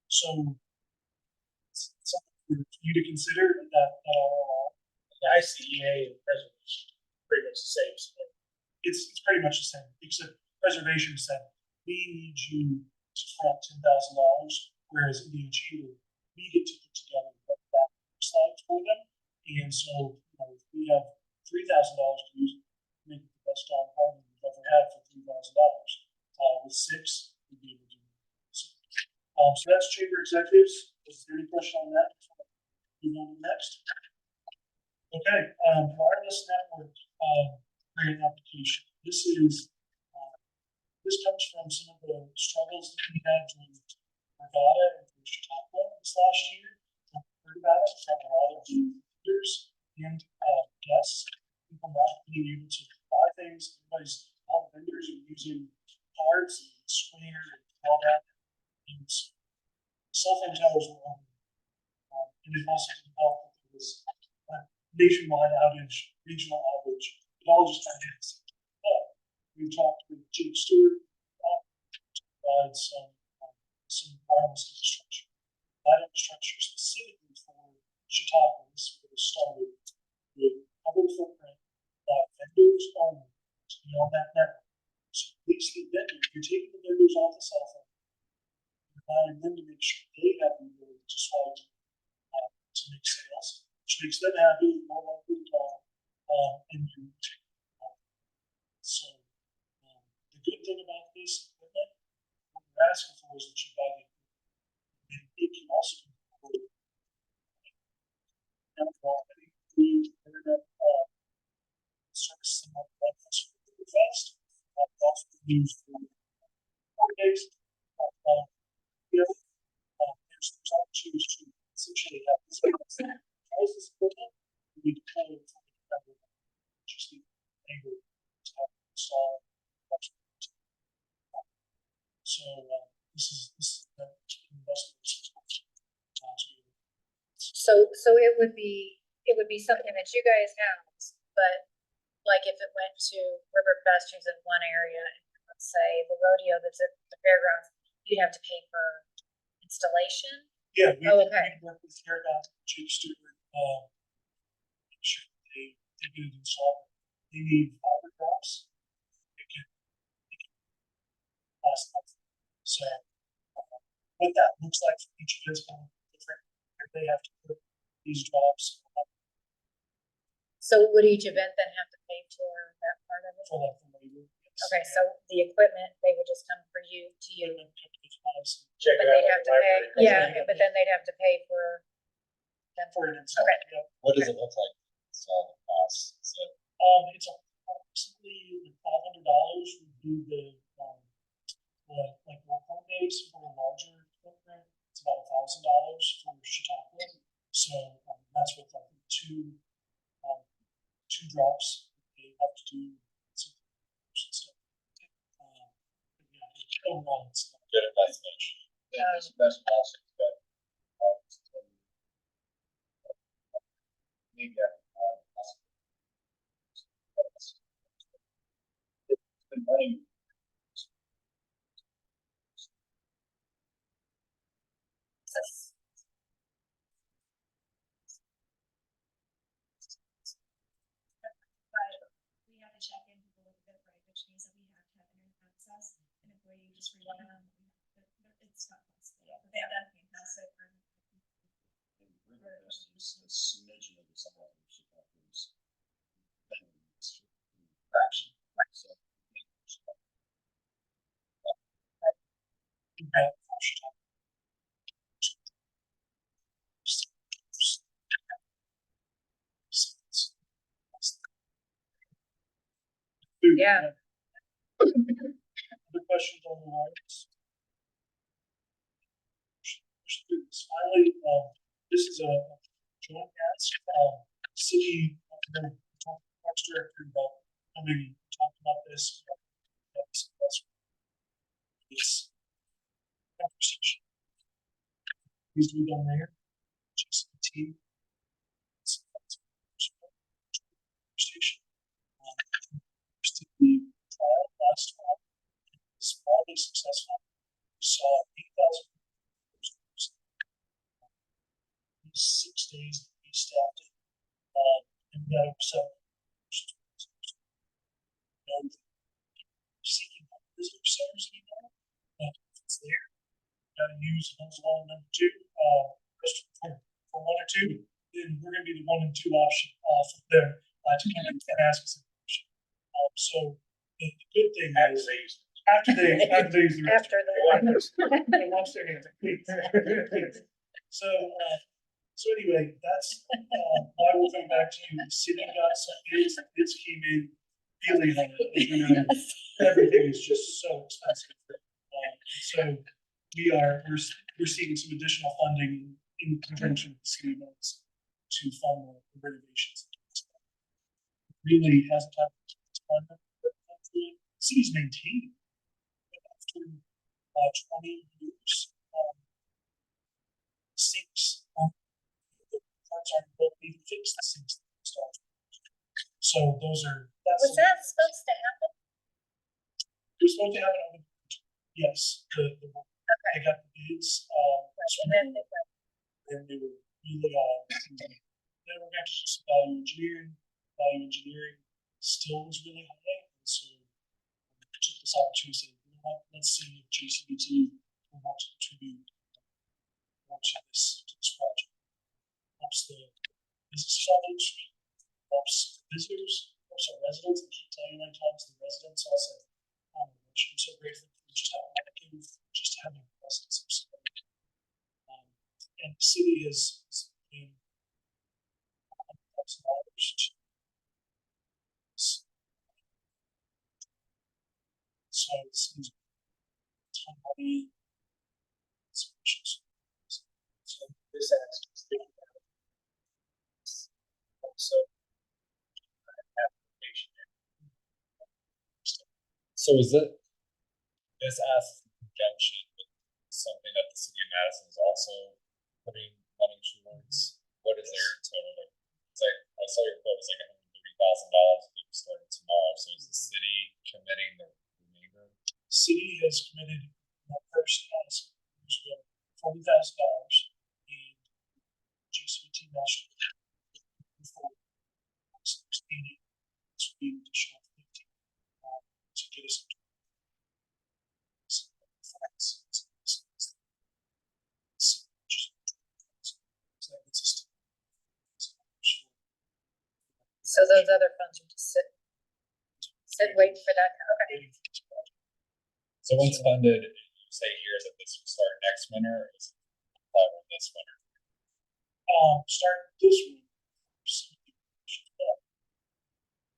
So, it's something for you to consider that, The ICEA and preservation, pretty much the same. it's pretty much the same, except preservation said, we need you to front $10,000, whereas Indian Chamber, we get to put together what that looks like for them. And so, if we have $3,000 to use, make it the best darn party we've ever had for $3,000. With 6, we'd be able to do it. So that's chamber executives. Is there any question on that? Move on to next. Okay, wireless network grant application. This comes from some of the struggles that we had during Regatta and Chautauqua this last year. I've heard about it from a lot of the leaders and guests. People not being able to buy things. All the vendors are using cards and Square and all that. And cell phone towers were on. And it also involved that there was nationwide outage, regional outage. It all just kind of we talked with Jake Stewart to provide some wireless infrastructure. That infrastructure specifically for Chautauqua, this was started with public footprint vendors only to be on that network. So at least the vendor, you're taking the vendors off the cell phone, you're allowing them to make sure they have the ability to swipe to make sales, which makes them happy, more likely to call, and you. So the good thing about this equipment, what we're asking for is that you buy the equipment, and it can also be recorded. And already free internet service like breakfast for the fest, also used for 4 days. There's opportunities to essentially have this equipment, we deploy it for the just the able to install. So this is the investment. So it would be something that you guys have, but like if it went to Riverfest, who's in one area, and let's say the rodeo that's at the fairgrounds, you'd have to pay for installation. Yeah, we okay. work with Fairgrounds, Jake Stewart, make sure they get it installed. They need fiber drops. They can last month. So what that looks like for each of is going to be different. They have to put these drops So would each event then have to pay for that part of it? for like the labor. Okay, so the equipment, they would just come for you, to you, Check but it out. they'd have to pay, but then they'd have to pay for them. For an install. Okay. Yeah. What does it look like? It's all the costs. So It's approximately $500 would be the like work days for a larger footprint. It's about $1,000 for Chautauqua. So that's with like two drops. They have to do some stuff. Overall, it's good investment. That's best policy, but, maybe it's been running. process, and if we just rely on, it's not possible. They have done fantastic. Just a smidgen of some of those factors. Fraction. So, Yeah. Other questions on the lines? Finally, this is a joint ask, city, parks director about coming and talk about this. It's conversation. Please do down there. Just the team. Conversation. Just did the trial last fall. It's wildly successful. We saw 8,000 6 days that we staffed it. And we got over 7 seeking visitor centers anymore. If it's there, gotta use number 1 and number 2. For 1 or 2, then we're gonna be the 1 and 2 option from there to come in and ask us a question. So the good thing is after they use the After they wash their hands. So anyway, that's why we'll come back to you. The city got some bids came in really high. Everything is just so expensive. So we're seeking some additional funding in conjunction with the city notes to fund the renovations. Really hasn't happened. The city's maintained after 20 years. Sinks aren't built to fix the sinks. So that's. Was that supposed to happen? It was supposed to happen over, yes, I got the bids, And then and they were really, they were actually just value engineering still was really high, and so we took this opportunity to say, you know what, let's see if JCBT will want to contribute more to this project. Helps the businesses on Main Street, helps visitors, helps our residents. I keep telling you many times, the residents also, I'm so grateful for just how active, just having presence of somebody. And the city has been $100,000 so it seems money. So this actually also application. So is it this ask in conjunction with something that the city of Madison is also putting money towards? What is their total? It's like I saw your quote is like $130,000 that was starting tomorrow. So is the city committing the remainder? City has committed that first ask, which was $40,000 and JCBT national for 16 to be additional 50 to get us into so those other funds are just waiting for that. Okay. So once funded, you say here that this will start next winter, or is it probably this winter? Start this week.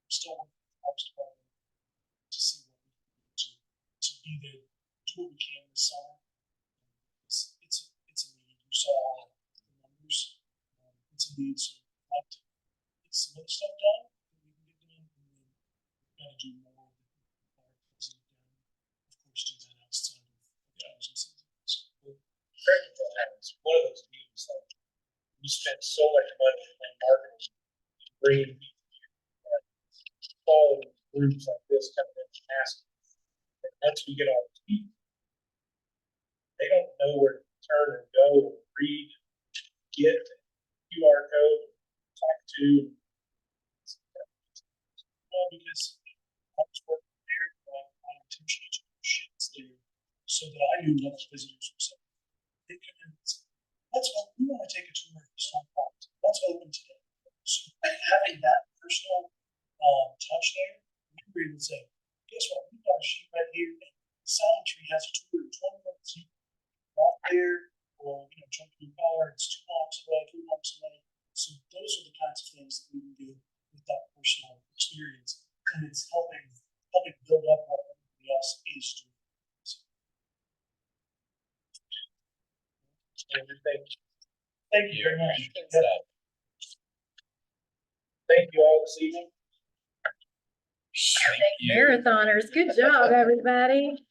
Still to see what we can do to be there, do what we can this summer. It's a need. You saw the numbers. It's a need. So I'd like to get some other stuff done that we can get done, and then we've got to do more that our president done. Of course, do that outside of agencies. Correct me if I'm wrong, it's one of those deals that we spend so much money on marketing, bringing quality groups like this coming in and asking. And once we get on the team, they don't know where to turn and go and read, get QR code, talk to. Well, because I was working there, my intention is to so that I knew what the visitors were saying. They come in and say, we want to take a tour of the stone park. Let's open today. So having that personal touch there, we were able to say, guess what? We've got a sheet right here. And Silent Tree has a tour of 20 minutes. You can walk there, or jump in your car. It's 2 blocks away, 3 blocks away. So those are the kinds of things that we can do with that personal experience, and it's helping build up what everybody else is doing. Thank you very much. Thank you all this evening. Marathoners, good job, everybody.